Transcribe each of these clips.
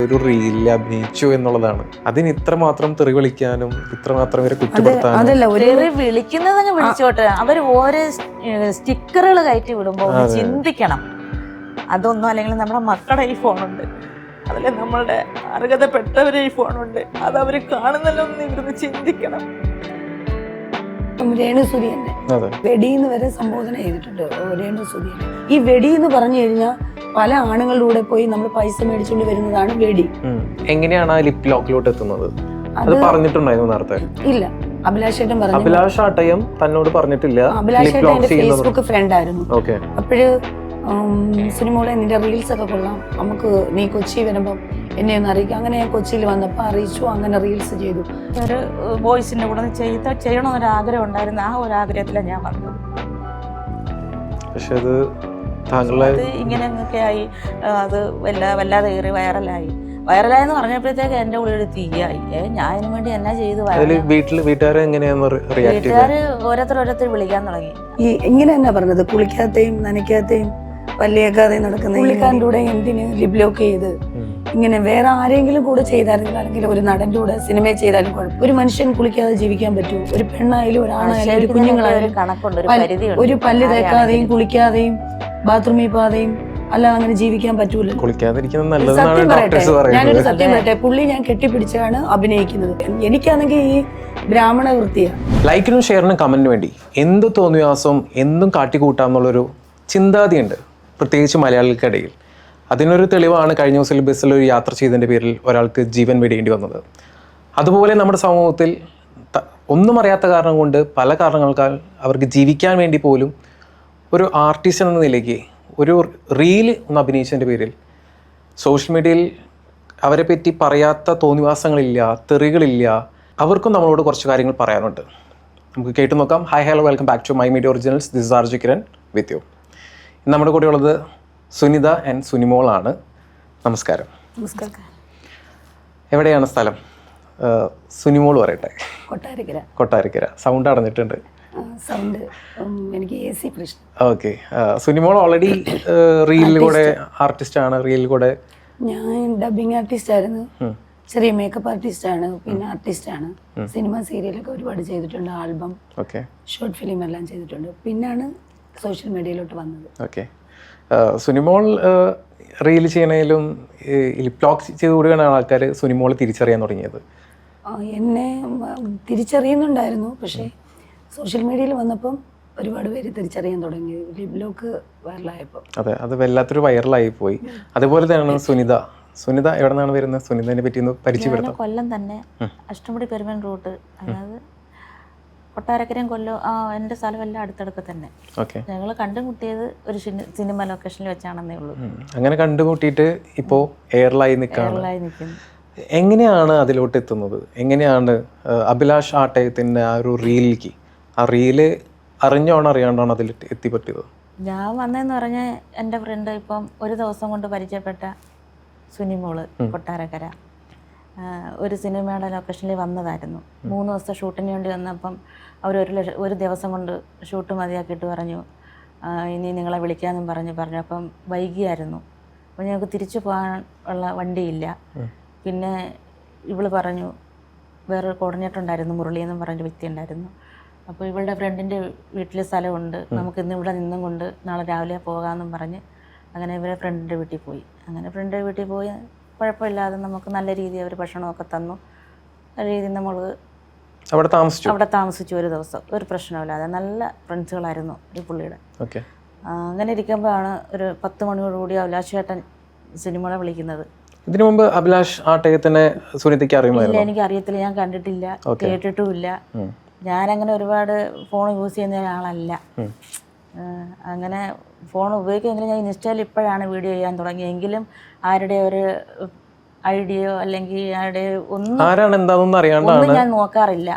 ഒരു റീലിൽ അഭിനയിച്ചു എന്നുള്ളതാണ്. അതിന് ഇത്രമാത്രം തെറി വിളിക്കാനും ഇത്രമാത്രം ഇവരെ കുറ്റപ്പെടുത്താനും വിളിക്കുന്നതങ്ങ് വിളിച്ചോട്ടെ. അവർ ഓരോ സ്റ്റിക്കറുകൾ കയറ്റി വിടുമ്പോൾ ചിന്തിക്കണം. അതൊന്നും അല്ലെങ്കിൽ നമ്മുടെ മക്കളുടെ ഈ ഫോണുണ്ട്, അതിൽ നമ്മളുടെ അർഹതപ്പെട്ടവരെ ഈ ഫോണുണ്ട്, അത് അവർ കാണുന്നല്ലോ എന്ന് ഇവിടുന്ന് ചിന്തിക്കണം. രേണു സുധിയന്റെ വെടിന്ന് വരെ സംബോധന ചെയ്തിട്ടുണ്ട്. രേണു സുധിയൻ ഈ വെടി എന്ന് പറഞ്ഞു കഴിഞ്ഞാൽ പല ആണുങ്ങളിലൂടെ പോയി നമ്മൾ പൈസ മേടിച്ചുകൊണ്ട് വരുന്നതാണ് വെടി. എങ്ങനെയാണ് ആ ലിപ് ലോക്കിലോട്ട് എത്തുന്നത്? അത് പറഞ്ഞിട്ടുണ്ടായിരുന്നു നേരത്തെ? ഇല്ല, അഭിലാഷേട്ടൻ പറഞ്ഞു. അഭിലാഷ് ആട്ടയം തന്നോട് പറഞ്ഞിട്ടില്ല. അഭിലാഷേട്ടൻ എന്റെ ഫേസ്ബുക്ക് ഫ്രണ്ട് ആയിരുന്നു. അപ്പോഴ് സിനിമകളെ നിന്റെ റീൽസ് ഒക്കെ കൊള്ളാം, നമുക്ക് നീ കൊച്ചി വരുമ്പം എന്നെ ഒന്ന് അറിയിക്കും. അങ്ങനെ ഞാൻ കൊച്ചിയിൽ വന്നപ്പോൾ അറിയിച്ചു, അങ്ങനെ റീൽസ് ചെയ്തു. ഒരു വോയിസിന്റെ കൂടെ ചെയ്യണമെന്നൊരു ആഗ്രഹം ഉണ്ടായിരുന്നു. ആ ഒരു ആഗ്രഹത്തിലാണ് ഞാൻ വന്നത്. പക്ഷെ അത് ഇങ്ങനെയൊക്കെ ആയി, അത് വല്ലാതെ ഏറി വൈറലായെന്ന് പറഞ്ഞപ്പോഴത്തേക്ക് എന്റെ ഉള്ളിൽ തീയായി. ഞാൻ അതിനു വേണ്ടി എന്നാ ചെയ്തു. വീട്ടുകാര് ഓരോരുത്തർ വിളിക്കാൻ തുടങ്ങി. ഈ ഇങ്ങനെ തന്നെ പറഞ്ഞത്, കുളിക്കാതെയും നനയ്ക്കാതെയും പല്ലിയേക്കാതെയും നടക്കുന്ന പുള്ളിക്കാരൻ്റെ കൂടെ എന്തിന് ലിപ് ലോക്ക് ചെയ്ത് ഇങ്ങനെ വേറെ ആരെങ്കിലും കൂടെ ചെയ്തായിരുന്നില്ല, അല്ലെങ്കിൽ ഒരു നടന്റെ കൂടെ സിനിമ ചെയ്താലും കുഴപ്പം. ഒരു മനുഷ്യൻ കുളിക്കാതെ ജീവിക്കാൻ പറ്റൂ? ഒരു പെണ്ണായാലും ഒരാണായാലും ഒരു കുഞ്ഞുങ്ങളായാലും ഒരു പല്ല് തേക്കാതെയും കുളിക്കാതെയും ബാത്റൂമിൽ പോകാതെയും അല്ലാതെ അങ്ങനെ ജീവിക്കാൻ പറ്റൂല. സത്യം പറയട്ടെ, ഞാനൊരു സത്യം പറയട്ടെ, പുള്ളി ഞാൻ കെട്ടിപ്പിടിച്ചാണ് അഭിനയിക്കുന്നത്. എനിക്കാണെങ്കിൽ ഈ ബ്രാഹ്മണ വൃത്തിയാണ്. ലൈക്കിനും ഷെയറിനും കമന്റിന് വേണ്ടി എന്ത് തോന്നിയാസം എന്തും കാട്ടിക്കൂട്ടാന്നുള്ളൊരു ചിന്താഗതിയുണ്ട്, പ്രത്യേകിച്ച് മലയാളികൾക്കിടയിൽ. അതിനൊരു തെളിവാണ് കഴിഞ്ഞ ദിവസം ബസ്സിൽ ഒരു യാത്ര ചെയ്തതിൻ്റെ പേരിൽ ഒരാൾക്ക് ജീവൻ വെടിയേണ്ടി വന്നത്. അതുപോലെ നമ്മുടെ സമൂഹത്തിൽ ഒന്നും അറിയാത്ത കാരണം കൊണ്ട് പല കാരണങ്ങൾക്കാൽ അവർക്ക് ജീവിക്കാൻ വേണ്ടി പോലും ഒരു ആർട്ടിസ്റ്റ് എന്ന നിലയ്ക്ക് ഒരു റീല് ഒന്ന് അഭിനയിച്ചതിൻ്റെ പേരിൽ സോഷ്യൽ മീഡിയയിൽ അവരെ പറ്റി പറയാത്ത തോന്നിവാസങ്ങളില്ല, തെറികളില്ല. അവർക്കും നമ്മളോട് കുറച്ച് കാര്യങ്ങൾ പറയാനുണ്ട്. നമുക്ക് കേട്ടു നോക്കാം. Hi hello, welcome back to my media originals. This is RJ Kiran with you. നമ്മുടെ കൂടെ ഉള്ളത് സുനിത ആൻഡ് സുനിമോളാണ്. നമസ്കാരം. എവിടെയാണ് സ്ഥലം? സുനിമോൾ പറയട്ടെ. കൊട്ടാരക്കര. സൗണ്ട് അടഞ്ഞിട്ടുണ്ട്. ഓക്കെ. സുനിമോൾ ഓൾറെഡി റീലിലൂടെ ആർട്ടിസ്റ്റ് ആണ്. റീലിലൂടെ ഞാൻ ഡബിങ് ആർട്ടിസ്റ്റ് ആയിരുന്നു, ചെറിയ മേക്കപ്പ് ആർട്ടിസ്റ്റ് ആണ്, പിന്നെ ആർട്ടിസ്റ്റ് ആണ്. സിനിമ സീരിയലൊക്കെ ഒരുപാട് ചെയ്തിട്ടുണ്ട്, ആൽബം, ഷോർട്ട് ഫിലിം എല്ലാം ചെയ്തിട്ടുണ്ട്. പിന്നാണ് സോഷ്യൽ മീഡിയയിലോട്ട് വന്നത്. ഓക്കെ. സുനിമോൾ റീൽ ചെയ്യണേലും ലിപ് ലോക്ക് ചെയ്ത് കൊടുക്കുകയാണ് ആൾക്കാർ സുനിമോൾ തിരിച്ചറിയാൻ തുടങ്ങിയത്. എന്നെ തിരിച്ചറിയുന്നുണ്ടായിരുന്നു, പക്ഷേ സോഷ്യൽ മീഡിയയിൽ വന്നപ്പം ഒരുപാട് പേര് തിരിച്ചറിയാൻ തുടങ്ങി ലിപ് ലോക്ക് വൈറലായപ്പോൾ. അതെ, അത് വല്ലാത്തൊരു വൈറലായി പോയി. അതുപോലെ തന്നെയാണ് സുനിത. സുനിത എവിടെ നിന്നാണ് വരുന്നത്? സുനിതനെ പറ്റി ഒന്ന് പരിചയപ്പെടുത്താം. കൊല്ലം തന്നെ, അഷ്ടമുടി പെരുമൻ റൂട്ട്, അതായത് കൊട്ടാരക്കരയും കൊല്ലം, എൻ്റെ സ്ഥലമെല്ലാം അടുത്തടുത്ത് തന്നെ. ഞങ്ങൾ കണ്ടുമുട്ടിയത് ഒരു സിനിമ ലൊക്കേഷനിൽ വെച്ചാണെന്നേ ഉള്ളൂ. അങ്ങനെ കണ്ടുമുട്ടിയിട്ട് ഇപ്പോൾ എയർലൈൻ നിൽക്കുന്നു. എങ്ങനെയാണ് അതിലോട്ട് എത്തുന്നത്? എങ്ങനെയാണ് അഭിലാഷ് ആട്ടയത്തിൻ്റെ ആ ഒരു റീലിലേക്ക്, ആ റീല് അറിഞ്ഞോണോ അറിയാണ്ടാണോ അതിൽ എത്തിപ്പറ്റിയത്? ഞാൻ വന്നതെന്ന് പറഞ്ഞാൽ എൻ്റെ ഫ്രണ്ട് ഇപ്പം ഒരു ദിവസം കൊണ്ട് പരിചയപ്പെട്ട സുനിമോള് കൊട്ടാരക്കര ഒരു സിനിമയുടെ ലൊക്കേഷനിൽ വന്നതായിരുന്നു. 3 ദിവസത്തെ ഷൂട്ടിന് വേണ്ടി വന്നപ്പം അവർ ഒരു ദിവസം കൊണ്ട് ഷൂട്ട് മതിയാക്കിയിട്ട് പറഞ്ഞു ഇനി നിങ്ങളെ വിളിക്കാമെന്നും പറഞ്ഞു. അപ്പം വൈകിയായിരുന്നു. അപ്പോൾ ഞങ്ങൾക്ക് തിരിച്ചു പോകാൻ ഉള്ള വണ്ടിയില്ല. പിന്നെ ഇവള് പറഞ്ഞു, വേറൊരു കോർഡിനേറ്റർ ഉണ്ടായിരുന്നു, മുരളി എന്നും പറഞ്ഞൊരു വ്യക്തി ഉണ്ടായിരുന്നു. അപ്പോൾ ഇവളുടെ ഫ്രണ്ടിൻ്റെ വീട്ടിൽ സ്ഥലമുണ്ട്, നമുക്ക് ഇന്ന് ഇവിടെ നിന്നും കൊണ്ട് നാളെ രാവിലെ പോകാമെന്നും പറഞ്ഞ് അങ്ങനെ ഇവരെ ഫ്രണ്ടിൻ്റെ വീട്ടിൽ പോയി. അങ്ങനെ ഫ്രണ്ടിൻ്റെ വീട്ടിൽ പോയി കുഴപ്പമില്ലാതെ നമുക്ക് നല്ല രീതിയിൽ അവർ ഭക്ഷണമൊക്കെ തന്നു. നല്ല രീതിയിൽ നമ്മൾ അവിടെ താമസിച്ചു ഒരു ദിവസം, ഒരു പ്രശ്നമില്ലാതെ. നല്ല ഫ്രണ്ട്സുകളായിരുന്നു ഒരു പുള്ളിയുടെ. അങ്ങനെ ഇരിക്കുമ്പോഴാണ് ഒരു 10 മണിയോടുകൂടി അഭിലാഷ് ചേട്ടൻ സിനിമകളെ വിളിക്കുന്നത്. ഇതിനു മുമ്പ് അഭിലാഷ് ആട്ടയത്തിനെ സുനിതയ്ക്ക് അറിയുമായിരുന്നു? എനിക്ക് അറിയത്തില്ല, ഞാൻ കണ്ടിട്ടില്ല, കേട്ടിട്ടുമില്ല. ഞാനങ്ങനെ ഒരുപാട് ഫോൺ യൂസ് ചെയ്യുന്ന ഒരാളല്ല. അങ്ങനെ ഫോൺ ഉപയോഗിക്കുമെങ്കിലും ഞാൻ ഇൻസ്റ്റയിൽ ഇപ്പോഴാണ് വീഡിയോ ചെയ്യാൻ തുടങ്ങിയെങ്കിലും ആരുടെ ഒരു ഐഡിയോ അല്ലെങ്കിൽ ആരുടെ ഒന്നും ഞാൻ നോക്കാറില്ല.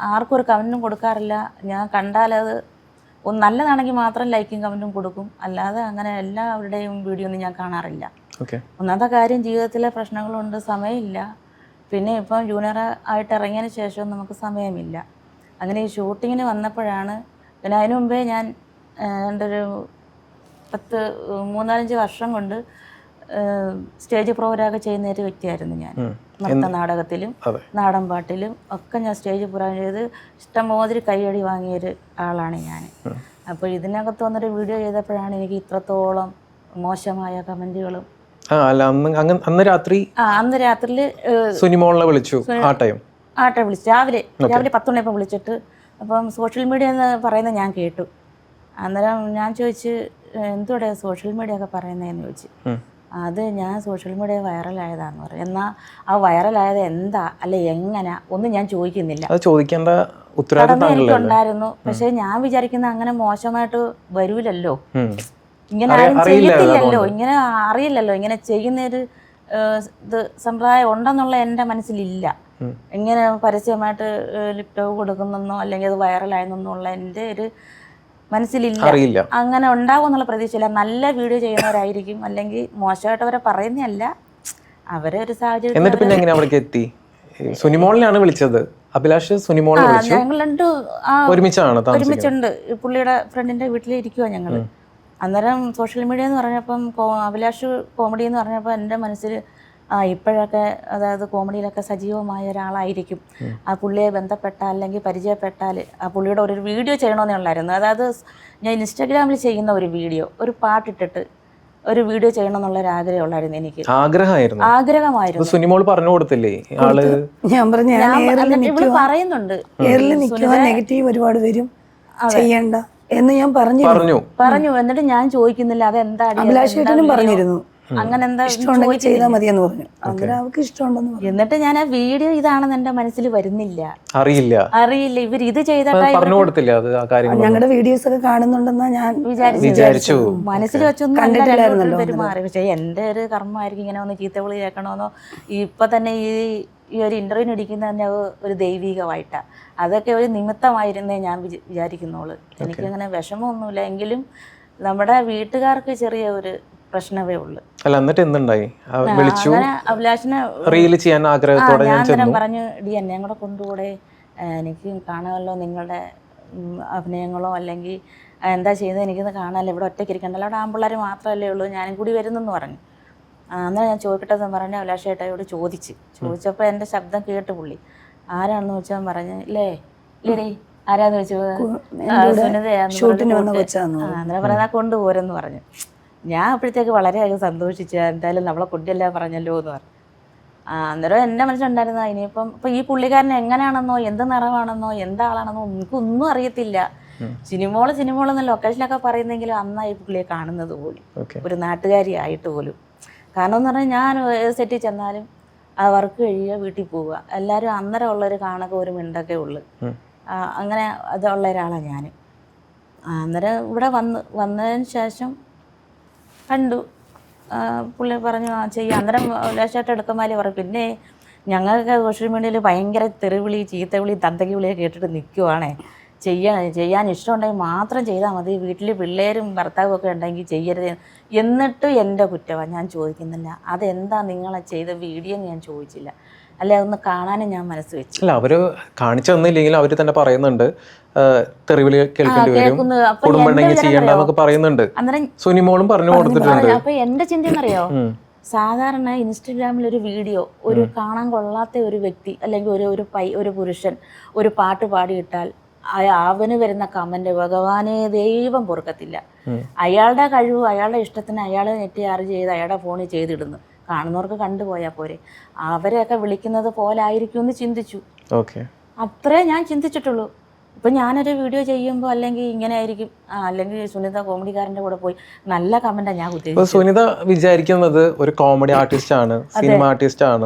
ആർക്കും ഒരു കമന്റും കൊടുക്കാറില്ല. ഞാൻ കണ്ടാലത് നല്ലതാണെങ്കിൽ മാത്രം ലൈക്കും കമന്റും കൊടുക്കും, അല്ലാതെ അങ്ങനെ എല്ലാവരുടെയും വീഡിയോ ഒന്നും ഞാൻ കാണാറില്ല. ഒന്നാമത്തെ കാര്യം, ജീവിതത്തിലെ പ്രശ്നങ്ങളുണ്ട്, സമയമില്ല. പിന്നെ ഇപ്പം ജൂനിയർ ആയിട്ട് ഇറങ്ങിയതിന് ശേഷം നമുക്ക് സമയമില്ല. അങ്ങനെ ഈ ഷൂട്ടിങ്ങിന് വന്നപ്പോഴാണ്, പിന്നെ അതിനു മുമ്പേ ഞാൻ എൻ്റെ ഒരു 3-4 വർഷം കൊണ്ട് സ്റ്റേജ് പ്രോഗ്രാമൊക്കെ ചെയ്യുന്ന ഒരു വ്യക്തിയായിരുന്നു ഞാൻ. നൃത്ത നാടകത്തിലും നാടൻ പാട്ടിലും ഒക്കെ ഞാൻ സ്റ്റേജ് പ്രോഗ്രാം ചെയ്ത് ഇഷ്ടംമാതിരി കൈയടി വാങ്ങിയൊരു ആളാണ് ഞാൻ. അപ്പോൾ ഇതിനകത്ത് വന്നൊരു വീഡിയോ ചെയ്തപ്പോഴാണ് എനിക്ക് ഇത്രത്തോളം മോശമായ കമൻറ്റുകളും. അന്ന് രാത്രിയിൽ സുനിമോളെ വിളിച്ചു. ആട്ടെ വിളിച്ചു രാവിലെ 10 മണിയപ്പോൾ വിളിച്ചിട്ട്. അപ്പം സോഷ്യൽ മീഡിയ എന്ന് പറയുന്നത് ഞാൻ കേട്ടു. അന്നേരം ഞാൻ ചോദിച്ച് എന്തുകൂടെ സോഷ്യൽ മീഡിയ ഒക്കെ പറയുന്നതെന്ന് ചോദിച്ചു. അത് ഞാൻ സോഷ്യൽ മീഡിയ വൈറലായതാന്ന് പറയും. എന്നാൽ ആ വൈറലായത് എന്താ അല്ലെ എങ്ങനെ ഒന്നും ഞാൻ ചോദിക്കുന്നില്ല. ചോദിക്കേണ്ട എനിക്കുണ്ടായിരുന്നു. പക്ഷെ ഞാൻ വിചാരിക്കുന്ന അങ്ങനെ മോശമായിട്ട് വരൂലല്ലോ, ഇങ്ങനെ ആരും ചെയ്യത്തില്ലല്ലോ, ഇങ്ങനെ അറിയില്ലല്ലോ, ഇങ്ങനെ ചെയ്യുന്നൊരു ഇത് സമ്പ്രദായം ഉണ്ടെന്നുള്ള എൻ്റെ മനസ്സിലില്ല. ഇങ്ങനെ പരസ്യമായിട്ട് ലിപ്റ്റോപ്പ് കൊടുക്കുന്നെന്നോ അല്ലെങ്കിൽ അത് വൈറലായെന്നുള്ള എൻ്റെ ഒരു മനസ്സിലില്ല. അങ്ങനെ ഉണ്ടാവും എന്നുള്ള പ്രതീക്ഷയില്ല. നല്ല വീഡിയോ ചെയ്യുന്നവരായിരിക്കും, അല്ലെങ്കിൽ മോശമായിട്ട് അവരെ പറയുന്നതല്ല, അവരെ ഒരു സാഹചര്യം. എന്നിട്ട് പിന്നെ എങ്ങനെ അവിടേക്ക് എത്തി? സുനിമോളിനെയാണ് വിളിച്ചത്. അഭിലാഷ് സുനിമോളിനെ വിളിച്ചു. ഞങ്ങൾ രണ്ടും ഒരുമിച്ചുണ്ട്. പുള്ളിയുടെ ഫ്രണ്ടിന്റെ വീട്ടിൽ ഇരിക്കുവാ ഞങ്ങള്. അന്നേരം സോഷ്യൽ മീഡിയ എന്ന് പറഞ്ഞപ്പം അഭിലാഷ് കോമഡി എന്ന് പറഞ്ഞപ്പോൾ എൻ്റെ മനസ്സിൽ ഇപ്പോഴൊക്കെ അതായത് കോമഡിയിലൊക്കെ സജീവമായ ഒരാളായിരിക്കും. ആ പുള്ളിയെ ബന്ധപ്പെട്ടാൽ അല്ലെങ്കിൽ പരിചയപ്പെട്ടാൽ ആ പുള്ളിയുടെ ഒരു വീഡിയോ ചെയ്യണമെന്നേ ഉള്ളായിരുന്നു. അതായത് ഞാൻ ഇൻസ്റ്റാഗ്രാമിൽ ചെയ്യുന്ന ഒരു വീഡിയോ, ഒരു പാട്ടിട്ടിട്ട് ഒരു വീഡിയോ ചെയ്യണം എന്നുള്ളൊരു ആഗ്രഹമുള്ളായിരുന്നു എനിക്ക്. ആഗ്രഹമായിരുന്നു. സുനിമോൾ പറഞ്ഞു കൊടുത്തില്ലേ? ഞാൻ ഇവള് പറയുന്നുണ്ട് നെഗറ്റീവ് ഒരുപാട് വരും, ചെയ്യണ്ട എന്ന് ഞാൻ പറഞ്ഞു. എന്നിട്ട് ഞാൻ ചോദിക്കുന്നില്ല അതെന്താ. അഭിലാഷേട്ടനും പറഞ്ഞിരുന്നു അങ്ങനെ എന്താ ചെയ്താൽ മതിയെന്ന് പറഞ്ഞു. അവർക്ക് ഇഷ്ടമുണ്ടെന്ന് പറഞ്ഞു. എന്നിട്ട് ഞാൻ ആ വീഡിയോ ഇതാണെന്ന് എന്റെ മനസ്സിൽ വരുന്നില്ല, അറിയില്ല ഇവർ ഇത് ഞങ്ങളുടെ വീഡിയോസ് ഒക്കെ കാണുന്നുണ്ടെന്നാ ഞാൻ വിചാരിച്ചു. മനസ്സിൽ വെച്ചൊന്നും പെരുമാറി. പക്ഷെ എന്റെ ഒരു കർമ്മമായിരിക്കും ഇങ്ങനെ ഒന്ന് ചീത്തവിളി കേൾക്കണമെന്നോ. ഇപ്പൊ തന്നെ ഈ ഒരു ഇന്റർവ്യൂവിന് ഇടിക്കുന്ന തന്നെ ഒരു ദൈവികമായിട്ടാ. അതൊക്കെ ഒരു നിമിത്തമായിരുന്നേ ഞാൻ വിചാരിക്കുന്നോള്. എനിക്കങ്ങനെ വിഷമമൊന്നുമില്ല. എങ്കിലും നമ്മുടെ വീട്ടുകാർക്ക് ചെറിയ ഒരു പ്രശ്നമേ ഉള്ളു. അഭിലാഷിനെ ഞാൻ പറഞ്ഞു, ഡി എന്നെ കൂടെ കൊണ്ടുകൂടെ, എനിക്ക് കാണാമല്ലോ നിങ്ങളുടെ അഭിനയങ്ങളോ അല്ലെങ്കിൽ എന്താ ചെയ്യുന്നത് എനിക്കൊന്ന് കാണാമല്ലോ, ഇവിടെ ഒറ്റയ്ക്ക് ഇരിക്കണ്ടല്ലോ, അവിടെ ആമ്പിള്ളേർ മാത്രമല്ലേ ഉള്ളൂ, ഞാനും കൂടി വരുന്നെന്ന് പറഞ്ഞു. അന്നേരം ഞാൻ ചോദിക്കട്ടെന്ന് പറഞ്ഞ് അഭിലാഷ് ഏട്ടായോട് ചോദിച്ചപ്പോൾ എൻ്റെ ശബ്ദം കേട്ട് പുള്ളി ആരാണെന്ന് വെച്ചാൽ പറഞ്ഞ് ഇല്ലേടി ആരാന്ന് വെച്ചു സുനിതയാന്ന്. അന്നേരം പറഞ്ഞാൽ കൊണ്ടുപോരെന്ന് പറഞ്ഞു. ഞാൻ അപ്പോഴത്തേക്ക് വളരെയധികം സന്തോഷിച്ചു. എന്തായാലും നമ്മളെ കുട്ടിയെല്ലാം പറഞ്ഞല്ലോ എന്ന് പറഞ്ഞു. അന്നേരം എൻ്റെ മനസ്സിലുണ്ടായിരുന്ന ഇനിയിപ്പം ഇപ്പം ഈ പുള്ളിക്കാരൻ എങ്ങനെയാണെന്നോ എന്ത് നിറമാണെന്നോ എന്താളാണെന്നോ എനിക്കൊന്നും അറിയത്തില്ല. സിനിമോളെന്ന ലൊക്കേഷനൊക്കെ പറയുന്നെങ്കിലും അന്നായി പുള്ളിയെ കാണുന്നത് പോലും ഒരു നാട്ടുകാരി ആയിട്ട് പോലും. കാരണം എന്ന് പറഞ്ഞാൽ ഞാൻ സെറ്റിൽ ചെന്നാലും ആ വർക്ക് കഴിയുക വീട്ടിൽ പോവുക, എല്ലാവരും അന്നേരം ഉള്ളൊരു കാണൊക്കെ ഒരു മിണ്ടൊക്കെ ഉള്ളു. അങ്ങനെ അതുള്ള ഒരാളാണ് ഞാൻ. അന്നേരം ഇവിടെ വന്നതിന് ശേഷം കണ്ടു, പുള്ളി പറഞ്ഞു ചെയ്യാം. അന്നേരം ലേശമായിട്ട് എടുക്കന്മാര് പറയും. പിന്നെ ഞങ്ങൾക്ക് സോഷ്യൽ മീഡിയയിൽ ഭയങ്കര തെറിവിളി ചീത്തവിളി തന്തയ്ക്ക് വിളിയൊക്കെ കേട്ടിട്ട് നിൽക്കുവാണേ. ചെയ്യാൻ ഇഷ്ടമുണ്ടെങ്കിൽ മാത്രം ചെയ്താൽ മതി, വീട്ടിൽ പിള്ളേരും ഭർത്താവും ഒക്കെ ഉണ്ടെങ്കിൽ ചെയ്യരുത്. എന്നിട്ടും എൻ്റെ കുറ്റമാണ്, ഞാൻ ചോദിക്കുന്നില്ല അതെന്താ നിങ്ങളെ ചെയ്ത വീഡിയോ ഞാൻ ചോദിച്ചില്ല, അല്ലെ അതൊന്ന് കാണാനും ഞാൻ മനസ്സ് വെച്ചു. അല്ല അവര് കാണിച്ചു തന്നില്ലെങ്കിൽ അവര് തന്നെ പറയുന്നുണ്ട് തെറിവിളി കേൾക്കേണ്ടി വരും, കുടുംബം ചെയ്യണ്ടെന്നൊക്കെ പറയുന്നുണ്ട്. സുനിമോളും പറഞ്ഞു കൊടുത്തിട്ടുണ്ട്. അപ്പൊ എന്റെ ചിന്ത എന്നറിയോ, സാധാരണ ഇൻസ്റ്റഗ്രാമിൽ ഒരു വീഡിയോ ഒരു കാണാൻ കൊള്ളാത്ത ഒരു വ്യക്തി അല്ലെങ്കിൽ ഒരു പുരുഷൻ ഒരു പാട്ട് പാടിയിട്ടാൽ അവന് വരുന്ന കമന്റ് ഭഗവാനെ ദൈവം പൊറുക്കത്തില്ല. അയാളുടെ കഴിവ് അയാളുടെ ഇഷ്ടത്തിന് അയാൾ നെറ്റ് ചാർജ് ചെയ്ത് അയാളുടെ ഫോണിൽ ചെയ്തിടുന്നു, കാണുന്നവർക്ക് കണ്ടുപോയാൽ പോരെ. അവരെയൊക്കെ വിളിക്കുന്നത് പോലെ ആയിരിക്കും എന്ന് ചിന്തിച്ചു. അത്രേ ഞാൻ ചിന്തിച്ചിട്ടുള്ളൂ. ഇപ്പം ഞാനൊരു വീഡിയോ ചെയ്യുമ്പോൾ അല്ലെങ്കിൽ ഇങ്ങനെ ആയിരിക്കും, അല്ലെങ്കിൽ സുനിത കോമഡിക്കാരൻ്റെ കൂടെ പോയി നല്ല കമന്റാണ് ഞാൻ ഉദ്ദേശിച്ചത്. സുനിത വിചാരിക്കുന്നത് ഒരു കോമഡി ആർട്ടിസ്റ്റ് ആണ്, സിനിമ ആർട്ടിസ്റ്റ് ആണ്.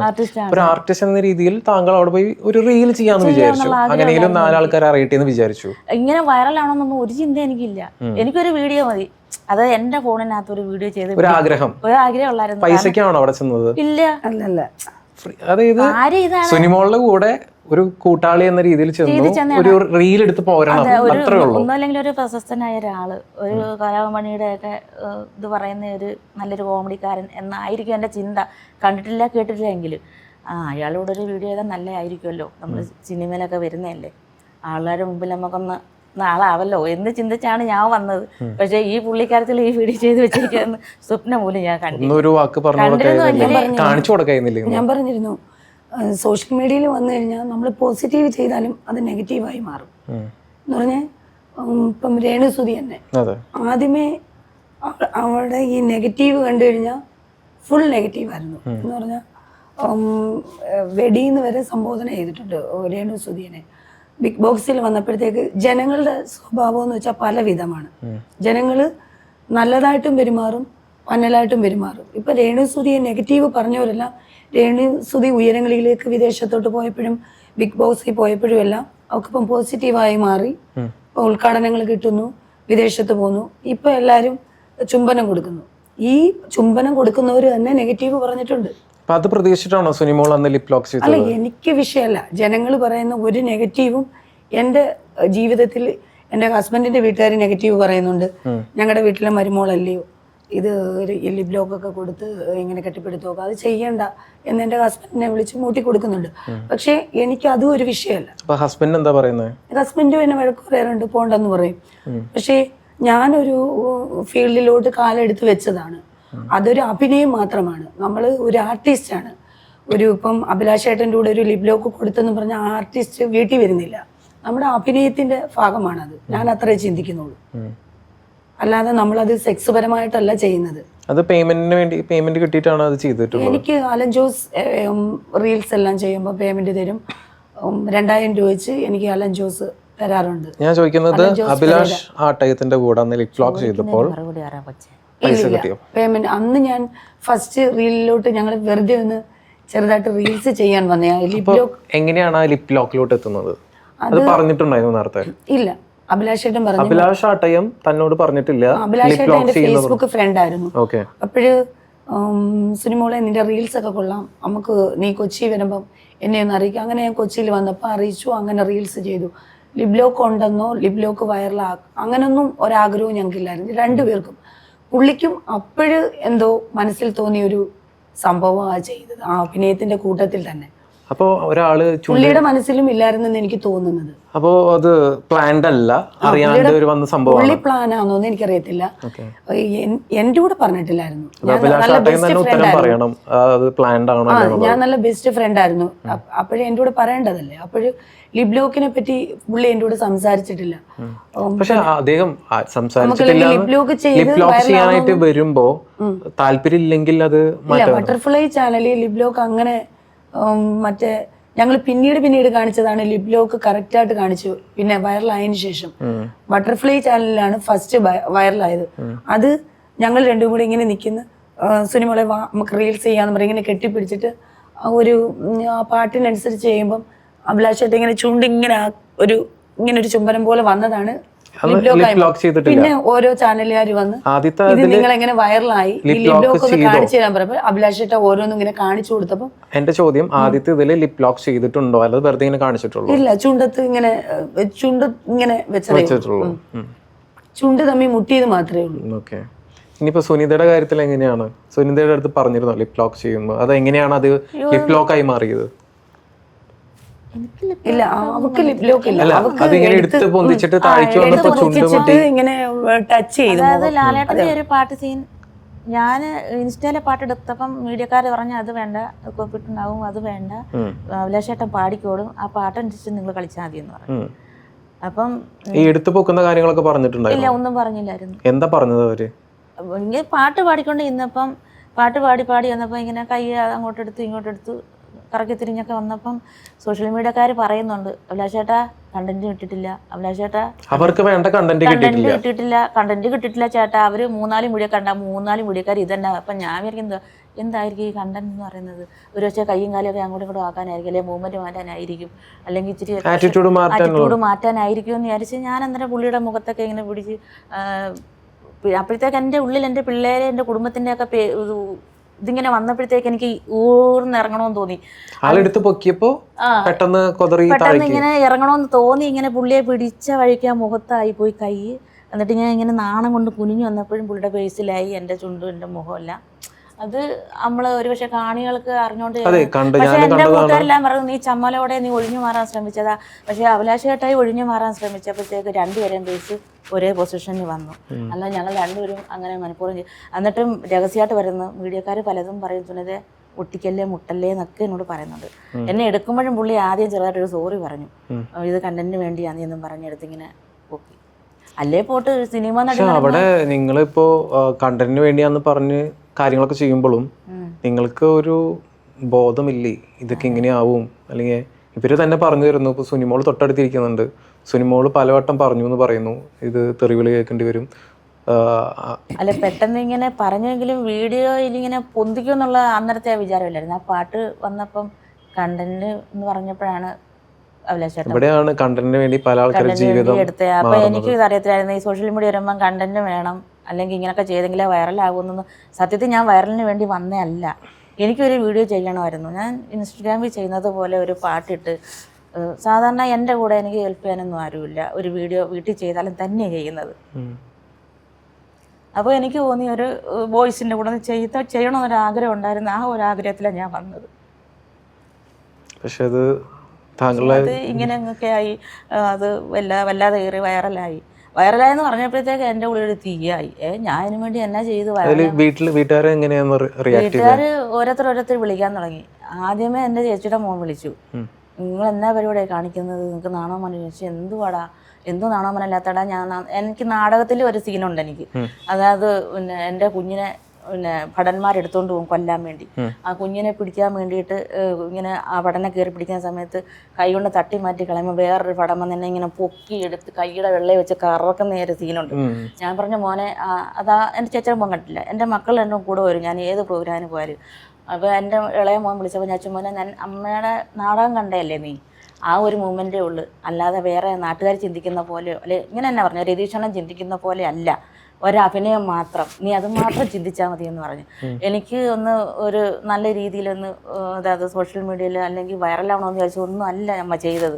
ഒരു ആർട്ടിസ്റ്റ് എന്ന രീതിയിൽ താങ്കൾ അവിടെ പോയി ഒരു റീൽ ചെയ്യാന്ന് വിചാരിച്ചു, അങ്ങനെയെങ്കിലും 4 ആൾക്കാരെ അറിയട്ടെ എന്ന് വിചാരിച്ചു. ഇങ്ങനെ വൈറലാണോന്നൊന്നും ഒരു ചിന്ത എനിക്കില്ല. എനിക്കൊരു വീഡിയോ മതി, അത് എന്റെ ഫോണിനകത്ത് ഒരു വീഡിയോ ചെയ്ത് ഒരു ആഗ്രഹം ഉള്ളായിരുന്നു. പൈസക്കാണോ അവിടെ ചെന്നത്? ഇല്ല, അല്ലല്ല. അതായത് സിനിമകളുടെ കൂടെ ഒരു കൂട്ടാളി എന്ന രീതിയിൽ ചെന്നു ഒരു റീൽ എടുത്ത് പോരണം, അത്രേ ഉള്ളൂ. ഒന്നല്ലെങ്കിൽ ഒരു പ്രശസ്തനായ ഒരാള്, ഒരു കലാമണിയുടെ ഒക്കെ ഇത് പറയുന്ന ഒരു നല്ലൊരു കോമഡിക്കാരൻ എന്നായിരിക്കും എൻ്റെ ചിന്ത. കണ്ടിട്ടില്ല കേട്ടിട്ടില്ല എങ്കിലും അയാളോട് ഒരു വീഡിയോ ചെയ്താൽ നല്ലതായിരിക്കുമല്ലോ, നമ്മൾ സിനിമയിലൊക്കെ വരുന്നതല്ലേ, ആളുടെ മുമ്പിൽ നമുക്കൊന്ന് നാളാവല്ലോ എന്ന് ചിന്തിച്ചാണ് ഞാൻ വന്നത്. പക്ഷെ ഈ പുള്ളിക്കാരത്തിൽ ഈ വീഡിയോ ചെയ്ത് വെച്ചിരിക്കുന്ന സ്വപ്നം പോലും ഞാൻ കണ്ടില്ല. ഒരു വാക്ക് കാണിച്ചു കൊടുക്കുന്നില്ലേ? ഞാൻ പറഞ്ഞിരുന്നു സോഷ്യൽ മീഡിയയിൽ വന്നു കഴിഞ്ഞാൽ നമ്മൾ പോസിറ്റീവ് ചെയ്താലും അത് നെഗറ്റീവായി മാറും എന്ന് പറഞ്ഞാൽ ഇപ്പം രേണുസുതി തന്നെ ആദ്യമേ അവളുടെ ഈ നെഗറ്റീവ് കണ്ടു കഴിഞ്ഞാൽ ഫുൾ നെഗറ്റീവായിരുന്നു എന്ന് പറഞ്ഞാൽ വെടിന്ന് വരെ സംബോധന ചെയ്തിട്ടുണ്ട് രേണുസുതിയെ. ബിഗ് ബോക്സിൽ വന്നപ്പോഴത്തേക്ക് ജനങ്ങളുടെ സ്വഭാവം എന്ന് വെച്ചാൽ പല വിധമാണ്. ജനങ്ങൾ നല്ലതായിട്ടും പെരുമാറും പന്നലായിട്ടും പെരുമാറും. ഇപ്പം രേണുസുതിയെ നെഗറ്റീവ് പറഞ്ഞവരെല്ലാം രേണുസുതി ഉയരങ്ങളിലേക്ക് വിദേശത്തോട്ട് പോയപ്പോഴും ബിഗ് ബോസിൽ പോയപ്പോഴും എല്ലാം അവൾക്കിപ്പം പോസിറ്റീവായി മാറി. ഇപ്പം ഉദ്ഘാടനങ്ങൾ കിട്ടുന്നു, വിദേശത്ത് പോകുന്നു. ഇപ്പം എല്ലാവരും ചുംബനം കൊടുക്കുന്നു. ഈ ചുംബനം കൊടുക്കുന്നവർ തന്നെ നെഗറ്റീവ് പറഞ്ഞിട്ടുണ്ട്. അത് പ്രതീക്ഷിച്ചിട്ടാണോ സുനിമോൾ അന്ന് ലിപ് ലോക്ക് ചെയ്തത്? അല്ല, എനിക്ക് വിഷയമല്ല. ജനങ്ങൾ പറയുന്ന ഒരു നെഗറ്റീവും എൻ്റെ ജീവിതത്തിൽ എൻ്റെ ഹസ്ബൻഡിന്റെ വീട്ടുകാർ നെഗറ്റീവ് പറയുന്നുണ്ട്. ഞങ്ങളുടെ വീട്ടിലെ മരുമോളല്ലയോ ഇത് ലിപ് ലോക്ക് ഒക്കെ കൊടുത്ത് ഇങ്ങനെ കെട്ടിപ്പിടുത്തോക്കുക, അത് ചെയ്യണ്ട എന്ന് എൻ്റെ ഹസ്ബൻഡിനെ വിളിച്ച് മൂട്ടി കൊടുക്കുന്നുണ്ട്. പക്ഷെ എനിക്ക് അതും ഒരു വിഷയമല്ല. ഹസ്ബൻഡ് എന്താ പറയുന്നത്? ഹസ്ബൻഡും എന്നെ വഴക്ക് പറയാറുണ്ട്, പോണ്ടെന്ന് പറയും. പക്ഷേ ഞാനൊരു ഫീൽഡിലോട്ട് കാലെടുത്ത് വെച്ചതാണ്. അതൊരു അഭിനയം മാത്രമാണ്. നമ്മൾ ഒരു ആർട്ടിസ്റ്റാണ്. ഇപ്പം അഭിലാഷേട്ടൻ്റെ കൂടെ ഒരു ലിപ് ലോക്ക് കൊടുത്തെന്ന് പറഞ്ഞ ആർട്ടിസ്റ്റ് വീട്ടിൽ വരുന്നില്ല. നമ്മുടെ അഭിനയത്തിന്റെ ഭാഗമാണത്. ഞാൻ അത്രേ ചിന്തിക്കുന്നുള്ളൂ. അല്ലാതെ നമ്മളത് സെക്സ് പരമായിട്ടല്ല ചെയ്യുന്നത്. അത് പേയ്മെന്റ് കിട്ടിയിട്ടാണ് അത് ചെയ്തിട്ടുള്ളത്. എനിക്ക് അലൻ ജോസ് റീൽസ് എല്ലാം ചെയ്യുമ്പോൾ പേയ്മെന്റ് തരും. 2000 രൂപ വെച്ച് എനിക്ക് അലൻ ജോസ് തരാറുണ്ട്. ഞാൻ ചോദിക്കുന്നത് അഭിലാഷ് ആട്ടയത്തിന്റെ കൂടെ അന്ന് ലിപ് ലോക്ക് ചെയ്തപ്പോൾ പേയ്മെന്റ് അന്ന് ഞാൻ ഫസ്റ്റ് റീലിലോട്ട് ഞങ്ങൾ വെറുതെ ഒന്ന് ചെറുതായിട്ട് റീൽസ് ചെയ്യാൻ വന്നേ. ലിപ് ലോക്ക് എങ്ങനെയാണ് ആ ലിപ് ലോക്കിലോട്ട് എത്തുന്നത്? അത് പറഞ്ഞിട്ടുണ്ടായിരുന്നു നേരത്തെ? ഇല്ല, അഭിലാഷേട്ടൻ പറഞ്ഞു. അഭിലാഷ് ആട്ടയം തന്നോട് പറഞ്ഞിട്ടില്ല. അഭിലാഷേട്ടൻ എന്റെ ഫേസ്ബുക്ക് ഫ്രണ്ട് ആയിരുന്നു. അപ്പോഴ് സുനിമോളെ നിന്റെ റീൽസ് ഒക്കെ കൊള്ളാം, നമുക്ക് നീ കൊച്ചി വരുമ്പം എന്നെ ഒന്ന് അറിയിക്കും. അങ്ങനെ ഞാൻ കൊച്ചിയിൽ വന്നപ്പോൾ അറിയിച്ചു. അങ്ങനെ റീൽസ് ചെയ്തു. ലിപ് ലോക്ക് ഉണ്ടെന്നോ ലിപ് ലോക്ക് വൈറലാക്കും അങ്ങനൊന്നും ഒരാഗ്രഹവും ഞങ്ങൾക്കില്ലായിരുന്നു രണ്ടുപേർക്കും. പുള്ളിക്കും അപ്പോഴ് എന്തോ മനസ്സിൽ തോന്നിയൊരു സംഭവമാണ് ചെയ്തത്, ആ അഭിനയത്തിന്റെ കൂട്ടത്തിൽ തന്നെ. അപ്പോ ഒരാള് പുള്ളിയുടെ മനസ്സിലും ഇല്ലായിരുന്നെന്ന് എനിക്ക് തോന്നുന്നത്. അപ്പോ അത് പ്ലാൻഡ് അല്ല, അറിയാണ്ട് വന്ന സംഭവം. പുള്ളി പ്ലാൻ ആണോന്ന് എനിക്കറിയത്തില്ല. എന്റെ കൂടെ പറഞ്ഞിട്ടില്ലായിരുന്നു. ഞാൻ നല്ല ബെസ്റ്റ് ഫ്രണ്ട് ആയിരുന്നു. അപ്പോഴേ എന്റെ കൂടെ പറയേണ്ടതല്ലേ. അപ്പോഴും ലിപ് ലോക്കിനെ പറ്റി പുള്ളി എന്റെ കൂടെ സംസാരിച്ചിട്ടില്ല. പക്ഷെ അദ്ദേഹം ചെയ്യാനായിട്ട് വരുമ്പോ താല്പര്യം ഇല്ലെങ്കിൽ അത് ബട്ടർഫ്ലൈ ചാനലിൽ ലിപ് ലോക്ക് അങ്ങനെ മറ്റേ ഞങ്ങൾ പിന്നീട് കാണിച്ചതാണ്. ലിപ് ലോക്ക് കറക്റ്റായിട്ട് കാണിച്ചു. പിന്നെ വൈറലായതിനു ശേഷം ബട്ടർഫ്ലൈ ചാനലിലാണ് ഫസ്റ്റ് വൈറലായത്. അത് ഞങ്ങൾ രണ്ടും കൂടി ഇങ്ങനെ നിൽക്കുന്ന സുനിമോളെ വാ നമുക്ക് റീൽസ് ചെയ്യാന്ന് പറയും. ഇങ്ങനെ കെട്ടിപ്പിടിച്ചിട്ട് ഒരു പാട്ടിനനുസരിച്ച് ചെയ്യുമ്പം അഭിലാഷേട്ട ഇങ്ങനെ ചുണ്ടിങ്ങനെ ഒരു ചുംബനം പോലെ വന്നതാണ്. പിന്നെ ഓരോ ചാനലുകാർ വന്ന് ഇത് നിങ്ങൾ എങ്ങനെ വൈറലായി ഈ ലിപ് ലോക്ക് ഒന്ന് കാണിച്ചു തരാൻ പറഞ്ഞപ്പോൾ അഭിലാഷേട്ട ഓരോന്നും ഇങ്ങനെ കാണിച്ചു കൊടുത്തപ്പോ എന്റെ ചോദ്യം, ആദ്യത്തെ ഇതില് ലിപ് ലോക്ക് ചെയ്തിട്ടുണ്ടോ അല്ലാതെ വെറുതെ ഇങ്ങനെ കാണിച്ചിട്ടുള്ളൂ? ഇല്ല, ചുണ്ട് ഇങ്ങനെ വെച്ചിട്ടുള്ളൂ. ചുണ്ട് തമ്മിൽ മുട്ടിയത് മാത്രമേ ഉള്ളൂ. ഓക്കെ. ഇനിയിപ്പോ സുനിതയുടെ കാര്യത്തിൽ എങ്ങനെയാണ്? സുനിതയുടെ അടുത്ത് പറഞ്ഞിരുന്നോ ലിപ് ലോക്ക് ചെയ്യുമ്പോൾ? അത് എങ്ങനെയാണ് അത് ലിപ് ലോക്ക് ആയി മാറിയത്? ഇല്ല, അവക്ക് ലിപ് ലോക്ക് ഇല്ല. ഇങ്ങനെ ടച്ച് ചെയ്തു. അതായത് ലാലേട്ടന്റെ ഒരു പാട്ട് സീൻ ഞാൻ ഇൻസ്റ്റയിലെ പാട്ട് എടുത്തപ്പം മീഡിയക്കാർ പറഞ്ഞ അത് വേണ്ട, കോപ്പിട്ടുണ്ടാവും, അത് വേണ്ട, അഭിലാഷേട്ടൻ പാടിക്കോടും, ആ പാട്ടനുസരിച്ച് നിങ്ങൾ കളിച്ചാൽ മതി എന്ന് പറഞ്ഞു. അപ്പം ഈ എടുത്തു പൊക്കുന്ന കാര്യങ്ങളൊക്കെ പറഞ്ഞിട്ടുണ്ടായിരുന്നു? ഇല്ല, ഒന്നും പറഞ്ഞില്ലായിരുന്നു. എന്താ പറഞ്ഞത് അവര്? ഇങ്ങനെ പാട്ട് പാടിക്കൊണ്ട് ഇന്നപ്പം പാട്ട് പാടി വന്നപ്പോൾ ഇങ്ങനെ കൈ അങ്ങോട്ടെടുത്ത് ഇങ്ങോട്ടെടുത്ത് കറക്കി തിരിഞ്ഞൊക്കെ വന്നപ്പം സോഷ്യൽ മീഡിയക്കാർ പറയുന്നുണ്ട്, അഭിലാഷേട്ടാ കണ്ടന്റ് കിട്ടിയിട്ടില്ല, അഭിലാഷേട്ടാ അവർക്ക് വേണ്ട കണ്ടന്റ് കിട്ടിയിട്ടില്ല ചേട്ടാ. അവര് 3-4 വീഡിയോ കണ്ട 3-4 വീഡിയോക്കാർ ഇതന്നെ. അപ്പം ഞാൻ വിചാരിക്കുന്നത് എന്തായിരിക്കും ഈ കണ്ടന്റ് എന്ന് പറയുന്നത്? ഒരു പക്ഷേ കയ്യും കാലൊക്കെ അങ്ങോട്ടും ഇങ്ങോട്ടും ആക്കാനായിരിക്കും, അല്ലെങ്കിൽ മൂവ്മെന്റ് മാറ്റാനായിരിക്കും, അല്ലെങ്കിൽ ഇച്ചിരി ആറ്റിറ്റ്യൂഡ് മാറ്റാനായിരിക്കും എന്ന് വിചാരിച്ച് ഞാൻ അന്നേരം പുള്ളിയുടെ മുഖത്തൊക്കെ ഇങ്ങനെ പിടിച്ച് അപ്പോഴത്തേക്ക് എൻ്റെ ഉള്ളിൽ എൻ്റെ പിള്ളേരെ എൻ്റെ കുടുംബത്തിൻ്റെ ഒക്കെ ഇതിങ്ങനെ വന്നപ്പോഴത്തേക്ക് എനിക്ക് ഊർന്നിറങ്ങണമെന്ന് തോന്നി. പെട്ടെന്ന് ഇങ്ങനെ ഇറങ്ങണമെന്ന് തോന്നി. ഇങ്ങനെ പുള്ളിയെ പിടിച്ച വഴിക്ക് മുഖത്തായി പോയി കൈ. എന്നിട്ട് ഞാൻ ഇങ്ങനെ നാണം കൊണ്ട് കുനിഞ്ഞു വന്നപ്പോഴും പുള്ളിയുടെ ഫേസിലായി എൻ്റെ ചുണ്ടും എൻ്റെ മുഖമെല്ലാം. അത് നമ്മള് ഒരുപക്ഷെ കാണികൾക്ക് അറിഞ്ഞോണ്ട് അതെ കണ്ട് പക്ഷെ ഞാൻ എന്റെ കണ്ടതാണ്. കൂട്ടുകാരെല്ലാം പറഞ്ഞു നീ ചമ്മലോടെ നീ ഒഴിഞ്ഞു മാറാൻ ശ്രമിച്ചതാ. പക്ഷെ അഭിലാഷേട്ടായി ഒഴിഞ്ഞു മാറാൻ ശ്രമിച്ചപ്പോഴത്തേക്ക് രണ്ടുപേരെയും ബേസ് ഒരേ പൊസിഷനിൽ വന്നു. അല്ല ഞങ്ങൾ രണ്ടുപേരും അങ്ങനെ മനഃപൂർവ്വം എന്നിട്ടും രഹസ്യമായിട്ട് വരുന്നു. മീഡിയക്കാർ പലതും പറയുന്നത് ഒട്ടിക്കല്ലേ മുട്ടല്ലേ എന്നൊക്കെ എന്നോട് പറയുന്നുണ്ട്. എന്നെ എടുക്കുമ്പോഴും പുള്ളി ആദ്യം ചെറുതായിട്ടൊരു സോറി പറഞ്ഞു, ഇത് കണ്ടന്റിന് വേണ്ടിയാണ് എന്നും പറഞ്ഞെടുത്തിങ്ങനെ പോക്കി. അല്ലേ പോട്ട് സിനിമ പക്ഷെ അവിടെ നിങ്ങളിപ്പോ കണ്ടന്റിന് വേണ്ടിയാന്ന് പറഞ്ഞ് കാര്യങ്ങളൊക്കെ ചെയ്യുമ്പോഴും നിങ്ങൾക്ക് ഒരു ബോധമില്ലേ ഇതൊക്കെ എങ്ങനെയാവും? അല്ലെങ്കിൽ ഇവര് തന്നെ പറഞ്ഞു തരുന്നു. ഇപ്പൊ സുനിമോള് തൊട്ടടുത്തിരിക്കുന്നുണ്ട്. സുനിമോള് പലവട്ടം പറഞ്ഞു എന്ന് പറയുന്നു, ഇത് തെറിവിളി കേൾക്കേണ്ടി വരും. അല്ല പെട്ടെന്ന് ഇങ്ങനെ പറഞ്ഞെങ്കിലും വീഡിയോയിൽ ഇങ്ങനെ പൊന്തിക്കും എന്നുള്ള അന്നേരത്തെ വിചാരമില്ലായിരുന്നു. ആ പാട്ട് വന്നപ്പം കണ്ടന്റ് എന്ന് പറഞ്ഞപ്പോഴാണ് അഭിലാഷേട്ടൻ ഇവിടെയാണ് കണ്ടന്റിന് വേണ്ടി പല ആൾക്കാരും ജീവിതം എടുത്തത്. അപ്പൊ എനിക്ക് അറിയത്തില്ലായിരുന്നു ഈ സോഷ്യൽ മീഡിയ വരുമ്പോൾ കണ്ടന്റ് വേണം, അല്ലെങ്കിൽ ഇങ്ങനെയൊക്കെ ചെയ്തെങ്കിലേ വൈറലാകുമെന്നൊന്നും. സത്യത്തിൽ ഞാൻ വൈറലിന് വേണ്ടി വന്നേ അല്ല. എനിക്കൊരു വീഡിയോ ചെയ്യണമായിരുന്നു. ഞാൻ ഇൻസ്റ്റഗ്രാമിൽ ചെയ്യുന്നത് പോലെ ഒരു പാട്ടിട്ട്, സാധാരണ എൻ്റെ കൂടെ എനിക്ക് ഹെൽപ്പ് ചെയ്യാനൊന്നും ആരുമില്ല. ഒരു വീഡിയോ വീട്ടിൽ ചെയ്താലും തന്നെയാണ് ചെയ്യുന്നത്. അപ്പോൾ എനിക്ക് തോന്നി ഒരു വോയിസിൻ്റെ കൂടെ ചെയ്യണമെന്നൊരാഗ്രഹം ഉണ്ടായിരുന്നു. ആ ഒരു ആഗ്രഹത്തിലാണ് ഞാൻ വന്നത്. പക്ഷെ അത് താങ്കളെ അത് ഇങ്ങനെ അങ്ങൊക്കെ ആയി. അത് വല്ലാതെ കയറി വൈറലായെന്ന് പറഞ്ഞപ്പോഴത്തേക്ക് എൻ്റെ ഉള്ളിൽ ഒരു തീയായി. ഞാൻ അതിനു വേണ്ടി എന്നാ ചെയ്തു? വീട്ടുകാരെ എങ്ങനെയാന്ന് റിയാക്ട് ചെയ്തത്? വീട്ടുകാർ ഓരോരുത്തർ വിളിക്കാൻ തുടങ്ങി. ആദ്യമേ എൻ്റെ ചേച്ചിയുടെ മോൻ വിളിച്ചു, നിങ്ങൾ എന്നാ പരിപാടിയാണ് കാണിക്കുന്നത്, നിങ്ങൾക്ക് നാണോ മന ചോദിച്ചു. എന്തുവാടാ, എന്തോ നാണോ മനല്ലാത്തടാ. എനിക്ക് നാടകത്തിൽ ഒരു സീനുണ്ട് എനിക്ക്. അതായത് പിന്നെ എൻ്റെ കുഞ്ഞിനെ പിന്നെ ഭടന്മാരെടുത്തോണ്ട് പോകും കൊല്ലാൻ വേണ്ടി. ആ കുഞ്ഞിനെ പിടിക്കാൻ വേണ്ടിയിട്ട് ഇങ്ങനെ ആ ഭടനെ കയറി പിടിക്കുന്ന സമയത്ത് കൈ കൊണ്ട് തട്ടി മാറ്റി കളയുമ്പോൾ വേറൊരു ഭടൻ വന്ന് എന്നെ ഇങ്ങനെ പൊക്കി എടുത്ത് കൈയുടെ വെള്ളയെ വെച്ച് കറക്കുന്ന നേരെ സീനുണ്ട്. ഞാൻ പറഞ്ഞ മോനെ, അതാ എൻ്റെ ചേച്ചിയുടെ മോൻ കണ്ടില്ല, എൻ്റെ മക്കൾ രണ്ടും കൂടെ വരും ഞാൻ ഏത് പ്രോഗ്രാമിന് പോയാലും. അപ്പോൾ എൻ്റെ ഇളയ മോൻ വിളിച്ചപ്പോൾ ഞാൻ മോനെ, ഞാൻ അമ്മയുടെ നാടകം കണ്ടതല്ലേ നീ, ആ ഒരു മൂമെൻറ്റേ ഉള്ളൂ, അല്ലാതെ വേറെ നാട്ടുകാർ ചിന്തിക്കുന്ന പോലെയോ അല്ലെ ഇങ്ങനെ തന്നെ പറഞ്ഞു, രതീഷണം ചിന്തിക്കുന്ന പോലെ അല്ല, ഒരഭിനയം മാത്രം, നീ അത് മാത്രം ചിന്തിച്ചാൽ മതി എന്ന് പറഞ്ഞു. എനിക്ക് ഒന്ന് ഒരു നല്ല രീതിയിലൊന്ന് അതായത് സോഷ്യൽ മീഡിയയിൽ അല്ലെങ്കിൽ വൈറലാവണമെന്ന് വിചാരിച്ചു ഒന്നും അല്ല അമ്മ ചെയ്തത്.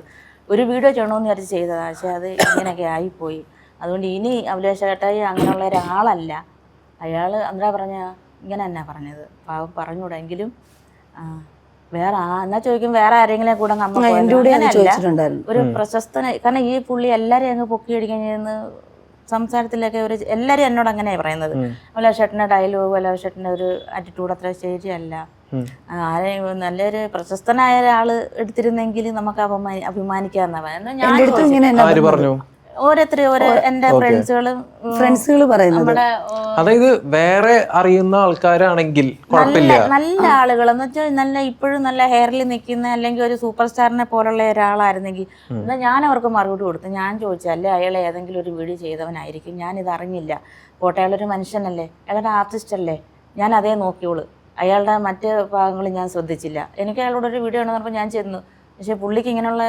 ഒരു വീഡിയോ ചെയ്യണമെന്ന് വിചാരിച്ച് ചെയ്തതാണ്. പക്ഷേ അത് ഇങ്ങനെയൊക്കെ ആയിപ്പോയി. അതുകൊണ്ട് ഇനി അഭിലാഷേട്ടായി അങ്ങനെയുള്ള ഒരാളല്ല. അയാൾ എന്താ പറഞ്ഞ ഇങ്ങനെ തന്നെ പറഞ്ഞത്, പാവം പറഞ്ഞുകൂടെങ്കിലും വേറെ എന്നാ ചോദിക്കും വേറെ ആരെങ്കിലും കൂടെ അങ്ങ് ഒരു പ്രശസ്തനായി. കാരണം ഈ പുള്ളി എല്ലാവരെയും അങ്ങ് പൊക്കിയടിക്കാൻ ചെയ്യുന്ന സംസാരത്തിലൊക്കെ ഒരു എല്ലാവരും എന്നോട് അങ്ങനെയാണ് പറയുന്നത്. അഭിലാഷേട്ടൻ്റെ ഡയലോഗ്, അഭിലാഷേട്ടൻ്റെ ഒരു ആറ്റിറ്റ്യൂഡ് അത്ര ശരിയല്ല. ആരെയും നല്ലൊരു പ്രശസ്തനായ ഒരാൾ എടുത്തിരുന്നെങ്കിൽ നമുക്ക് അഭിമാനിക്കാമെന്നാണ് ഞാൻ ഓരോരുത്തരും എൻ്റെ ഫ്രണ്ട്സുകൾ പറയുന്നത്. അതായത് വേറെ അറിയുന്ന ആൾക്കാരാണെങ്കിൽ നല്ല ആളുകൾ എന്ന് വെച്ചാൽ നല്ല ഇപ്പോഴും നല്ല ഹെയറിൽ നിൽക്കുന്ന അല്ലെങ്കിൽ ഒരു സൂപ്പർ സ്റ്റാറിനെ പോലുള്ള ഒരാളായിരുന്നെങ്കിൽ എന്നാൽ ഞാൻ അവർക്ക് മറുപടി കൊടുത്തു. ഞാൻ ചോദിച്ചല്ലേ അയാൾ ഏതെങ്കിലും ഒരു വീഡിയോ ചെയ്തവനായിരിക്കും, ഞാനിത് അറിഞ്ഞില്ല. പോട്ടെ, അയാളൊരു മനുഷ്യനല്ലേ, അയാളുടെ ആർട്ടിസ്റ്റ് അല്ലേ, ഞാൻ അതേ നോക്കിയോളൂ, അയാളുടെ മറ്റ് ഭാഗങ്ങൾ ഞാൻ ശ്രദ്ധിച്ചില്ല. എനിക്ക് അയാളോട് ഒരു വീഡിയോ ഉണ്ടെന്ന് പറഞ്ഞപ്പോൾ ഞാൻ ചെന്നു. പക്ഷേ പുള്ളിക്ക് ഇങ്ങനെയുള്ള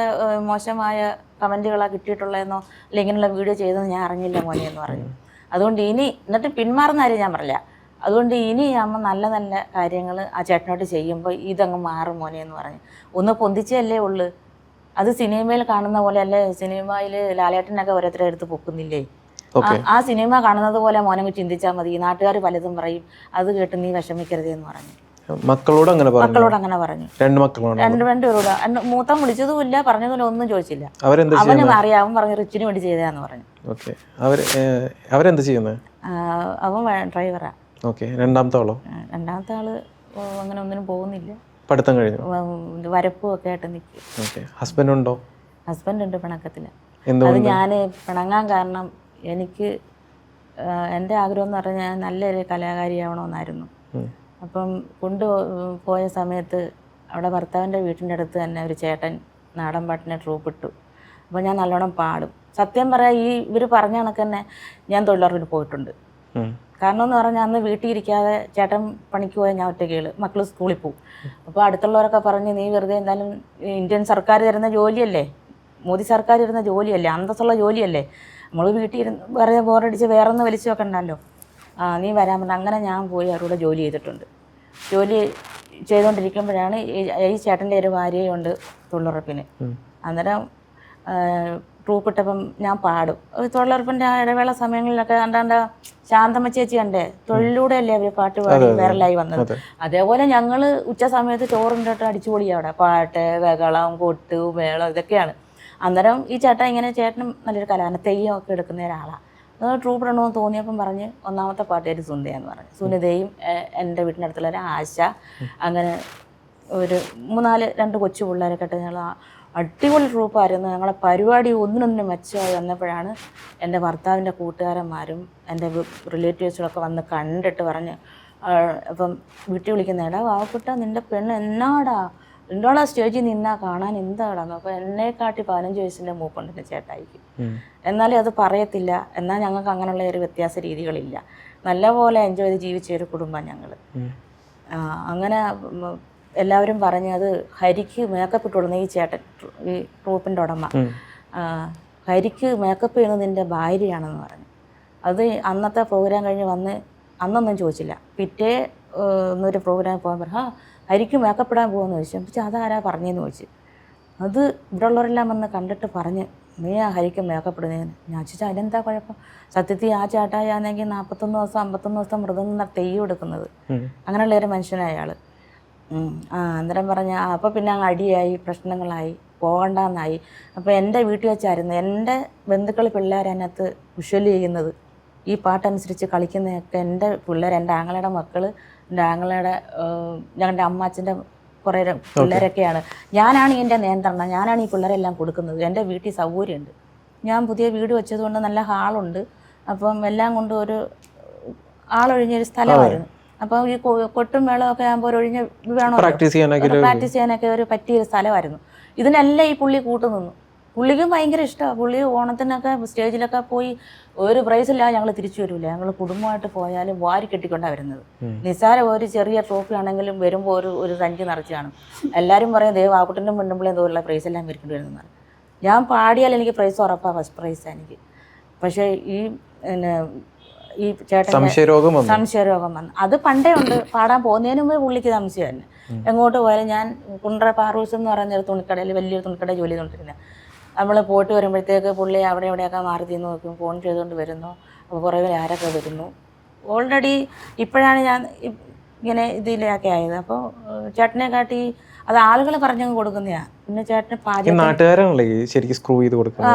മോശമായ കമൻറ്റുകളാണ് കിട്ടിയിട്ടുള്ളതെന്നോ അല്ലെങ്കിൽ ഇങ്ങനെയുള്ള വീഡിയോ ചെയ്തെന്ന് ഞാൻ അറിഞ്ഞില്ല മോനെ എന്ന് പറഞ്ഞു. അതുകൊണ്ട് ഇനി എന്നിട്ട് പിന്മാറുന്ന കാര്യം ഞാൻ പറഞ്ഞില്ല. അതുകൊണ്ട് ഇനി അമ്മ നല്ല നല്ല കാര്യങ്ങൾ ആ ചേട്ടനോട്ട് ചെയ്യുമ്പോൾ ഇതങ്ങ് മാറും മോനെ എന്ന് പറഞ്ഞു. ഒന്ന് പൊന്തിച്ചല്ലേ ഉള്ളു. അത് സിനിമയിൽ കാണുന്ന പോലെ അല്ലേ, സിനിമയിൽ ലാലേട്ടനൊക്കെ ഓരോരുത്തരെ എടുത്ത് പൊക്കുന്നില്ലേ, ആ സിനിമ കാണുന്നത് പോലെ മോനങ്ങ് ചിന്തിച്ചാൽ മതി. നാട്ടുകാർ പലതും പറയും, അത് കേട്ട് നീ വിഷമിക്കരുത് എന്ന് പറഞ്ഞു. മക്കളോട് അങ്ങനെ പറഞ്ഞു. രണ്ടുപേരോട്. മൂത്തം വിളിച്ചതുമില്ല പറഞ്ഞതുമില്ല, ഒന്നും ചോദിച്ചില്ല. അവന് അറിയാം, അവൻ പറഞ്ഞു റിച്ചിന് വേണ്ടി ചെയ്തതാന്ന് പറഞ്ഞു. അവരെന്ത് ചെയ്യുന്നത്? അവൻ ഡ്രൈവറാ. രണ്ടാമത്തെ ആള് അങ്ങനെ ഒന്നിനും പോകുന്നില്ല, പഠിത്തം കഴിഞ്ഞു, വരപ്പും ഒക്കെ ആയിട്ട് നിൽക്കും. ഹസ്ബൻഡ് ഉണ്ടോ? ഹസ്ബൻഡ് ഉണ്ട്, പിണക്കത്തില്ല. അത് ഞാൻ പിണങ്ങാൻ കാരണം എനിക്ക് എൻ്റെ ആഗ്രഹം എന്ന് പറഞ്ഞാൽ ഞാൻ നല്ലൊരു കലാകാരിയാവണമെന്നായിരുന്നു. അപ്പം കൊണ്ടുപോയ സമയത്ത് അവിടെ ഭർത്താവിൻ്റെ വീട്ടിൻ്റെ അടുത്ത് തന്നെ ഒരു ചേട്ടൻ നാടൻ പാട്ടിനെ ട്രൂപ്പ് ഇട്ടു. അപ്പോൾ ഞാൻ നല്ലോണം പാടും. സത്യം പറയാം, ഇവർ പറഞ്ഞ കണക്ക് തന്നെ ഞാൻ തൊഴിലുറപ്പിന് പോയിട്ടുണ്ട്. കാരണം എന്ന് പറഞ്ഞാൽ അന്ന് വീട്ടിൽ ഇരിക്കാതെ ചേട്ടൻ പണിക്ക് പോയാൽ ഞാൻ ഒറ്റയ്ക്കുള്ളൂ, മക്കൾ സ്കൂളിൽ പോകും. അപ്പോൾ അടുത്തുള്ളവരൊക്കെ പറഞ്ഞ് നീ വെറുതെ എന്തായാലും ഇന്ത്യൻ സർക്കാർ തരുന്ന ജോലിയല്ലേ, മോദി സർക്കാർ തരുന്ന ജോലിയല്ലേ, അന്തസ്സുള്ള ജോലിയല്ലേ, നമ്മൾ വീട്ടിൽ ഇരുന്ന് വേറെ ബോറടിച്ച് വേറെ ഒന്ന് വലിച്ചു വെക്കണ്ടല്ലോ, നീ വരാൻ പറഞ്ഞു. അങ്ങനെ ഞാൻ പോയി അവരോട് ജോലി ചെയ്തിട്ടുണ്ട്. ജോലി ചെയ്തുകൊണ്ടിരിക്കുമ്പോഴാണ് ഈ ചേട്ടൻ്റെ ഒരു ഭാര്യയുണ്ട് തൊഴിലുറപ്പിന്. അന്നേരം ട്രൂപ്പ് ഇട്ടപ്പം ഞാൻ പാടും. തൊഴിലുറപ്പിൻ്റെ ആ ഇടവേള സമയങ്ങളിലൊക്കെ കണ്ടാണ്ട് ശാന്തമ്മ ചേച്ചി കണ്ടേ തൊഴിലൂടെ അല്ലേ അവർ പാട്ട് പാടി വൈറലായി വന്നത്. അതേപോലെ ഞങ്ങൾ ഉച്ച സമയത്ത് ചോറിൻ്റെ അടിച്ചുപൊളിയാണ് അവിടെ, പാട്ട്, ബഹളം, കൊട്ട്, മേളം ഇതൊക്കെയാണ്. അന്നേരം ഈ ചേട്ടൻ ഇങ്ങനെ ചേട്ടനും നല്ലൊരു കലാന തെയ്യം ഒക്കെ എടുക്കുന്ന ഒരാളാണ്. ട്രൂപ്പ് ഇടണമെന്ന് തോന്നിയപ്പം പറഞ്ഞ് ഒന്നാമത്തെ പാട്ടുകാരി സുനിതയെന്ന് പറഞ്ഞു. സുനിതയും എൻ്റെ വീട്ടിനടുത്തുള്ള ഒരു ആശ, അങ്ങനെ ഒരു 2 കൊച്ചു പിള്ളേരൊക്കെ ഇട്ട് ഞങ്ങൾ അടിപൊളി ട്രൂപ്പായിരുന്നു. ഞങ്ങളെ പരിപാടി ഒന്നിനൊന്നിനും മെച്ചമായി വന്നപ്പോഴാണ് എൻ്റെ ഭർത്താവിൻ്റെ കൂട്ടുകാരന്മാരും എൻ്റെ റിലേറ്റീവ്സിലൊക്കെ വന്ന് കണ്ടിട്ട് പറഞ്ഞ്, അപ്പം വീട്ടിൽ വിളിക്കുന്നേടാ വാവക്കുട്ട നിൻ്റെ പെണ്ണ് എന്നാടാ എന്തോടാ സ്റ്റേജിൽ നിന്നാ കാണാൻ എന്താടാന്ന്. അപ്പോൾ എന്നെക്കാട്ടി 15 വയസ്സിൻ്റെ മൂപ്പുണ്ട് എൻ്റെ ചേട്ടായിക്ക്. എന്നാലും അത് പറയത്തില്ല. എന്നാൽ ഞങ്ങൾക്ക് അങ്ങനെയുള്ള ഒരു വ്യത്യാസ രീതികളില്ല. നല്ലപോലെ എൻജോയ് ചെയ്ത് ജീവിച്ച ഒരു കുടുംബം ഞങ്ങൾ. അങ്ങനെ എല്ലാവരും പറഞ്ഞ് അത് ഹരിക്ക് മേക്കപ്പ് ഇട്ട് കൊടുക്കുന്ന ഈ ചേട്ടൻ, ഈ ട്രൂപ്പിൻ്റെ ഉടമ, ഹരിക്ക് മേക്കപ്പ് ചെയ്യുന്നത് നിൻ്റെ ഭാര്യയാണെന്ന് പറഞ്ഞു. അത് അന്നത്തെ പ്രോഗ്രാം കഴിഞ്ഞ് വന്ന് അന്നൊന്നും ചോദിച്ചില്ല. പിറ്റേ ഒന്നൊരു പ്രോഗ്രാം പോകാൻ പറഞ്ഞു, ഹരിക്ക് മേക്കപ്പ് ഇടാൻ പോകുമെന്ന് ചോദിച്ചു. പക്ഷേ അതാരാ പറഞ്ഞതെന്ന് ചോദിച്ചു. അത് ഇവിടെ ഉള്ളവരെല്ലാം വന്ന് കണ്ടിട്ട് പറഞ്ഞ് നീ ആ ഹരിക്ക് മേക്കപ്പ് ഇടുന്നതിന്. ഞാൻ ചോദിച്ചാൽ അതിനെന്താ കുഴപ്പം? സത്യത്തിൽ ആ ചേട്ടായാണെങ്കിൽ 41 ദിവസം 51 ദിവസം വ്രതം നിന്ന തെയ്യം എടുക്കുന്നത്. അങ്ങനെയുള്ള ഒരു മനുഷ്യനായ അയാൾ. അന്നേരം പറഞ്ഞ അപ്പോൾ പിന്നെ അങ്ങ് അടിയായി, പ്രശ്നങ്ങളായി, പോകണ്ടെന്നായി. അപ്പോൾ എൻ്റെ വീട്ടിൽ വെച്ചായിരുന്നു എൻ്റെ ബന്ധുക്കൾ പിള്ളേർ അതിനകത്ത് വിഷ്വൽ ചെയ്യുന്നത്. ഈ പാട്ടനുസരിച്ച് കളിക്കുന്നതൊക്കെ എൻ്റെ പിള്ളേർ, എൻ്റെ ആങ്ങളയുടെ മക്കൾ, എൻ്റെ ആങ്ങളയുടെ ഞങ്ങളുടെ അമ്മാച്ചൻ്റെ കുറേ പിള്ളേരൊക്കെയാണ്. ഞാനാണ് എൻ്റെ നിയന്ത്രണം, ഞാനാണ് ഈ പിള്ളേരെല്ലാം കൊടുക്കുന്നത്. എൻ്റെ വീട്ടിൽ സൗകര്യമുണ്ട്. ഞാൻ പുതിയ വീട് വെച്ചതുകൊണ്ട് നല്ല ഹാളുണ്ട്. അപ്പം എല്ലാം കൊണ്ട് ഒരു ആളൊഴിഞ്ഞൊരു സ്ഥലമായിരുന്നു. അപ്പോൾ ഈ കൊട്ടും മേളമൊക്കെ ആകുമ്പോൾ ഒരു ഒഴിഞ്ഞ വേണോ പ്രാക്ടീസ് ചെയ്യാനൊക്കെ ഒരു പറ്റിയൊരു സ്ഥലമായിരുന്നു. ഇതിനെല്ലാം ഈ പുള്ളി കൂട്ടുനിന്നു. പുള്ളിക്കും ഭയങ്കര ഇഷ്ടമാണ്. പുള്ളി ഓണത്തിനൊക്കെ സ്റ്റേജിലൊക്കെ പോയി ഒരു പ്രൈസില്ലാതെ ഞങ്ങൾ തിരിച്ചു വരില്ല. ഞങ്ങൾ കുടുംബമായിട്ട് പോയാലും വാരി കെട്ടിക്കൊണ്ടാണ് വരുന്നത്. നിസ്സാര ഒരു ചെറിയ ട്രോഫി ആണെങ്കിലും വരുമ്പോൾ ഒരു സഞ്ചി നിറച്ച് കാണും. എല്ലാവരും പറയും ദൈവം ആക്കുട്ടിൻ്റെ മുണ്ടുമ്പോഴേ തോറുള്ള പ്രൈസെല്ലാം വരിക്കേണ്ടി വരുന്നതാണ്. ഞാൻ പാടിയാൽ എനിക്ക് പ്രൈസ് ഉറപ്പാണ്, ഫസ്റ്റ് പ്രൈസാണ് എനിക്ക്. പക്ഷേ ഈ ചേട്ടൻ സംശയരോഗം വന്നു. അത് പണ്ടേ ഉണ്ട്. പാടാൻ പോകുന്നതിന് മുമ്പ് പുള്ളിക്ക് സംശയം തന്നെ. എങ്ങോട്ട് പോയാലും ഞാൻ കുണ്ട്ര പാറൂസ് എന്ന് പറയുന്ന ഒരു തുണിക്കടയിൽ, വലിയൊരു തുണിക്കടയിൽ ജോലി ചെയ്തുകൊണ്ടിരുന്നത്. നമ്മൾ പോയിട്ട് വരുമ്പോഴത്തേക്ക് പുള്ളി അവിടെ എവിടെയൊക്കെ മാറി തിന്ന് നോക്കും, ഫോൺ ചെയ്തുകൊണ്ട് വരുന്നു. അപ്പോൾ കുറേ പേര് ആരൊക്കെ വരുന്നു. ഓൾറെഡി ഇപ്പോഴാണ് ഞാൻ ഇങ്ങനെ ഇതിലൊക്കെ ആയത്. അപ്പോൾ ചേട്ടനെ കാട്ടി അത് ആളുകൾ പറഞ്ഞു കൊടുക്കുന്നതാണ്. പിന്നെ ചേട്ടന് പാചകം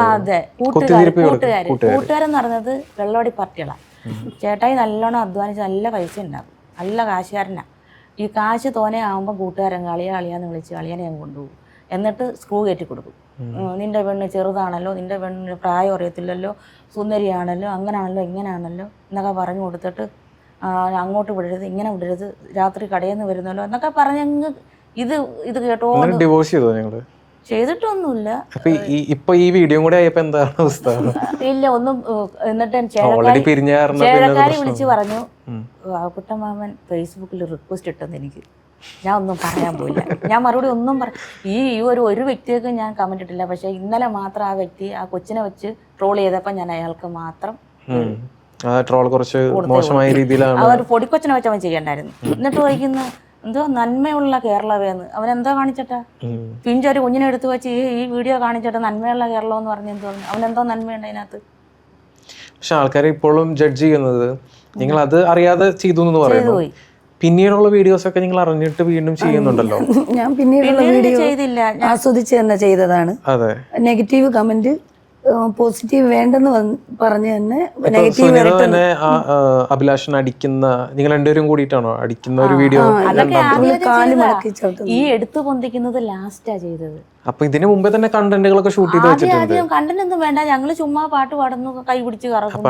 അതെ കൂട്ടുകാരെന്ന് പറഞ്ഞത് വെള്ളോടി പാർട്ടികളാണ്. ചേട്ടായി നല്ലോണം അധ്വാനിച്ച് നല്ല പൈസ ഉണ്ടാകും, നല്ല കാശുകാരനാണ്. ഈ കാശ് തോനെ ആകുമ്പോൾ കൂട്ടുകാരൻ കളിയാന്ന് വിളിച്ച് കളിയാനെ ഞാൻ കൊണ്ടുപോകും. എന്നിട്ട് സ്ക്രൂ കയറ്റി കൊടുക്കും. നിൻ്റെ പെണ്ണ് ചെറുതാണല്ലോ, നിൻ്റെ പെണ്ണിന് പ്രായം അറിയത്തില്ലല്ലോ, സുന്ദരിയാണല്ലോ, അങ്ങനാണല്ലോ ഇങ്ങനെയാണല്ലോ എന്നൊക്കെ പറഞ്ഞു കൊടുത്തിട്ട് അങ്ങോട്ട് വിടരുത്, ഇങ്ങനെ വിടരുത്, രാത്രി കടയിൽ നിന്ന് വരുന്നല്ലോ എന്നൊക്കെ പറഞ്ഞങ്ങ് ഇത് കേട്ടോ. ഡിവോഴ്സ് ചെയ്തോ ഞങ്ങൾ? ചെയ്തിട്ടൊന്നുമില്ല. ഇപ്പൊ ഈ വീഡിയോ കൂടെ ആയപ്പോ എന്താണ് അവസ്ഥ? ഇല്ല ഒന്നും. എന്നിട്ട് ചേഴക്കാരി വിളിച്ച് പറഞ്ഞു, കുട്ടമാമൻ ഫേസ്ബുക്കിൽ റിക്വസ്റ്റ് ഇട്ടെന്ന്. എനിക്ക് ഞാൻ ഒന്നും പറയാൻ പോയില്ല. ഞാൻ മറുപടി ഒന്നും ഈ ഒരു വ്യക്തിയൊക്കെ ഞാൻ കമന്റ് ഇട്ടില്ല. പക്ഷെ ഇന്നലെ മാത്രം ആ വ്യക്തി ആ കൊച്ചിനെ വെച്ച് ട്രോൾ ചെയ്തപ്പോൾ ഞാൻ അയാൾക്ക് മാത്രം ഒരു പൊടിക്കൊച്ചിനെ വെച്ച് അവൻ ചെയ്യണ്ടായിരുന്നു. എന്നിട്ട് ചോദിക്കുന്ന എന്തോ നന്മയുള്ള കേരളവേന്ന്. അവനെന്തോ കാണിച്ചിട്ടാ? പിഞ്ചൊരു കുഞ്ഞിനെ എടുത്തു വെച്ച് ഈ വീഡിയോ കാണിച്ചിട്ട് നന്മയുള്ള കേരളം എന്ന് പറഞ്ഞ് എന്തോ അവനെന്തോ നന്മയുണ്ട് അതിനകത്ത്. പക്ഷെ ആൾക്കാരെ ഇപ്പോഴും ജഡ്ജ് ചെയ്യുന്നത് നിങ്ങൾ അത് അറിയാതെ ചെയ്തു എന്ന് പറയുന്നു. പിന്നീടുള്ള വീഡിയോസ് ഒക്കെ നിങ്ങൾ അറിഞ്ഞിട്ട് വീണ്ടും ചെയ്യുന്നുണ്ടല്ലോ. ഞാൻ പിന്നീടുള്ള വീഡിയോ ചെയ്തില്ല, ആസ്വദിച്ച് തന്നെ ചെയ്തതാണ്. അതെ, നെഗറ്റീവ് കമന്റ് പോസിറ്റീവ് വേണ്ടെന്ന് പറഞ്ഞ് തന്നെ നെഗറ്റീവ് അഭിലാഷൻ അടിക്കുന്ന നിങ്ങൾ രണ്ടുപേരും കൂടിയിട്ടാണോ അടിക്കുന്ന ഒരു വീഡിയോ? ഈ എടുത്തു പൊന്തിക്കുന്നത് ലാസ്റ്റാ ചെയ്തത്. അപ്പൊ ഇതിനു മുമ്പേ തന്നെ കണ്ടന്റുകളൊക്കെ ഷൂട്ട് ചെയ്ത് വെച്ചിട്ടുണ്ട്. കണ്ടന്റ് ഒന്നും വേണ്ട, ഞങ്ങള് ചുമ്മാ പാട്ട് പാടുന്നു, കൈ പിടിച്ച് കറക്കും,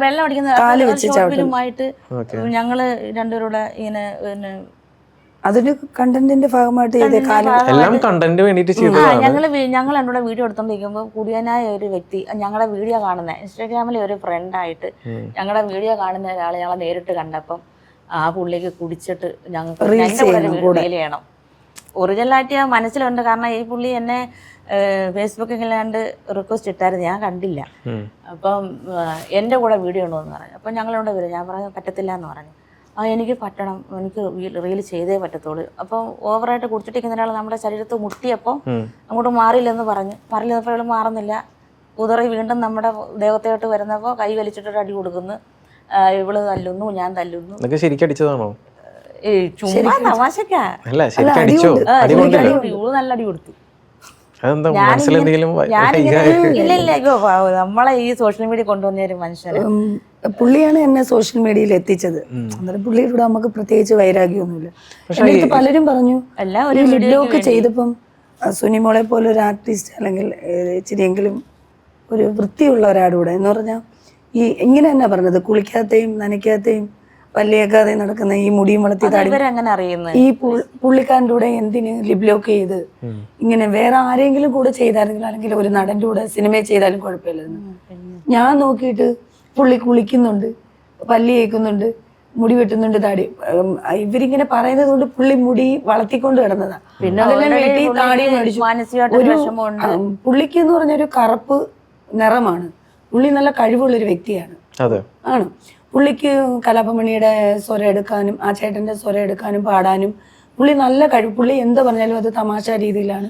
വെള്ളം അടിക്കുന്നതുമായിട്ട് ഞങ്ങള് രണ്ടുപേരുടെ ഇങ്ങനെ അതൊരു കണ്ടന്റിന്റെ ഭാഗമായിട്ട് ഞങ്ങൾ എന്നോട് വീഡിയോ എടുത്തോണ്ടിരിക്കുമ്പോൾ കുടിയനായ ഒരു വ്യക്തി ഞങ്ങളുടെ വീഡിയോ കാണുന്ന ഇൻസ്റ്റാഗ്രാമിലെ ഒരു ഫ്രണ്ടായിട്ട് ഞങ്ങളുടെ വീഡിയോ കാണുന്ന ഒരാളെ ഞങ്ങളെ നേരിട്ട് കണ്ടപ്പം ആ പുള്ളിക്ക് കുടിച്ചിട്ട് ഞങ്ങൾക്ക് വീഡിയോ ചെയ്യണം. ഒറിജിനലായിട്ട് ആ മനസ്സിലുണ്ട്. കാരണം ഈ പുള്ളി എന്നെ ഫേസ്ബുക്കിലാണ്ട് റിക്വസ്റ്റ് ഇട്ടായിരുന്നു, ഞാൻ കണ്ടില്ല. അപ്പം എൻ്റെ കൂടെ വീഡിയോ ഉണ്ടോ എന്ന് പറഞ്ഞു. അപ്പം ഞങ്ങളോട് വരും. ഞാൻ പറഞ്ഞു പറ്റത്തില്ല എന്ന് പറഞ്ഞു. എനിക്ക് പറ്റണം, എനിക്ക് റീൽ ചെയ്തേ പറ്റത്തുള്ളൂ. അപ്പോൾ ഓവറായിട്ട് കുടിച്ചിട്ടിരിക്കുന്ന ഒരാൾ നമ്മുടെ ശരീരത്ത് മുട്ടിയപ്പോൾ അങ്ങോട്ട് മാറിയില്ലെന്ന് മാറില്ലെന്നപ്പോൾ ഇവള് മാറുന്നില്ല. ഉതറി വീണ്ടും നമ്മുടെ ദേഹത്തോട്ട് വരുന്നപ്പോൾ കൈ വലിച്ചിട്ടൊരു അടി കൊടുക്കുന്നു. ഇവള് തല്ലുന്നു, ഞാൻ തല്ലുന്നു. ശരിക്കടിച്ചതാണോ? ചുമ്മാ തമാശക്കാ. ഇവള് നല്ല അടി കൊടുത്തു. ഇല്ല അയ്യോ, നമ്മളെ ഈ സോഷ്യൽ മീഡിയ കൊണ്ടുവന്ന ഒരു മനുഷ്യന് പുള്ളിയാണ് എന്നെ സോഷ്യൽ മീഡിയയിൽ എത്തിച്ചത്. അന്നേരം പുള്ളിയുടെ നമുക്ക് പ്രത്യേകിച്ച് വൈരാഗ്യമൊന്നുമില്ല. എൻ്റെ അടുത്ത് പലരും പറഞ്ഞു ഈ ലിബ്ലോ ഒക്കെ ചെയ്തപ്പം സുനിമോളെ പോലെ ഒരു ആർട്ടിസ്റ്റ് അല്ലെങ്കിൽ ഇച്ചിരിയെങ്കിലും ഒരു വൃത്തിയുള്ള ഒരാടൂടെ എന്ന് പറഞ്ഞാൽ ഈ ഇങ്ങനെ തന്നെ പറഞ്ഞത്, കുളിക്കാതെയും നനയ്ക്കാതെയും പല്ലിയേക്കാതെയും നടക്കുന്ന ഈ മുടിയും വളർത്തി താടി ഈ പുള്ളിക്കാരൻ്റെ കൂടെ എന്തിന് ലിബ്ലോക്ക് ചെയ്ത് ഇങ്ങനെ വേറെ ആരെങ്കിലും കൂടെ ചെയ്തായിരുന്നെങ്കിൽ അല്ലെങ്കിൽ ഒരു നടൻ്റെ കൂടെ സിനിമയിൽ ചെയ്താലും കുഴപ്പമില്ലെന്ന് ഞാൻ നോക്കിയിട്ട് പുള്ളി കുളിക്കുന്നുണ്ട്, പല്ലി കേൾക്കുന്നുണ്ട്, മുടി വെട്ടുന്നുണ്ട്, താടി. ഇവരിങ്ങനെ പറയുന്നത് കൊണ്ട് പുള്ളി മുടി വളർത്തിക്കൊണ്ട് കിടന്നതാ. അതെല്ലാം വെട്ടി താടി മേടിച്ചു. പുള്ളിക്ക് എന്ന് പറഞ്ഞൊരു കറുപ്പ് നിറമാണ്. പുള്ളി നല്ല കഴിവുള്ളൊരു വ്യക്തിയാണ്. ആണ്. പുള്ളിക്ക് കലാപമണിയുടെ സ്വരം എടുക്കാനും ആ ചേട്ടന്റെ സ്വരം എടുക്കാനും പാടാനും പുള്ളി നല്ല കഴിവ്. പുള്ളി എന്താ പറഞ്ഞാലും അത് തമാശ രീതിയിലാണ്.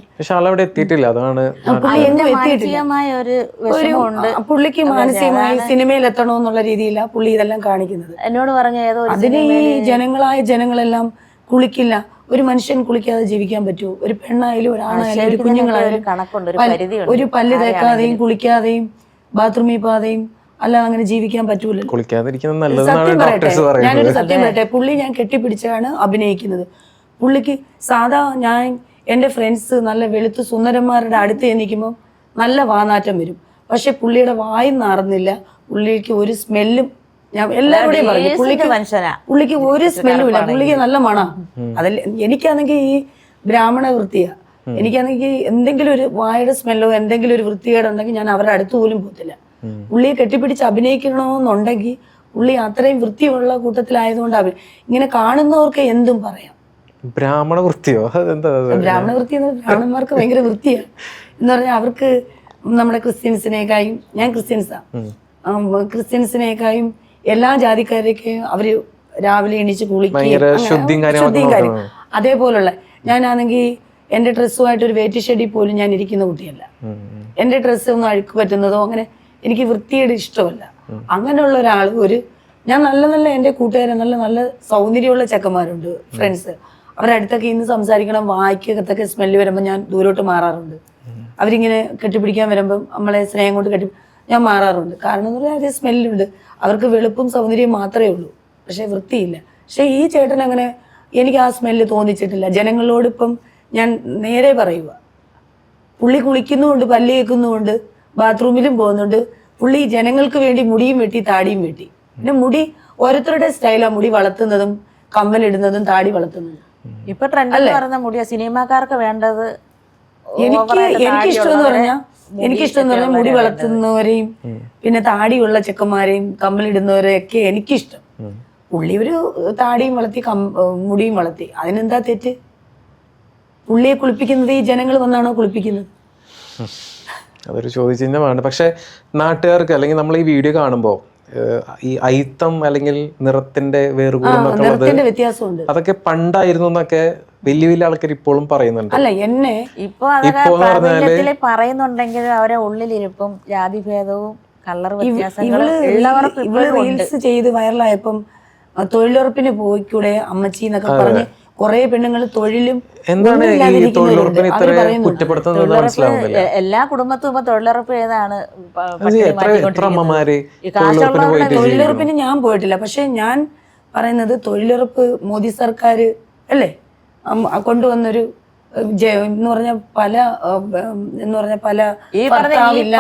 പുള്ളിക്ക് മാനസികമായി സിനിമയിൽ എത്തണോന്നുള്ള രീതിയിലാണ് പുള്ളി ഇതെല്ലാം കാണിക്കുന്നത്. എന്നോട് പറഞ്ഞ ഏതോ അതിന് ഈ ജനങ്ങളെല്ലാം കുളിക്കില്ല. ഒരു മനുഷ്യൻ കുളിക്കാതെ ജീവിക്കാൻ പറ്റുമോ? ഒരു പെണ്ണായാലും ഒരാണായാലും ഒരു കുഞ്ഞുങ്ങളായാലും ഒരു പല്ല് തേക്കാതെയും കുളിക്കാതെയും ബാത്റൂമിൽ പോകാതെയും അല്ലാതെ അങ്ങനെ ജീവിക്കാൻ പറ്റൂലല്ലോ. സത്യം പറയട്ടെ, ഞാനൊരു സത്യം പറയട്ടെ, പുള്ളി ഞാൻ കെട്ടിപ്പിടിച്ചാണ് അഭിനയിക്കുന്നത്. പുള്ളിക്ക് സാധാ ഞാൻ എൻ്റെ ഫ്രണ്ട്സ് നല്ല വെളുത്ത് സുന്ദരന്മാരുടെ അടുത്ത് നിൽക്കുമ്പോൾ നല്ല വാനാറ്റം വരും. പക്ഷെ പുള്ളിയുടെ വായും നാറുന്നില്ല. പുള്ളിക്ക് ഒരു സ്മെല്ലും, ഞാൻ എല്ലാവരുടെയും പറഞ്ഞു, പുള്ളിക്ക് ഒരു സ്മെല്ലും ഇല്ല. പുള്ളിക്ക് നല്ല മണം. അതല്ല, എനിക്കാണെങ്കിൽ ഈ ബ്രാഹ്മണ വൃത്തിയാ. എനിക്കാണെങ്കിൽ എന്തെങ്കിലും ഒരു വായുടെ സ്മെല്ലോ എന്തെങ്കിലും ഒരു വൃത്തികേടുണ്ടെങ്കിൽ ഞാൻ അവരുടെ അടുത്ത് പോലും പോകത്തില്ല. പുള്ളിയെ കെട്ടിപ്പിടിച്ച് അഭിനയിക്കണമെന്നുണ്ടെങ്കിൽ പുള്ളി അത്രയും വൃത്തിയുള്ള കൂട്ടത്തിലായതുകൊണ്ട് ഇങ്ങനെ കാണുന്നവർക്ക് എന്തും പറയാം. ബ്രാഹ്മണ വൃത്തിയോ? ബ്രാഹ്മണ വൃത്തി ബ്രാഹ്മണന്മാർക്ക് ഭയങ്കര വൃത്തിയാണ് എന്ന് പറഞ്ഞാൽ അവർക്ക് നമ്മുടെ ക്രിസ്ത്യൻസിനേക്കായും, ഞാൻ ക്രിസ്ത്യൻസാ, ക്രിസ്ത്യൻസിനേക്കായും എല്ലാ ജാതിക്കാരേക്കും അവര് രാവിലെ എണീച്ച് കുളിക്കുകയും ശുദ്ധിയും കാര്യം അതേപോലുള്ള. ഞാനാണെങ്കിൽ എൻ്റെ ഡ്രസ്സുമായിട്ട് ഒരു വേറ്റി ഷെഡിൽ പോലും ഞാൻ ഇരിക്കുന്ന കുട്ടിയല്ല. എൻ്റെ ഡ്രസ്സ് ഒന്നും അഴുക്ക് പറ്റുന്നതോ അങ്ങനെ എനിക്ക് വൃത്തിയുടെ ഇഷ്ടമല്ല. അങ്ങനെയുള്ള ഒരാൾ ഞാൻ നല്ല എൻ്റെ കൂട്ടുകാരൻ നല്ല സൗന്ദര്യമുള്ള ചെക്കന്മാരുണ്ട്, ഫ്രണ്ട്സ്. അവരുടെ അടുത്തൊക്കെ ഇന്ന് സംസാരിക്കണം, വായിക്കകത്തൊക്കെ സ്മെല്ല് വരുമ്പോൾ ഞാൻ ദൂരോട്ട് മാറാറുണ്ട്. അവരിങ്ങനെ കെട്ടിപ്പിടിക്കാൻ വരുമ്പം നമ്മളെ സ്നേഹം കൊണ്ട് ഞാൻ മാറാറുണ്ട്. കാരണം എന്ന് പറഞ്ഞാൽ അതേ സ്മെല്ലുണ്ട്. അവർക്ക് വെളുപ്പും സൗന്ദര്യവും മാത്രമേ ഉള്ളൂ, പക്ഷെ വൃത്തിയില്ല. പക്ഷെ ഈ ചേട്ടൻ അങ്ങനെ എനിക്ക് ആ സ്മെല്ല് തോന്നിച്ചിട്ടില്ല. ജനങ്ങളോട് ഇപ്പം ഞാൻ നേരെ പറയുക, പുള്ളി കുളിക്കുന്നുമുണ്ട്, പല്ല് കേൾക്കുന്നുമുണ്ട്, ബാത്റൂമിലും പോകുന്നുണ്ട്. പുള്ളി ജനങ്ങൾക്ക് വേണ്ടി മുടിയും വെട്ടി താടിയും വെട്ടി. പിന്നെ മുടി ഓരോരുത്തരുടെ സ്റ്റൈലാണ് മുടി വളർത്തുന്നതും കമ്മലിടുന്നതും താടി വളർത്തുന്നതും. ഇപ്പൊ ട്രെൻഡ് പറയുന്ന മുടിയാ സിനിമാക്കാർക്ക് വേണ്ടത്. എനിക്കിഷ്ടം എന്ന് പറഞ്ഞാൽ മുടി വളർത്തുന്നവരെയും പിന്നെ താടിയുള്ള ചെക്കന്മാരെയും കമ്മലിടുന്നവരെയൊക്കെ എനിക്കിഷ്ടം. പുള്ളി ഒരു താടിയും വളർത്തി മുടിയും വളർത്തി, അതിനെന്താ തെറ്റ്? പുള്ളിയെ കുളിപ്പിക്കുന്നത് ഈ ജനങ്ങൾ വന്നാണോ കുളിപ്പിക്കുന്നത്? അതൊരു ചോദ്യചിഹ്നമാണ്. പക്ഷെ നാട്ടുകാർക്ക് അല്ലെങ്കിൽ നമ്മൾ ഈ വീഡിയോ കാണുമ്പോൾ ഈ അയിത്തം അല്ലെങ്കിൽ നിറത്തിന്റെ നിറത്തിന്റെ വ്യത്യാസമുണ്ട്, അതൊക്കെ പണ്ടായിരുന്നു എന്നൊക്കെ വലിയ വലിയ ആൾക്കാർ ഇപ്പോഴും പറയുന്നുണ്ട്. അല്ല, എന്നെ ഇപ്പൊ പറയുന്നുണ്ടെങ്കിൽ അവരെ ഉള്ളിലിരിപ്പും ജാതിഭേദവും കളർ ഇവള് റീൽസ് ചെയ്ത് വൈറലായപ്പം തൊഴിലുറപ്പിന് പോയിക്കൂടെ അമ്മച്ചി എന്നൊക്കെ പറഞ്ഞ് കുറെ പെണ്ണുങ്ങൾ തൊഴിലും എല്ലാ കുടുംബത്തും ഇപ്പൊ തൊഴിലുറപ്പ് ഏതാണ്? തൊഴിലുറപ്പിന് ഞാൻ പോയിട്ടില്ല. പക്ഷെ ഞാൻ പറയുന്നത് തൊഴിലുറപ്പ് മോദി സർക്കാർ അല്ലേ കൊണ്ടുവന്നൊരു എന്ന് പറഞ്ഞ പല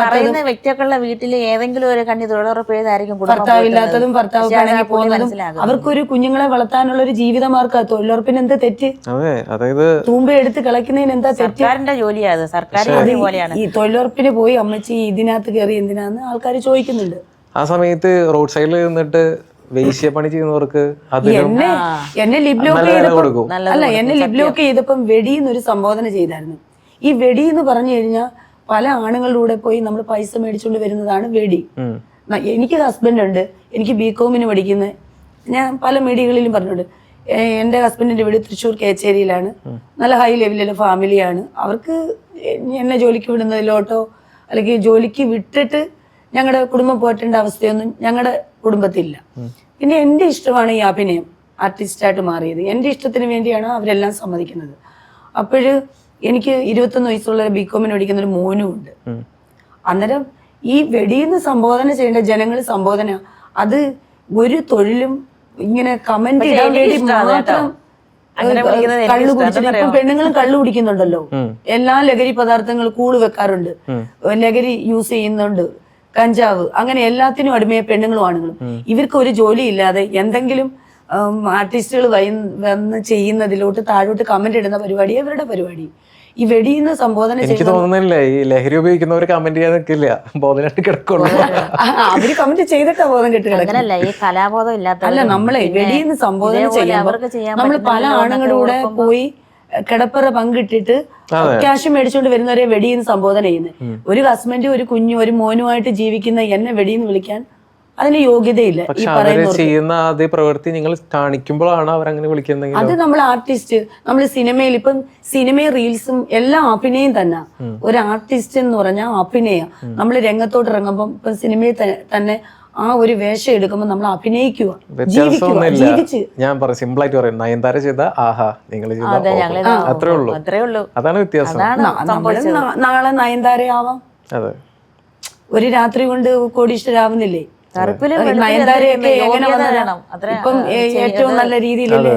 പറയുന്ന വ്യക്തികളുടെ വീട്ടിൽ ഏതെങ്കിലും ഒരു കണ്ണി തൊഴിലുറപ്പ് ചെയ്തായിരിക്കും ഭർത്താവില്ലാത്തതും ഭർത്താവ് പിണങ്ങി പോകുന്നതും അവർക്കൊരു കുഞ്ഞുങ്ങളെ വളർത്താനുള്ള ഒരു ജീവിതമാർക്കാ. തൊഴിലുറപ്പിന് എന്താ തെറ്റ്? തൂമ്പ എടുത്ത് കളയ്ക്കുന്നതിന് എന്താ തെറ്റ്? സർക്കാരിന്റെ ജോലിയാണ്, സർക്കാർ പോലെയാണ്. ഈ തൊഴിലുറപ്പിന് പോയി അമ്മച്ചി ഇതിനകത്ത് കയറി എന്തിനാന്ന് ആൾക്കാർ ചോദിക്കുന്നുണ്ട്. ആ സമയത്ത് റോഡ് സൈഡിൽ നിന്നിട്ട് വേശ്യപ്പണി ചെയ്യുന്നവർക്ക് എന്നെ ലിബ്ലോക്ക് ചെയ്തപ്പം വെടി എന്നൊരു സംബോധന ചെയ്തായിരുന്നു. ഈ വെടി എന്ന് പറഞ്ഞു കഴിഞ്ഞാൽ പല ആണുങ്ങളുടെ കൂടെ പോയി നമ്മൾ പൈസ മേടിച്ചുകൊണ്ട് വരുന്നതാണ് വെടി. എനിക്ക് ഹസ്ബൻഡ് ഉണ്ട്, എനിക്ക് ബികോമിന് പഠിക്കുന്ന ഞാൻ പല മീഡിയകളിലും പറഞ്ഞിട്ടുണ്ട്. എൻ്റെ ഹസ്ബൻഡിൻ്റെ വീട് തൃശ്ശൂർ കേച്ചേരിയിലാണ്. നല്ല ഹൈ ലെവലിലുള്ള ഫാമിലിയാണ്. അവർക്ക് എന്നെ ജോലിക്ക് വിടുന്നതിലോട്ടോ അല്ലെങ്കിൽ ജോലിക്ക് വിട്ടിട്ട് ഞങ്ങളുടെ കുടുംബം പോറ്റേണ്ട അവസ്ഥയൊന്നും ഞങ്ങളുടെ കുടുംബത്തിലില്ല. പിന്നെ എൻ്റെ ഇഷ്ടമാണ് ഈ അഭിനയം, ആർട്ടിസ്റ്റായിട്ട് മാറിയത്. എൻ്റെ ഇഷ്ടത്തിന് വേണ്ടിയാണ് അവരെല്ലാം സമ്മതിക്കുന്നത്. അപ്പോഴ് എനിക്ക് 21 വയസ്സുള്ള ബികോമിന് പഠിക്കുന്ന ഒരു മോനും ഉണ്ട്. അന്നേരം ഈ വെടിയെന്ന് സംബോധന ചെയ്യേണ്ട ജനങ്ങൾ സംബോധന, അത് ഒരു തൊഴിലും ഇങ്ങനെ കമന്റ് ഇടാൻ വേണ്ടി മാത്രം കള്ളു കുടിച്ചിട്ട്, ഇപ്പം പെണ്ണുങ്ങളും കള്ളു കുടിക്കുന്നുണ്ടല്ലോ, എല്ലാ ലഹരി പദാർത്ഥങ്ങൾ കൂട് വെക്കാറുണ്ട്, ലഹരി യൂസ് ചെയ്യുന്നുണ്ട്, കഞ്ചാവ്, അങ്ങനെ എല്ലാത്തിനും അടിമയെ പെണ്ണുങ്ങളും ആണുങ്ങളും. ഇവർക്ക് ഒരു ജോലി ഇല്ലാതെ എന്തെങ്കിലും ആർട്ടിസ്റ്റുകൾ വന്ന് ചെയ്യുന്നതിലോട്ട് താഴോട്ട് കമന്റ് ഇടുന്ന പരിപാടി ഇവരുടെ പരിപാടി. ഈ വെടിയുന്ന സംബോധന എനിക്ക് തോന്നുന്നില്ല ഈ ലഹരി ഉപയോഗിക്കുന്നവർ കമന്റ് ചെയ്യാൻ നിൽക്കില്ല, ബോധനായിട്ട് കിടക്കുള്ളൂ. അവര് കമന്റ് ചെയ്തിട്ടാ ബോധം കെട്ടി കിടക്കില്ല. ഈ കലാബോധം ഇല്ലാത്ത അല്ല, നമ്മളെ വെടിയുന്ന സംബോധന ചെയ്യുമ്പോൾ നമ്മൾ പല ആണുങ്ങളുടെ കൂടെ പോയി കിടപ്പറ പങ്കിട്ടിട്ട് ക്യാഷ് മേടിച്ചുകൊണ്ട് വരുന്നവരെ വെടിയെന്ന് സംബോധന ചെയ്യുന്നത്. ഒരു ഹസ്ബൻഡ് ഒരു കുഞ്ഞു ഒരു മോനുമായിട്ട് ജീവിക്കുന്ന എന്നെ വെടിയെന്ന് വിളിക്കാൻ അതിന് യോഗ്യതയില്ല. ഈ ചെയ്യുന്ന അതേ പ്രവൃത്തി നിങ്ങൾ കാണിക്കുമ്പോഴാണ് അവരങ്ങനെ വിളിക്കുന്നത്. അത് നമ്മൾ ആർട്ടിസ്റ്റ്, നമ്മൾ സിനിമയിൽ ഇപ്പം സിനിമയും റീൽസും എല്ലാം അഭിനയം തന്നെ. ഒരു ആർട്ടിസ്റ്റ് എന്ന് പറഞ്ഞാൽ അഭിനയം. നമ്മൾ രംഗത്തോട്ട് ഇറങ്ങുമ്പോൾ ഇപ്പൊ സിനിമയിൽ തന്നെ ആ ഒരു വേഷം എടുക്കുമ്പോൾ നമ്മൾ അഭിനയിക്കുക, ജീവിച്ച്. ഞാൻ പറയാം, സിമ്പിൾ ആയിട്ട് പറയാം, നയൻതാര ചെയ്ത ആഹാ, നിങ്ങൾ ചെയ്ത അത്രേ ഉള്ളൂ. അതാണ് വ്യത്യാസം. നാളെ നയൻതാരയാവാം, ഒരു രാത്രി കൊണ്ട് കോടീശ്വരാവുന്നില്ലേ? നയൻതാരയൊക്കെ എങ്ങനെ വന്നതാണ് ഇപ്പം ഏറ്റവും നല്ല രീതിയിലല്ലേ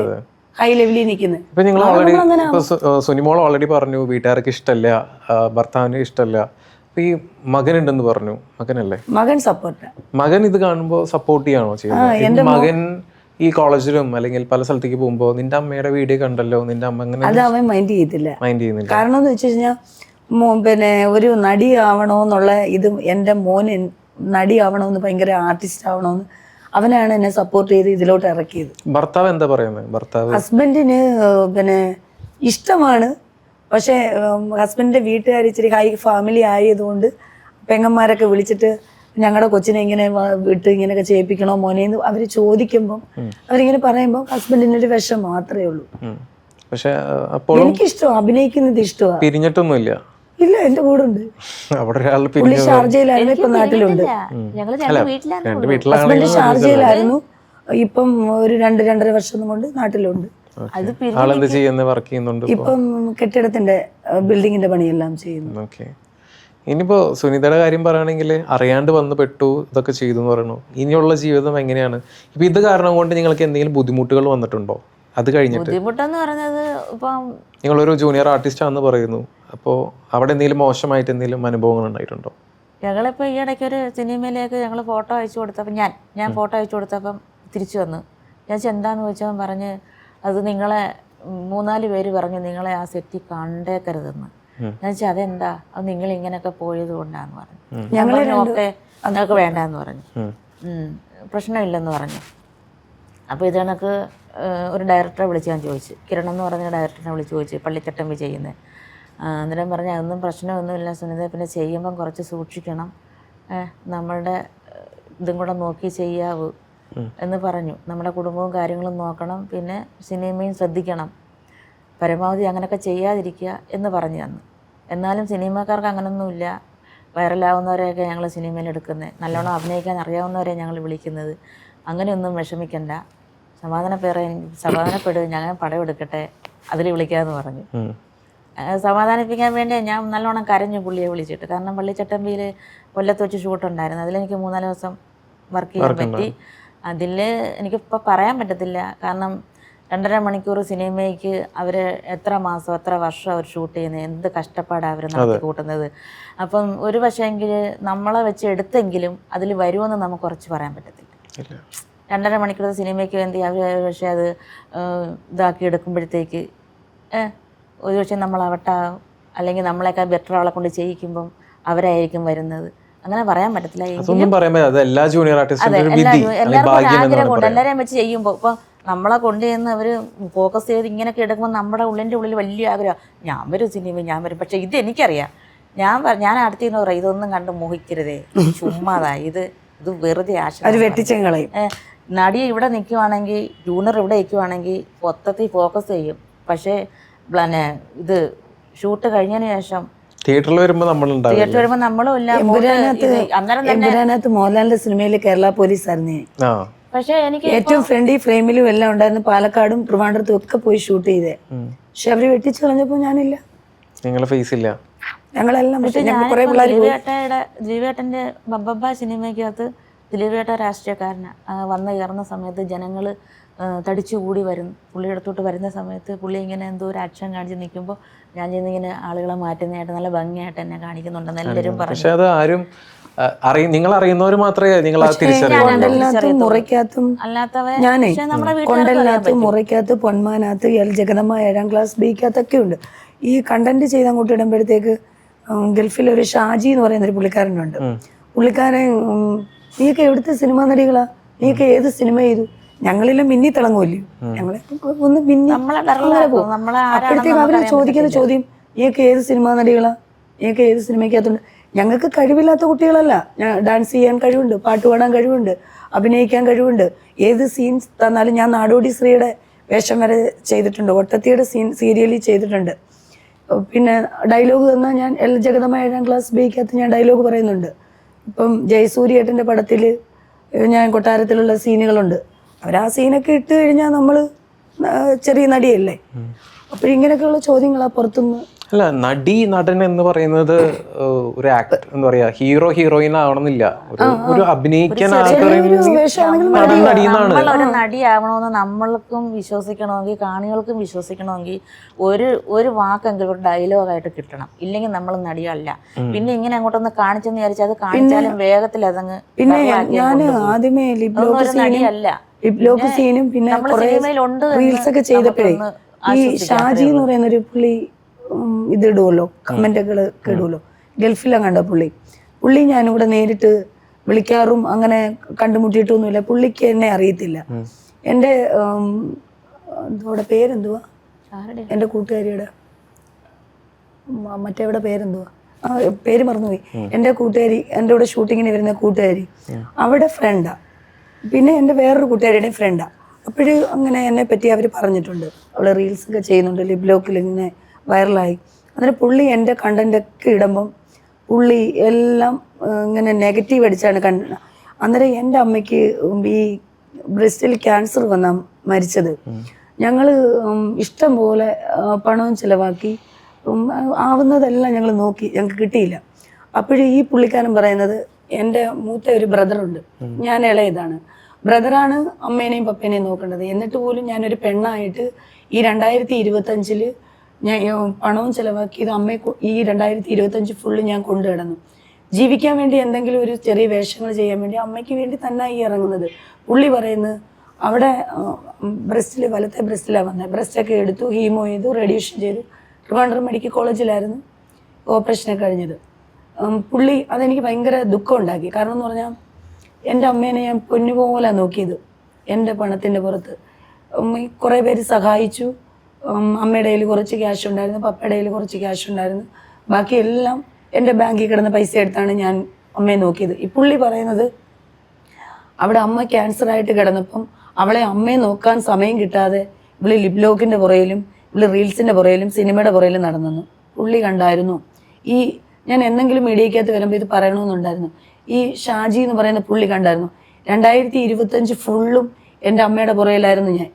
ഹൈ ലെവലിൽ നിൽക്കുന്നത്. ഇപ്പൊ നിങ്ങൾ ഓൾറെഡി സുനിമോൾ ഓൾറെഡി പറഞ്ഞു വീട്ടുകാർക്ക് ഇഷ്ടമല്ല, ഭർത്താവിന് ഇഷ്ടമല്ല. ഈ മകനുണ്ടെന്ന് പറഞ്ഞു, മകനല്ലേ? മകൻ സപ്പോർട്ട്. മകൻ ഇത് കാണുമ്പോ സപ്പോർട്ട് ചെയ്യാണോ ചെയ്യുന്നത്? മകൻ ഈ കോളേജിലും അല്ലെങ്കിൽ പല സ്ഥലത്തേക്ക് പോകുമ്പോ നിന്റെ അമ്മയുടെ വീഡിയോ കണ്ടല്ലോ, നിന്റെ അമ്മ അങ്ങനെ അത് അവൻ മൈൻഡ് ചെയ്യുന്നില്ല. കാരണം എന്ന് വെച്ച് കഴിഞ്ഞാൽ പിന്നെ ഒരു നടി ആവണോന്നുള്ള ഇത്, എൻ്റെ മോന് നടി ആവണമെന്ന്, ഭയങ്കര ആർട്ടിസ്റ്റ് ആവണമെന്ന് അവനാണ് എന്നെ സപ്പോർട്ട് ചെയ്ത് ഇതിലോട്ട് ഇറക്കിയത്. ഭർത്താവ് എന്താ പറയുന്നത്? ഭർത്താവ് ഹസ്ബൻഡിന് പിന്നെ ഇഷ്ടമാണ്. പക്ഷേ ഹസ്ബൻഡിന്റെ വീട്ടുകാർ ഇച്ചിരി ഹൈ ഫാമിലി ആയതുകൊണ്ട് പെങ്ങന്മാരൊക്കെ വിളിച്ചിട്ട് ഞങ്ങളുടെ കൊച്ചിനെ ഇങ്ങനെ വിട്ട് ഇങ്ങനെയൊക്കെ ചെയ്യിപ്പിക്കണോ മോനെന്ന് അവർ ചോദിക്കുമ്പം അവരിങ്ങനെ പറയുമ്പോൾ ഹസ്ബൻഡിനൊരു വിഷം മാത്രമേ ഉള്ളൂ. പക്ഷെ എനിക്കിഷ്ടം അഭിനയിക്കുന്നത് ഇഷ്ടമാണ്. പിരിഞ്ഞിട്ടൊന്നുമില്ല. ഇല്ല, എന്റെ കൂടെ ഉണ്ട്. പുള്ളി ഷാർജയിലായിരുന്നു, ഇപ്പൊ നാട്ടിലുണ്ട്. ഹസ്ബൻഡ് ഷാർജയിലായിരുന്നു, ഇപ്പം ഒരു 2-2.5 വർഷം കൊണ്ട് നാട്ടിലുണ്ട്. ഇപ്പം കെട്ടിടത്തിന്റെ ബിൽഡിങ്ങിന്റെ പണിയെല്ലാം ചെയ്യുന്നു. ഇനിയിപ്പോ സുനിതയുടെ കാര്യം പറയുകയാണെങ്കിൽ അറിയാണ്ട് വന്ന് പെട്ടു, ഇതൊക്കെ ചെയ്തു എന്ന് പറയണു. ഇനിയുള്ള ജീവിതം എങ്ങനെയാണ്? ഇപ്പൊ ഇത് കാരണം കൊണ്ട് നിങ്ങൾക്ക് എന്തെങ്കിലും ബുദ്ധിമുട്ടുകൾ വന്നിട്ടുണ്ടോ? അത് കഴിഞ്ഞിട്ട് ബുദ്ധിമുട്ടെന്ന് പറഞ്ഞത് ഇപ്പം നിങ്ങളൊരു ജൂനിയർ ആർട്ടിസ്റ്റ് ആണെന്ന് പറയുന്നു, അപ്പോൾ അവിടെ എന്തെങ്കിലും മോശമായിട്ട് എന്തെങ്കിലും അനുഭവങ്ങൾ ഉണ്ടായിട്ടുണ്ടോ? ഞങ്ങളിപ്പോൾ ഈ ഇടയ്ക്ക് ഒരു സിനിമയിലേക്ക് ഞങ്ങൾ ഫോട്ടോ അയച്ചു കൊടുത്തപ്പോൾ ഞാൻ ഫോട്ടോ അയച്ചു കൊടുത്തപ്പം തിരിച്ചു വന്നു. ഞാൻ എന്താണെന്ന് ചോദിച്ചവൻ പറഞ്ഞ് അത് നിങ്ങളെ 3-4 പേര് പറഞ്ഞു നിങ്ങളെ ആ സെറ്റിൽ കണ്ടേക്കരുതെന്ന്. ഞാൻ വെച്ചാൽ അതെന്താ, അത് നിങ്ങൾ ഇങ്ങനെയൊക്കെ പോയത് കൊണ്ടാന്ന് പറഞ്ഞു. ഞങ്ങൾ ഓക്കെ നിങ്ങൾക്ക് വേണ്ടാന്ന് പറഞ്ഞു, പ്രശ്നമില്ലെന്ന് പറഞ്ഞു. അപ്പോൾ ഇത് കണക്ക് ഒരു ഡയറക്ടറെ വിളിച്ച് ഞാൻ ചോദിച്ചു, കിരൺ എന്ന് പറഞ്ഞ ഡയറക്ടറിനെ വിളിച്ച് ചോദിച്ചു, പള്ളിച്ചട്ടമ്പി ചെയ്യുന്നത്. അന്നേരം പറഞ്ഞാൽ അതൊന്നും പ്രശ്നമൊന്നുമില്ല സുനിത, പിന്നെ ചെയ്യുമ്പം കുറച്ച് സൂക്ഷിക്കണം, നമ്മളുടെ ഇതും കൂടെ നോക്കി ചെയ്യാവൂ എന്ന് പറഞ്ഞു. നമ്മുടെ കുടുംബവും കാര്യങ്ങളും നോക്കണം, പിന്നെ സിനിമയും ശ്രദ്ധിക്കണം, പരമാവധി അങ്ങനെയൊക്കെ ചെയ്യാതിരിക്കുക എന്ന് പറഞ്ഞു തന്നു. എന്നാലും സിനിമക്കാർക്ക് അങ്ങനൊന്നുമില്ല, വൈറലാവുന്നവരെയൊക്കെ ഞങ്ങൾ സിനിമയിൽ എടുക്കുന്നത്, നല്ലോണം അഭിനയിക്കാൻ അറിയാവുന്നവരെ ഞങ്ങൾ വിളിക്കുന്നത്. അങ്ങനെയൊന്നും വിഷമിക്കണ്ട, സമാധാനപ്പെടുക, ഞങ്ങൾ പടം എടുക്കട്ടെ, അതിൽ വിളിക്കാമെന്ന് പറഞ്ഞു. സമാധാനിപ്പിക്കാൻ വേണ്ടി ഞാൻ നല്ലോണം കരഞ്ഞു പുള്ളിയെ വിളിച്ചിട്ട്. കാരണം പള്ളിച്ചട്ടമ്പിയിൽ കൊല്ലത്ത് വെച്ച് ഷൂട്ടുണ്ടായിരുന്നു, അതിലെനിക്ക് 3-4 ദിവസം വർക്ക് ചെയ്യാൻ പറ്റി. അതിൽ എനിക്കിപ്പോൾ പറയാൻ പറ്റത്തില്ല, കാരണം 2.5 മണിക്കൂർ സിനിമയ്ക്ക് അവർ എത്ര മാസം എത്ര വർഷം അവർ ഷൂട്ട് ചെയ്യുന്നത്, എന്ത് കഷ്ടപ്പാടാണ് അവർ നടത്തി കൂട്ടുന്നത്. അപ്പം ഒരു പക്ഷേങ്കിൽ നമ്മളെ വെച്ച് എടുത്തെങ്കിലും അതിൽ വരുമെന്ന് നമുക്ക് കുറച്ച് പറയാൻ പറ്റത്തില്ല. 2.5 മണിക്കൂർ സിനിമയ്ക്ക് വേണ്ടി അവർ പക്ഷേ അത് ഇതാക്കി എടുക്കുമ്പോഴത്തേക്ക് ഒരു പക്ഷേ നമ്മളവട്ടാകും, അല്ലെങ്കിൽ നമ്മളെക്കാൾ ബെറ്റർ ആളെ കൊണ്ട് ചെയ്യിക്കുമ്പം അവരായിരിക്കും വരുന്നത്. അങ്ങനെ പറയാൻ പറ്റത്തില്ല. ആഗ്രഹമുണ്ട് എല്ലാവരെയും വെച്ച് ചെയ്യുമ്പോൾ. ഇപ്പം നമ്മളെ കൊണ്ടുചെന്ന് അവർ ഫോക്കസ് ചെയ്ത് ഇങ്ങനെയൊക്കെ എടുക്കുമ്പോൾ നമ്മുടെ ഉള്ളിൻ്റെ ഉള്ളിൽ വലിയ ആഗ്രഹം, ഞാൻ വരും സിനിമ, ഞാൻ വരും. പക്ഷേ ഇത് എനിക്കറിയാം, ഞാൻ അടുത്തിന്ന് പറയാം, ഇതൊന്നും കണ്ട് മോഹിക്കരുതേ, ചുമ്മാതാ, ഇത് വെറുതെ ആശ വെട്ടിച്ചങ്ങളയും. നടി ഇവിടെ നിൽക്കുവാണെങ്കിൽ ജൂനിയർ ഇവിടെ നിൽക്കുവാണെങ്കിൽ മൊത്തത്തിൽ ഫോക്കസ് ചെയ്യും. പക്ഷേ പിന്നെ ഇത് ഷൂട്ട് കഴിഞ്ഞതിന് ശേഷം തിയേറ്ററിൽ വരുമ്പോൾ നമ്മളുണ്ടാവും. തിയേറ്ററിൽ വരുമ്പോൾ നമ്മളും ഇല്ല. അന്നേരം തന്നെ എമ്പുരാനകത്ത് മോഹൻലാലിന്റെ സിനിമയിൽ കേരള പോലീസ് ആയിരുന്നു ഞാൻ. ആ പക്ഷെ എനിക്ക് ഏറ്റവും ഫ്രണ്ടി ഫ്രെയിമിലും എല്ലാം ഉണ്ടായിരുന്നു. പാലക്കാടും ട്രിവാൻഡ്രത്തും ഒക്കെ പോയി ഷൂട്ട് ചെയ്തേ. പക്ഷെ അവര് വെട്ടിച്ച് കളഞ്ഞപ്പോ ഞാനില്ല, നിങ്ങളെ ഫേസ് ഇല്ല. ഞങ്ങളെല്ലാം കുറെ പിള്ളേർ ദിലീപേട്ടന്റെ ബബ്ബ സിനിമയ്ക്കകത്ത് ദിലീപേട്ട രാഷ്ട്രീയക്കാരനാ വന്ന് കയറുന്ന സമയത്ത് ജനങ്ങൾ തടിച്ചുകൂടി വരും. പുള്ളിയുടെ അടുത്തോട്ട് വരുന്ന സമയത്ത് പുള്ളി ഇങ്ങനെ എന്തോ ഒരു ആക്ഷൻ കാണിച്ച് നിൽക്കുമ്പോൾ ഞാൻ ചെന്നിങ്ങനെ ആളുകളെ മാറ്റുന്നതായിട്ട് നല്ല ഭംഗിയായിട്ട് എന്നെ കാണിക്കുന്നുണ്ടെന്ന് എല്ലാവരും പറഞ്ഞു. പക്ഷെ അത് ആരും നിങ്ങൾ അറിയുന്നവർ മാത്രമേ നിങ്ങൾ തിരിച്ചറിയൂ. മുറയ്ക്കകത്തും ഞാനേ കൊണ്ടലിനകത്ത് മുറയ്ക്കകത്ത് പൊന്മാനകത്ത് ജഗദമ്മ 7ാം ക്ലാസ് ബിക്കകത്തൊക്കെ ഉണ്ട്. ഈ കണ്ടന്റ് ചെയ്ത് അങ്ങോട്ട് ഇടുമ്പോഴത്തേക്ക് ഗൾഫിൽ ഒരു ഷാജി എന്ന് പറയുന്ന ഒരു പുള്ളിക്കാരനുണ്ട്. പുള്ളിക്കാരൻ നീയൊക്കെ എവിടുത്തെ സിനിമാ നടികളാ, നീയൊക്കെ ഏത് സിനിമ ചെയ്തു, ഞങ്ങളെല്ലാം മിന്നി തിളങ്ങുമല്ലോ, ഞങ്ങളെ ഒന്ന് മിന്നി അങ്ങനെ പോകും. അപ്പോഴത്തേക്ക് അവര് ചോദിക്കുന്ന ചോദ്യം നീയൊക്കെ ഏത് സിനിമാ നടികളാ, നീയൊക്കെ ഏത് സിനിമയ്ക്കകത്തുണ്ട്. ഞങ്ങൾക്ക് കഴിവില്ലാത്ത കുട്ടികളല്ല, ഡാൻസ് ചെയ്യാൻ കഴിവുണ്ട്, പാട്ട് പാടാൻ കഴിവുണ്ട്, അഭിനയിക്കാൻ കഴിവുണ്ട്. ഏത് സീൻസ് തന്നാലും ഞാൻ നാടോടി ശ്രീയുടെ വേഷം വരെ ചെയ്തിട്ടുണ്ട്, ഒട്ടത്തിയുടെ സീരിയലിൽ ചെയ്തിട്ടുണ്ട്. പിന്നെ ഡയലോഗ് തന്നാൽ ഞാൻ ജഗദമ്മ 7ാം ക്ലാസ് ബിക്കകത്ത് ഞാൻ ഡയലോഗ് പറയുന്നുണ്ട്. ഇപ്പം ജയസൂര്യേട്ടൻ്റെ പടത്തിൽ ഞാൻ കൊട്ടാരത്തിലുള്ള സീനുകളുണ്ട്. അവരാ സീനൊക്കെ ഇട്ട് കഴിഞ്ഞാൽ നമ്മൾ ചെറിയ നടിയല്ലേ. അപ്പോൾ ഇങ്ങനെയൊക്കെയുള്ള ചോദ്യങ്ങളാ പുറത്തുനിന്ന്. അല്ല, നടി നടൻ എന്ന് പറയുന്നത് ഒരു ആക്ട് എന്താ പറയാ, ഹീറോ ഹീറോയിൻ ആവണമെന്നില്ല. ഒരു അഭിനയിക്കാൻ നമ്മളൊരു നടിയാവണമെന്ന് നമ്മൾക്കും വിശ്വസിക്കണമെങ്കിൽ കാണികൾക്കും വിശ്വസിക്കണമെങ്കിൽ ഒരു വാക്കെങ്കിലും ഒരു ഡയലോഗായിട്ട് കിട്ടണം. ഇല്ലെങ്കിൽ നമ്മൾ നടിയല്ല. പിന്നെ ഇങ്ങനെ അങ്ങോട്ടൊന്ന് കാണിച്ചെന്ന് വിചാരിച്ചാൽ അത് കാണിച്ചാലും വേഗത്തിൽ അതങ്ങ്. പിന്നെ ഞാൻ ആദ്യമേ ലിപ്ലോക്ക് സീനും പിന്നെ റീൽസ് ഒക്കെ ചെയ്തപ്പോഴേ ഈ ഷാജി എന്ന് പറയുന്ന ഒരു പുള്ളി ഇത് ഇടുമല്ലോ, കമന്റുകള് ഇടുമല്ലോ, ഗൾഫിലാണ് കണ്ട പുള്ളി ഞാനിവിടെ നേരിട്ട് വിളിക്കാറും അങ്ങനെ കണ്ടുമുട്ടിയിട്ടൊന്നുമില്ല. പുള്ളിക്ക് എന്നെ അറിയത്തില്ല. എൻ്റെ എന്തോടെ പേരെന്തുവാ, എൻ്റെ കൂട്ടുകാരിയുടെ മറ്റേവിടെ പേരെന്തുവാ, പേര് മറന്നുപോയി. എൻ്റെ കൂട്ടുകാരി, എൻ്റെ കൂടെ ഷൂട്ടിങ്ങിന് വരുന്ന കൂട്ടുകാരി, അവിടെ ഫ്രണ്ടാ. പിന്നെ എൻ്റെ വേറൊരു കൂട്ടുകാരിയുടെയും ഫ്രണ്ടാ. അപ്പോഴും അങ്ങനെ എന്നെ പറ്റി അവർ പറഞ്ഞിട്ടുണ്ട്. അവള് റീൽസ് ഒക്കെ ചെയ്യുന്നുണ്ട്, ലിബ്ലോക്കിൽ ഇങ്ങനെ വൈറലായി. അന്നേരം പുള്ളി എൻ്റെ കണ്ടൻ്റൊക്കെ ഇടുമ്പം പുള്ളി എല്ലാം ഇങ്ങനെ നെഗറ്റീവ് അടിച്ചാണ് അന്നേരം എൻ്റെ അമ്മയ്ക്ക് ഈ ബ്രസ്റ്റിൽ ക്യാൻസർ വന്നാ മരിച്ചത്. ഞങ്ങൾ ഇഷ്ടം പോലെ പണവും ചിലവാക്കി ആവുന്നതെല്ലാം ഞങ്ങൾ നോക്കി, ഞങ്ങൾക്ക് കിട്ടിയില്ല. അപ്പോഴും ഈ പുള്ളിക്കാരൻ പറയുന്നത് എൻ്റെ മൂത്ത ഒരു ബ്രദറുണ്ട്, ഞാൻ ഇളയതാണ്. ബ്രദറാണ് അമ്മേനെയും പപ്പേനെയും നോക്കേണ്ടത്. എന്നിട്ട് പോലും ഞാനൊരു പെണ്ണായിട്ട് ഈ 2025 ഞാൻ പണവും ചിലവാക്കിയത് അമ്മയെ ഈ 2025 ഫുള്ള് ഞാൻ കൊണ്ടു കിടന്നു. ജീവിക്കാൻ വേണ്ടി എന്തെങ്കിലും ഒരു ചെറിയ വേഷങ്ങൾ ചെയ്യാൻ വേണ്ടി അമ്മയ്ക്ക് വേണ്ടി തന്നെ ഈ ഇറങ്ങുന്നത്. പുള്ളി പറയുന്നത് അവിടെ ബ്രസ്റ്റിൽ വലത്തെ ബ്രസ്റ്റിലാണ് വന്നത്. ബ്രസ്റ്റൊക്കെ എടുത്തു, ഹീമോ ചെയ്തു, റേഡിയേഷൻ ചെയ്തു. ട്രിവാൻഡ്രം മെഡിക്കൽ കോളേജിലായിരുന്നു ഓപ്പറേഷനൊക്കെ കഴിഞ്ഞത്. പുള്ളി അതെനിക്ക് ഭയങ്കര ദുഃഖം ഉണ്ടാക്കി. കാരണം എന്ന് പറഞ്ഞാൽ എൻ്റെ അമ്മേനെ ഞാൻ പൊന്നുപോലെ നോക്കിയത്. എൻ്റെ പണത്തിൻ്റെ പുറത്ത് കുറേ പേര് സഹായിച്ചു. അമ്മയുടെ കയ്യിൽ കുറച്ച് ക്യാഷ് ഉണ്ടായിരുന്നു, പപ്പയുടെ കയ്യിൽ കുറച്ച് ക്യാഷ് ഉണ്ടായിരുന്നു. ബാക്കി എല്ലാം എൻ്റെ ബാങ്കിൽ കിടന്ന പൈസ എടുത്താണ് ഞാൻ അമ്മയെ നോക്കിയത്. ഈ പുള്ളി പറയുന്നത് അവിടെ അമ്മ ക്യാൻസറായിട്ട് കിടന്നപ്പം അവളെ അമ്മയെ നോക്കാൻ സമയം കിട്ടാതെ ഇവള് ലിബ്ലോക്കിൻ്റെ പുറയിലും ഇവള് റീൽസിൻ്റെ പുറയിലും സിനിമയുടെ പുറയിലും നടന്നു. പുള്ളി കണ്ടായിരുന്നു. ഈ ഞാൻ എന്തെങ്കിലും മീഡിയക്കകത്ത് വരുമ്പോൾ ഇത് പറയണമെന്നുണ്ടായിരുന്നു. ഈ ഷാജി എന്ന് പറയുന്ന പുള്ളി കണ്ടായിരുന്നു. 2025 ഫുള്ളും എൻ്റെ അമ്മയുടെ പുറയിലായിരുന്നു ഞാൻ.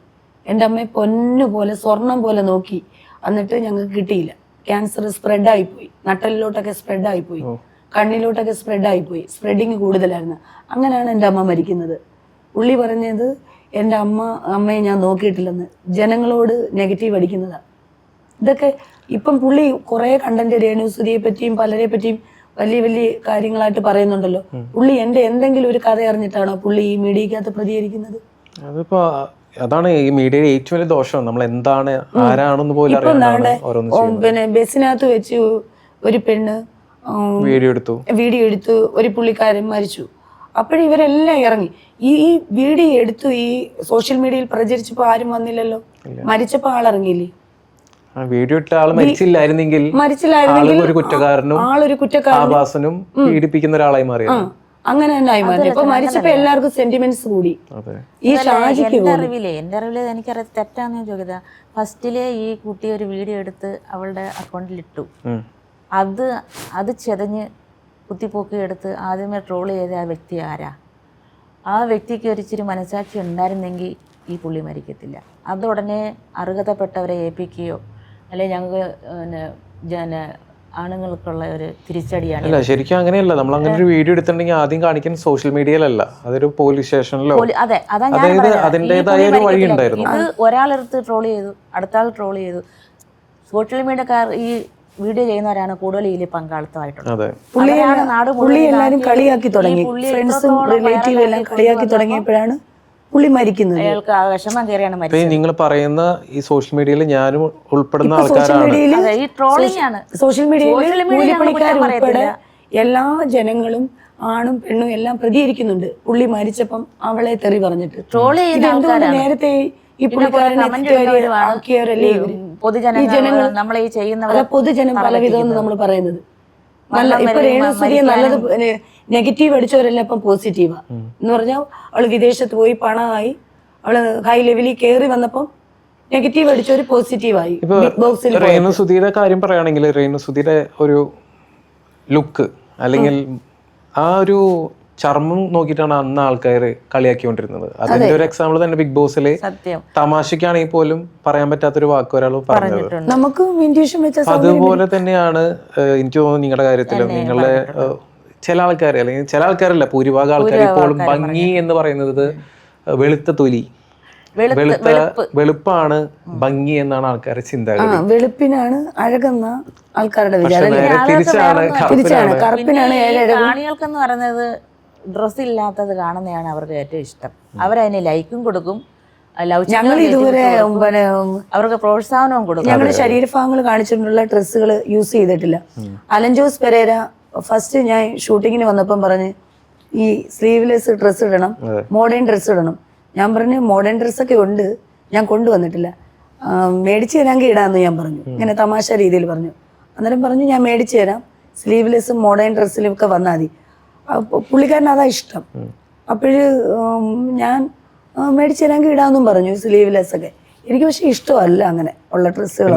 എൻ്റെ അമ്മയെ പൊന്നുപോലെ സ്വർണം പോലെ നോക്കി. എന്നിട്ട് ഞങ്ങൾക്ക് കിട്ടിയില്ല. ക്യാൻസർ സ്പ്രെഡായിപ്പോയി, നട്ടലിലോട്ടൊക്കെ സ്പ്രെഡായിപ്പോയി, കണ്ണിലോട്ടൊക്കെ സ്പ്രെഡായിപ്പോയി, സ്പ്രെഡിങ് കൂടുതലായിരുന്നു. അങ്ങനെയാണ് എൻ്റെ അമ്മ മരിക്കുന്നത്. പുള്ളി പറഞ്ഞത് എൻ്റെ അമ്മയെ ഞാൻ നോക്കിയിട്ടില്ലെന്ന്. ജനങ്ങളോട് നെഗറ്റീവ് അടിക്കുന്നതാണ് ഇതൊക്കെ. ഇപ്പം പുള്ളി കുറേ കണ്ടന്റ് രേണുസുതിയെ പറ്റിയും പലരെ പറ്റിയും വലിയ വലിയ കാര്യങ്ങളായിട്ട് പറയുന്നുണ്ടല്ലോ. പുള്ളി എൻ്റെ എന്തെങ്കിലും ഒരു കഥ അറിഞ്ഞിട്ടാണോ പുള്ളി ഈ മീഡിയക്കകത്ത് പ്രതികരിക്കുന്നത്? അതിപ്പോ അതാണ് ഈ മീഡിയയുടെ ഏറ്റവും വലിയ ദോഷം. നമ്മൾ എന്താണ് ആരാണെന്ന് പോലും പിന്നെ ബസ്സിനകത്ത് വെച്ച് ഒരു പെണ്ണ് വീഡിയോ എടുത്തു, ഒരു പുള്ളിക്കാരൻ മരിച്ചു. അപ്പോഴും ഇവരെല്ലാം ഇറങ്ങി ഈ വീഡിയോ എടുത്തു. ഈ സോഷ്യൽ മീഡിയയിൽ പ്രചരിച്ചപ്പോ ആരും വന്നില്ലല്ലോ. മരിച്ചപ്പോ ആളിറങ്ങിയില്ലേ? വീഡിയോ ഇട്ട ആള് മരിച്ചില്ലായിരുന്നെങ്കിൽ ആളൊരു കുറ്റക്കാരനും ആഭാസനും പീഡിപ്പിക്കുന്ന ഒരാളായി മാറി. അങ്ങനെ തന്നെ ആയി മാറി. ഇപ്പൊ മരിച്ചപ്പോ എല്ലാവർക്കും സെന്റിമെന്റ്സ് കൂടി. അതെ. ഈ ഷാജിക്ക് എൻ്റെ അറിവിൽ എനിക്കറിയാം തെറ്റാന്ന് ഞാൻ ചോദിക്കുന്നത്, ഫസ്റ്റിലെ ഈ കുട്ടി ഒരു വീഡിയോ എടുത്ത് അവളുടെ അക്കൗണ്ടിൽ ഇട്ടു. അത് ചെതഞ്ഞ് കുത്തിപ്പൊക്കി എടുത്ത് ആദ്യമേ ട്രോൾ ചെയ്ത ആ വ്യക്തി ആരാ? ആ വ്യക്തിക്ക് ഒരിച്ചിരി മനസാക്ഷി ഉണ്ടായിരുന്നെങ്കിൽ ഈ പുള്ളി മരിക്കത്തില്ല. അത് ഉടനെ അർഹതപ്പെട്ടവരെ ഏൽപ്പിക്കുകയോ അല്ലെങ്കിൽ ഞങ്ങൾക്ക് ആണുങ്ങൾക്കുള്ള ഒരു തിരിച്ചടിയാണ്. അല്ല, ശരിക്കും അങ്ങനെയല്ല. നമ്മൾ അങ്ങനെ ഒരു വീഡിയോ എടുത്തിട്ടുണ്ടെങ്കിൽ ആദ്യം കാണിക്കാൻ സോഷ്യൽ മീഡിയയിലല്ല, അതൊരു പോലീസ് സ്റ്റേഷനിലോ. അതെ, അതാ ഞാൻ അതായത് അതിൻ്റെതായ ഒരു വഴി ഉണ്ടായിരുന്നു. ഇത് ഒരാളെടുത്ത് ട്രോൾ ചെയ്തു, അടുത്താൾ ട്രോൾ ചെയ്തു. സോഷ്യൽ മീഡിയക്കാർ ഈ വീഡിയോ ചെയ്യുന്നവരാണ് കൂടുതൽ ഇതിൽ പങ്കാളിത്തമായിട്ടുള്ളത്. പുള്ളി എല്ലാരും കളിയാക്കി തുടങ്ങി, ഫ്രണ്ട്സും റിലേറ്റീവും എല്ലാം കളിയാക്കി തുടങ്ങിയപ്പോഴാണ് പുള്ളി മരിക്കുന്നത്. അയാൾക്ക് ആ വിഷമം കയറിയാണ് മരിച്ചത്. നിങ്ങൾ പറയുന്ന ഈ സോഷ്യൽ മീഡിയയിൽ ഞാനും ഉൾപ്പെടുന്ന ആൾക്കാരാണ്. ഈ ട്രോളിംഗ് ആണ് സോഷ്യൽ മീഡിയയിൽ കൂലിപ്പണിക്കാരുൾപ്പെടെ എല്ലാ ജനങ്ങളും ആണും പെണ്ണും എല്ലാം പ്രതികരിക്കുന്നുണ്ട്. പുള്ളി മരിച്ചപ്പം അവളെ തെറി പറഞ്ഞിട്ട് ട്രോൾ ചെയ്യുന്ന നേരത്തെ ഈ പൊതുജനങ്ങൾ നമ്മളെ ഈ ചെയ്യുന്നവരെ പൊതുജനം പലവിധം നമ്മൾ പറയുന്നത്. നല്ല ഇപ്പൊ രേണുസുതിയെ നല്ലത് നെഗറ്റീവ് അടിച്ചവരെല്ലാം ഇപ്പം പോസിറ്റീവാ എന്ന് പറഞ്ഞാൽ അവള് വിദേശത്ത് പോയി പണമായി അവള് ഹൈ ലെവലിൽ കയറി വന്നപ്പം നെഗറ്റീവ് അടിച്ചവര് പോസിറ്റീവായി. ബിഗ് ബോക്സിൽ രേണുസുതിയുടെ കാര്യം പറയുകയാണെങ്കിൽ രേണുസുതിയുടെ ഒരു ലുക്ക് അല്ലെങ്കിൽ ആ ഒരു ചർമ്മം നോക്കിയിട്ടാണ് അന്ന് ആൾക്കാർ കളിയാക്കിക്കൊണ്ടിരുന്നത്. അതിന്റെ ഒരു എക്സാമ്പിൾ തന്നെ ബിഗ് ബോസിലെ തമാശക്കാണെങ്കിൽ പോലും പറയാൻ പറ്റാത്തൊരു വാക്ക് ഒരാൾ പറഞ്ഞത്. നമുക്ക് ഇൻട്യൂഷൻ വെച്ച അതുപോലെ തന്നെയാണ് എനിക്ക് തോന്നുന്നു നിങ്ങളുടെ കാര്യത്തിലും. നിങ്ങളുടെ ചില ആൾക്കാർ, അല്ലെങ്കിൽ ചില ആൾക്കാരല്ല, ഭൂരിഭാഗം ആൾക്കാർ ഇപ്പോഴും ഭംഗി എന്ന് പറയുന്നത് വെളുത്ത തൊലി, വെളുപ്പാണ് ഭംഗി എന്നാണ് ആൾക്കാരുടെ ചിന്തഗതി. വെളുപ്പിനാണ് അഴകെന്ന ആൾക്കാരുടെ വിചാരം. തിരിച്ചാണ് കറുപ്പിനാണ്. ആളുകൾക്കെന്ന് പറയുന്നത് ഡ്രസ് ഇല്ലാത്തത് കാണുന്നതാണ് അവർക്ക് ഏറ്റവും ഇഷ്ടം. അവരതിന് ലൈക്കും കൊടുക്കും, ഞങ്ങൾ ഇതുവരെ അവർക്ക് പ്രോത്സാഹനവും കൊടുക്കും. ഞങ്ങളുടെ ശരീരഭാഗങ്ങൾ കാണിച്ചിട്ടുള്ള ഡ്രസ്സുകൾ യൂസ് ചെയ്തിട്ടില്ല. അലൻ ജോസ് പെരേര ഫസ്റ്റ് ഞാൻ ഷൂട്ടിങ്ങിന് വന്നപ്പം പറഞ്ഞ് ഈ സ്ലീവ്ലെസ് ഡ്രസ്സ് ഇടണം, മോഡേൺ ഡ്രസ്സ് ഇടണം. ഞാൻ പറഞ്ഞു മോഡേൺ ഡ്രസ്സൊക്കെ ഉണ്ട്, ഞാൻ കൊണ്ടുവന്നിട്ടില്ല, മേടിച്ചു തരാമെങ്കിൽ ഇടാമെന്ന് ഞാൻ പറഞ്ഞു. ഇങ്ങനെ തമാശ രീതിയിൽ പറഞ്ഞു. അന്നേരം പറഞ്ഞു ഞാൻ മേടിച്ചു തരാം, സ്ലീവ്ലെസ്സും മോഡേൺ ഡ്രസ്സിലും ഒക്കെ വന്നാൽ മതി. പുള്ളിക്കാരൻ അതാ ഇഷ്ടം. അപ്പോഴ് ഞാൻ മേടിച്ചു തരാമെങ്കിൽ ഇടാമെന്നും പറഞ്ഞു സ്ലീവ്ലെസ് ഒക്കെ. എനിക്ക് പക്ഷെ ഇഷ്ടമല്ല അങ്ങനെ ഉള്ള ഡ്രസ്സുകൾ.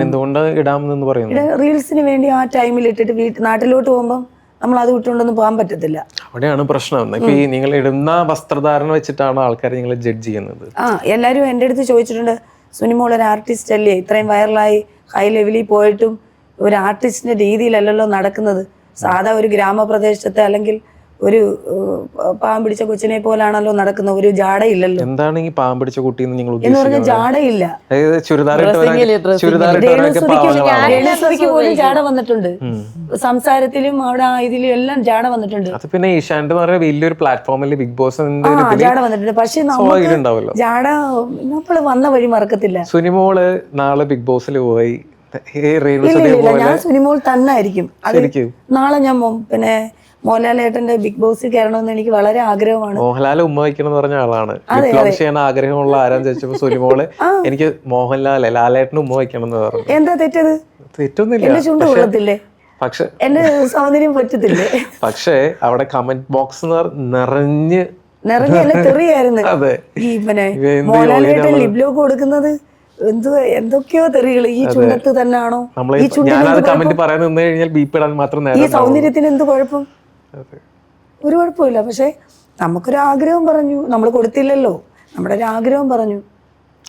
റീൽസിന് വേണ്ടി ആ ടൈമിൽ ഇട്ടിട്ട് നാട്ടിലോട്ട് പോകുമ്പോൾ നമ്മൾ അത് വിട്ടുകൊണ്ടൊന്നും പോകാൻ പറ്റത്തില്ല. അവിടെയാണ് പ്രശ്നം. ഇപ്പൊ ഈ നിങ്ങൾ ഇടുന്ന വസ്ത്രധാരണ വെച്ചിട്ടാണ് ആൾക്കാർ നിങ്ങളെ ജഡ്ജ് ചെയ്യുന്നത്. എല്ലാവരും എൻ്റെ അടുത്ത് ചോദിച്ചിട്ടുണ്ട്, സുനിമോൾ ഒരു ആർട്ടിസ്റ്റ് അല്ലേ, ഇത്രയും വൈറലായി ഹൈ ലെവലിൽ പോയിട്ടും ഒരു ആർട്ടിസ്റ്റിന്റെ രീതിയിലല്ലല്ലോ നടക്കുന്നത്, സാധാ ഒരു ഗ്രാമപ്രദേശത്തെ അല്ലെങ്കിൽ ഒരു പാവം പിടിച്ച കൊച്ചിനെ പോലാണല്ലോ നടക്കുന്ന, ഒരു ജാടയില്ലല്ലോ. എന്താണ് ഈ പാവം പിടിച്ച കുട്ടി നിങ്ങൾ എന്ന് പറഞ്ഞാൽ ജാടയില്ല. രേണുസുതിക്ക് പോലും ജാട വന്നിട്ടുണ്ട്, സംസാരത്തിലും അവിടെ ഇതിലും എല്ലാം ജാട വന്നിട്ടുണ്ട്. അത് പിന്നെ ഈശാന്റെ വലിയൊരു പ്ലാറ്റ്ഫോമിൽ ബിഗ് ബോസ് ജാട വന്നിട്ടുണ്ട്. പക്ഷെ ജാട നമ്മൾ വന്ന വഴി മറക്കത്തില്ല. സുനിമോള് നാളെ ബിഗ് ബോസിൽ പോയി, ഞാൻ സുനിമോൾ തന്നെ ആയിരിക്കും. അത് നാളെ ഞാൻ പിന്നെ മോഹൻലാലേട്ടന്റെ ബിഗ് ബോസിൽ കയറണമെന്ന് എനിക്ക് വളരെ ആഗ്രഹമാണ്. മോഹൻലാൽ ഉമ്മ വയ്ക്കണം എന്ന് പറഞ്ഞ ആളാണ്. ചെയ്യാൻ ആഗ്രഹമുള്ള ആരാന്ന് ചോദിച്ചപ്പോ സുനിമോള് എനിക്ക് മോഹൻലാലെ ലാലേട്ടന് ഉമ്മ വയ്ക്കണം എന്ന് പറഞ്ഞു. എന്താ തെറ്റത്? തെറ്റൊന്നുമില്ല. എന്റെ ചുണ്ട് കൊള്ളത്തില്ലേ? പക്ഷെ എന്റെ സൗന്ദര്യം പറ്റത്തില്ലേ? പക്ഷേ അവിടെ കമന്റ് ബോക്സ് നിറഞ്ഞല്ല തെറിയായിരുന്നു. ഈ പിന്നെ മോഹൻലാലേട്ടൻ ലിബ്ലോ കൊടുക്കുന്നത് എന്തൊക്കെയോ തെറികൾ. ഈ ചുണ്ടത്ത് തന്നെയാണോ? ഈ സൗന്ദര്യത്തിന് എന്ത് കുഴപ്പം? ഒരു കുഴപ്പമില്ല. പക്ഷെ നമുക്കൊരു ആഗ്രഹം പറഞ്ഞു, നമ്മൾ കൊടുത്തില്ലല്ലോ. നമ്മുടെ ഒരു ആഗ്രഹം പറഞ്ഞു,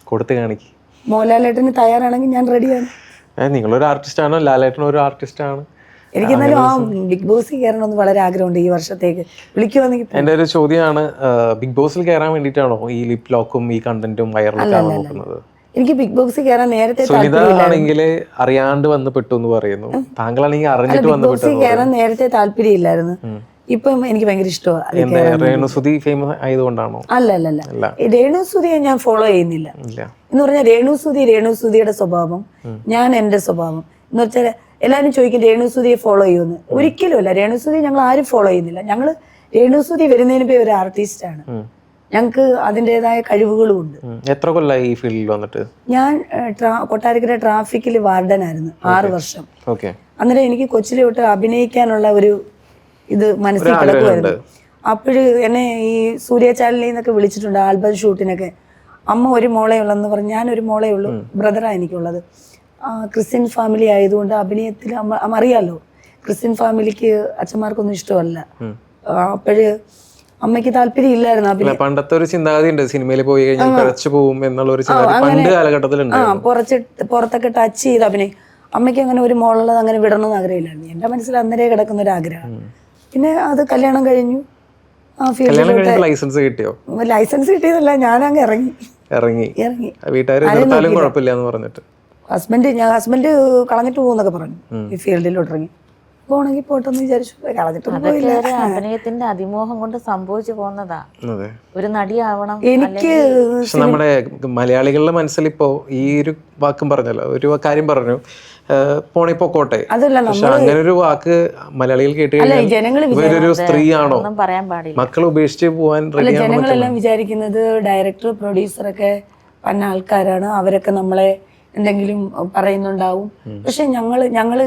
കൊടുത്ത് കാണിക്കും. മോഹൻലാലേട്ടന് തയ്യാറാണെങ്കിൽ ഞാൻ റെഡിയാണ്. നിങ്ങളൊരു ആർട്ടിസ്റ്റ് ആണോ? ലാലേട്ടൻ ഒരു ആർട്ടിസ്റ്റ് ആണ്. എനിക്ക് എന്നാലും ആ ബിഗ് ബോസിൽ കയറണമെന്ന് വളരെ ആഗ്രഹമുണ്ട്. ഈ വർഷത്തേക്ക് വിളിക്കുവാണെങ്കിൽ. എന്റെ ഒരു ചോദ്യമാണ്, ബിഗ് ബോസിൽ കയറാൻ വേണ്ടിയിട്ടാണോ ഈ ലിപ് ലോക്കും ഈ കണ്ടന്റും വൈറലൊക്കെ നോക്കുന്നത്? എനിക്ക് ബിഗ് ബോക്സിൽ കയറാൻ നേരത്തെ അറിയാണ്ട് വന്ന് പെട്ടു എന്ന് പറയുന്നു. താങ്കളാണെങ്കിൽ അറിഞ്ഞിട്ട് വന്ന് പെട്ടു. കയറാൻ നേരത്തെ താല്പര്യമില്ലായിരുന്നു. ഇപ്പം എനിക്ക് ഭയങ്കര ഇഷ്ടമാണ്. രേണുസുതി ഫേമസ് ആയതുകൊണ്ടാണോ? അല്ല, രേണുസുതിയെ ഞാൻ ഫോളോ ചെയ്യുന്നില്ല. എന്ന് പറഞ്ഞാൽ രേണുസുതിയുടെ സ്വഭാവം, ഞാൻ എന്റെ സ്വഭാവം എന്ന് വെച്ചാൽ എല്ലാവരും ചോദിക്കും രേണുസുതിയെ ഫോളോ ചെയ്യുമെന്ന്. ഒരിക്കലും അല്ല. രേണുസുതി ഞങ്ങൾ ആരും ഫോളോ ചെയ്യുന്നില്ല. ഞങ്ങള് രേണുസുതി വരുന്നതിന് പോയി ഒരു ആർട്ടിസ്റ്റാണ്. ഞങ്ങൾക്ക് അതിൻ്റെതായ കഴിവുകളും ഉണ്ട്. എത്ര കൊല്ലമായി ഈ ഫീൽഡിൽ വന്നിട്ട്? ഞാൻ കൊട്ടാരക്കര ട്രാഫിക്കിൽ വാർഡനായിരുന്നു 6 വർഷം. അന്നേരം എനിക്ക് കൊച്ചിലെ തൊട്ട് അഭിനയിക്കാനുള്ള ഒരു ഇത് മനസ്സിൽ കിടക്കുമായിരുന്നു. അപ്പോഴ് എന്നെ ഈ സൂര്യ ചാനലിൽ നിന്നൊക്കെ വിളിച്ചിട്ടുണ്ട് ആൽബം ഷൂട്ടിനൊക്കെ. അമ്മ ഒരു മോളേ ഉള്ളെന്ന് പറഞ്ഞു. ഞാനൊരു മോളേ ഉള്ളൂ, ബ്രദറാണ് എനിക്കുള്ളത്. ക്രിസ്ത്യൻ ഫാമിലി ആയതുകൊണ്ട് അഭിനയത്തിൽ അമ്മ അറിയാലോ, ക്രിസ്ത്യൻ ഫാമിലിക്ക് അച്ഛന്മാർക്കൊന്നും ഇഷ്ടമല്ല. അപ്പോഴ് അമ്മയ്ക്ക് താല്പര്യം ഇല്ലായിരുന്നു അഭിനയം. പണ്ടത്തെ ഒരു ചിന്താഗതി ഉണ്ട്, സിനിമയിൽ പോയി കഴിഞ്ഞാൽ പിഴച്ചു പോകും എന്നുള്ള ഒരു ചിന്താഗതി പണ്ട് കാലഘട്ടത്തിലുണ്ട്. പുറത്തൊക്കെ ടച്ച് ചെയ്ത് അഭിനയം. അമ്മയ്ക്ക് അങ്ങനെ ഒരു മോളുള്ളത് അങ്ങനെ വിടണമെന്ന് ആഗ്രഹമില്ലായിരുന്നു. എൻ്റെ മനസ്സിൽ അന്നേരേ കിടക്കുന്ന ഒരു ആഗ്രഹം. പിന്നെ അത് കല്യാണം കഴിഞ്ഞു. ലൈസൻസ് കിട്ടിയോ? ലൈസൻസ് കിട്ടിയതല്ല, ഞാനങ്ങ് ഇറങ്ങി. വീട്ടുകാർ എതിർത്താലും കുഴപ്പമില്ല എന്ന് പറഞ്ഞിട്ട് ഹസ്ബൻഡ് കളഞ്ഞിട്ട് പോകുന്നൊക്കെ പറഞ്ഞു. ഈ ഫീൽഡിലോട്ട് ഇറങ്ങി പോണെങ്കിൽ പോട്ടെന്ന് വിചാരിച്ചു. കളഞ്ഞിട്ട് അഭിനയത്തിന്റെ അതിമോഹം കൊണ്ട് സംഭവിച്ചു പോകുന്നതാ. ഒരു നടിയാവണം. എനിക്ക് നമ്മുടെ മലയാളികളുടെ മനസ്സിൽ ഇപ്പോ ഈ ഒരു വാക്കും പറഞ്ഞല്ലോ, ഒരു കാര്യം പറഞ്ഞു, പോണി പൊക്കോട്ടെ. പക്ഷെ അങ്ങനെ ഒരു വാക്ക് മലയാളികൾ കേട്ട് കഴിഞ്ഞാൽ ഇവരൊരു സ്ത്രീയാണോ, പറയാൻ പാടില്ല, മക്കളെ ഉപേക്ഷിച്ച് പോവാൻ റെഡിയാണോ? ജനങ്ങളെല്ലാം വിചാരിക്കുന്നത് ഡയറക്ടർ പ്രൊഡ്യൂസറൊക്കെ പന്ന ആൾക്കാരാണ്, അവരൊക്കെ നമ്മളെ എന്തെങ്കിലും പറയുന്നുണ്ടാവും. പക്ഷെ ഞങ്ങള്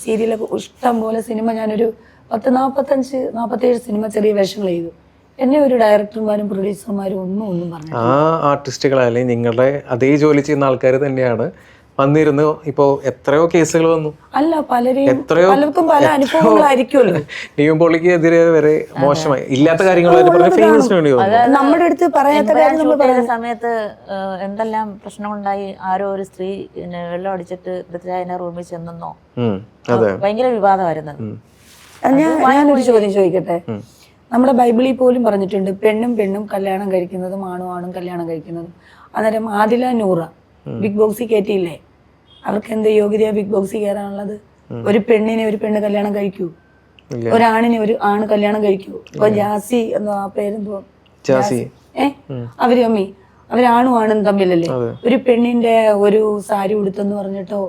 സീരിയലൊക്കെ ഇഷ്ടം പോലെ സിനിമ, ഞാനൊരു 45-47 സിനിമ ചെറിയ വേഷങ്ങൾ ചെയ്തു. എന്നെ ഒരു ഡയറക്ടർമാരും പ്രൊഡ്യൂസർമാരും ഒന്നും പറഞ്ഞു. ആ ആർട്ടിസ്റ്റുകൾ അല്ലെങ്കിൽ നിങ്ങളുടെ അതേ ജോലി ചെയ്യുന്ന ആൾക്കാർ തന്നെയാണ് വന്നിരുന്നു. ഇപ്പോ എത്രയോ കേസുകൾ വന്നു. അല്ല, പലർക്കും പല അനുഭവങ്ങളായിരിക്കുമല്ലോ. നിവിൻ പോളിക്ക് എതിരെ വരെ മോശമായി ഇല്ലാത്ത കാര്യങ്ങൾ നമ്മുടെ അടുത്ത് പറയാത്ത കാര്യം നമ്മൾ പറയുന്ന സമയത്ത് എന്തെല്ലാം പ്രശ്നങ്ങളുണ്ടായി. ആരോ ഒരു സ്ത്രീ വെള്ളം അടിച്ചിട്ട് പൃഥ്വിരാജിന്റെ റൂമിൽ ചെന്നോ, ഭയങ്കര വിവാദമായിരുന്നത്. ഞാനൊരു ചോദ്യം ചോദിക്കട്ടെ. നമ്മുടെ ബൈബിളിൽ പോലും പറഞ്ഞിട്ടുണ്ട് പെണ്ണും കല്യാണം കഴിക്കുന്നതും ആണും കല്യാണം കഴിക്കുന്നതും. അന്നേരം ആദില നൂറ ബിഗ് ബോക്സിൽ കയറ്റിയില്ലേ? അവർക്ക് എന്ത് യോഗ്യതയാ ബിഗ് ബോക്സിൽ കയറാനുള്ളത്? ഒരു പെണ്ണിനെ ഒരു പെണ്ണ് കല്യാണം കഴിക്കൂ, ഒരാണിനെ ഒരു ആണ് കല്യാണം കഴിക്കൂ. ഇപ്പൊ ജാസി എന്തോ ആ പേരെന്തോ, അവരാണും തമ്മിലല്ലേ? ഒരു പെണ്ണിന്റെ ഒരു സാരി ഉടുത്തെന്ന് പറഞ്ഞിട്ടോ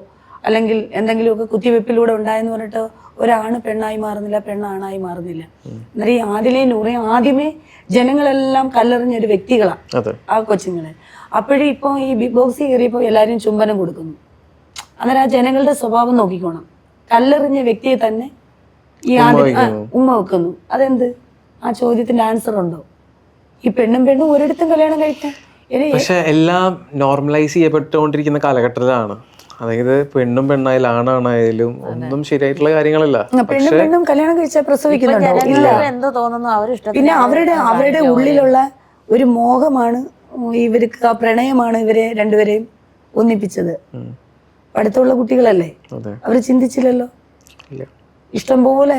അല്ലെങ്കിൽ എന്തെങ്കിലുമൊക്കെ കുത്തിവെപ്പിലൂടെ ഉണ്ടായെന്ന് പറഞ്ഞിട്ടോ ഒരാണ് പെണ്ണായി മാറുന്നില്ല, പെണ്ണാണായി മാറുന്നില്ല. അന്നേരം ഈ ആദിലയും നൂറയും ആദ്യമേ ജനങ്ങളെല്ലാം കല്ലെറിഞ്ഞൊരു വ്യക്തികളാണ് ആ കൊച്ചുങ്ങളെ. അപ്പോഴും ഇപ്പൊ ഈ ബിഗ് ബോക്സിൽ കയറിയപ്പോ എല്ലാരും ചുംബനം കൊടുക്കുന്നു. അന്നേരം ആ ജനങ്ങളുടെ സ്വഭാവം നോക്കിക്കോണം. കല്ലെറിഞ്ഞ വ്യക്തിയെ തന്നെ ഈ ഉമ്മ വെക്കുന്നു. അതെന്ത്? ആ ചോദ്യത്തിന്റെ ആൻസർ ഉണ്ടോ? ഈ പെണ്ണും ഒരിടത്തും കല്യാണം കഴിക്കാൻ. പക്ഷെ എല്ലാം നോർമലൈസ് ചെയ്യപ്പെട്ടുകൊണ്ടിരിക്കുന്ന കാലഘട്ടത്തിലാണ്. അതായത് പെണ്ണായാലും ആണാണായാലും ഒന്നും ശരിയായിട്ടുള്ള കാര്യങ്ങളല്ല. പെണ്ണും കല്യാണം കഴിച്ചാൽ പ്രസവിക്കുന്നുണ്ടോ? പിന്നെ അവരുടെ ഉള്ളിലുള്ള ഒരു മോഹമാണ്, ഇവർക്ക് ആ പ്രണയമാണ് ഇവരെ രണ്ടുപേരെയും ഒന്നിപ്പിച്ചത്. അടുത്തുള്ള കുട്ടികളല്ലേ, അവര് ചിന്തിച്ചില്ലല്ലോ. ഇഷ്ടംപോലെ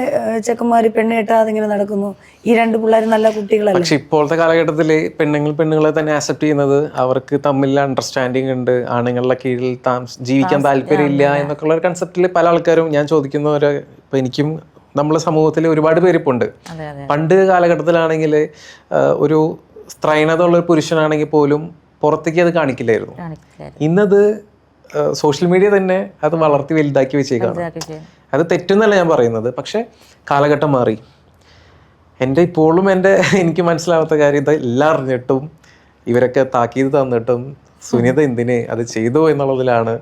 ചെക്കന്മാര് പെണ്ണ് കെട്ടാതെ ഇങ്ങനെ നടക്കുന്നു. ഈ രണ്ട് പിള്ളേർ നല്ല കുട്ടികളല്ല. പക്ഷെ ഇപ്പോഴത്തെ കാലഘട്ടത്തില് പെണ്ണുങ്ങളെ തന്നെ ആക്സെപ്റ്റ് ചെയ്യുന്നത് അവർക്ക് തമ്മിൽ അണ്ടർസ്റ്റാൻഡിങ് ഉണ്ട്, ആണുങ്ങളുടെ കീഴിൽ ജീവിക്കാൻ താല്പര്യമില്ല എന്നൊക്കെ ഉള്ള ഒരു കൺസെപ്റ്റിൽ പല ആൾക്കാരും ഞാൻ ചോദിക്കുന്നവരെ. ഇപ്പൊ എനിക്കും നമ്മളെ സമൂഹത്തിൽ ഒരുപാട് പേരിപ്പുണ്ട്. പണ്ട് കാലഘട്ടത്തിലാണെങ്കിൽ ഒരു സ്ത്രൈണത ഉള്ള ഒരു പുരുഷനാണെങ്കിൽ പോലും പുറത്തേക്ക് അത് കാണിക്കില്ലായിരുന്നു. ഇന്നത് സോഷ്യൽ മീഡിയ തന്നെ അത് വളർത്തി വലുതാക്കി വെച്ചേക്കാണ്. അത് തെറ്റെന്നല്ല ഞാൻ പറയുന്നത്, പക്ഷെ കാലഘട്ടം മാറി. ഇപ്പോഴും എനിക്ക് മനസ്സിലാവാത്ത കാര്യം ഇത് എല്ലാം അറിഞ്ഞിട്ടും ഇവരൊക്കെ താക്കീത് തന്നിട്ടും സുനിത എന്തിന് അത് ചെയ്തു എന്നുള്ളതിലാണ്.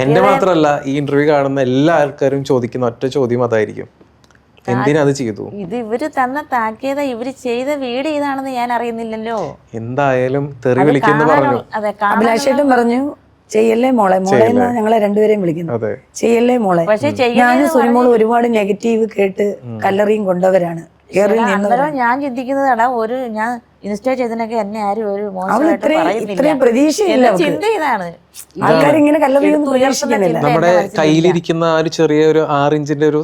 എന്റെ മാത്രമല്ല, ഈ ഇന്റർവ്യൂ കാണുന്ന എല്ലാ ആൾക്കാരും ചോദിക്കുന്ന ഒറ്റ ചോദ്യം അതായിരിക്കും, എന്തിനത് ചെയ്തു? ഇത് ഇവര് തന്ന താക്കീത് ഇവര് ചെയ്ത വീട് ഇതാണെന്ന് ഞാൻ അറിയുന്നില്ലല്ലോ. എന്തായാലും തെറി വിളിക്കുന്നു പറഞ്ഞു. അഭിലാഷേട്ടൻ പറഞ്ഞു ചെയ്യല്ലേ മോളെ ഞങ്ങളെ രണ്ടുപേരെയും വിളിക്കുന്നു, ചെയ്യല്ലേ മോളെ. ഞാനും സുനിമോളും ഒരുപാട് നെഗറ്റീവ് കേട്ട് കല്ലറിയും കൊണ്ടവരാണ്. ഞാൻ ചിന്തിക്കുന്നതാണ്, ഞാൻ ഇൻസ്റ്റാ ചെയ്തതിനൊക്കെ എന്നെ ആരും ഒരു ഇത്രയും പ്രതീക്ഷയില്ല. ചിന്ത ഇതാണ്, ആൾക്കാരിങ്ങനെ കല്ലറിയൊന്നും പ്രതീക്ഷിക്കുന്നില്ല. നമ്മുടെ കയ്യിലിരിക്കുന്ന ആ ഒരു ചെറിയ ഒരു 6 ഇഞ്ചിന്റെ ഒരു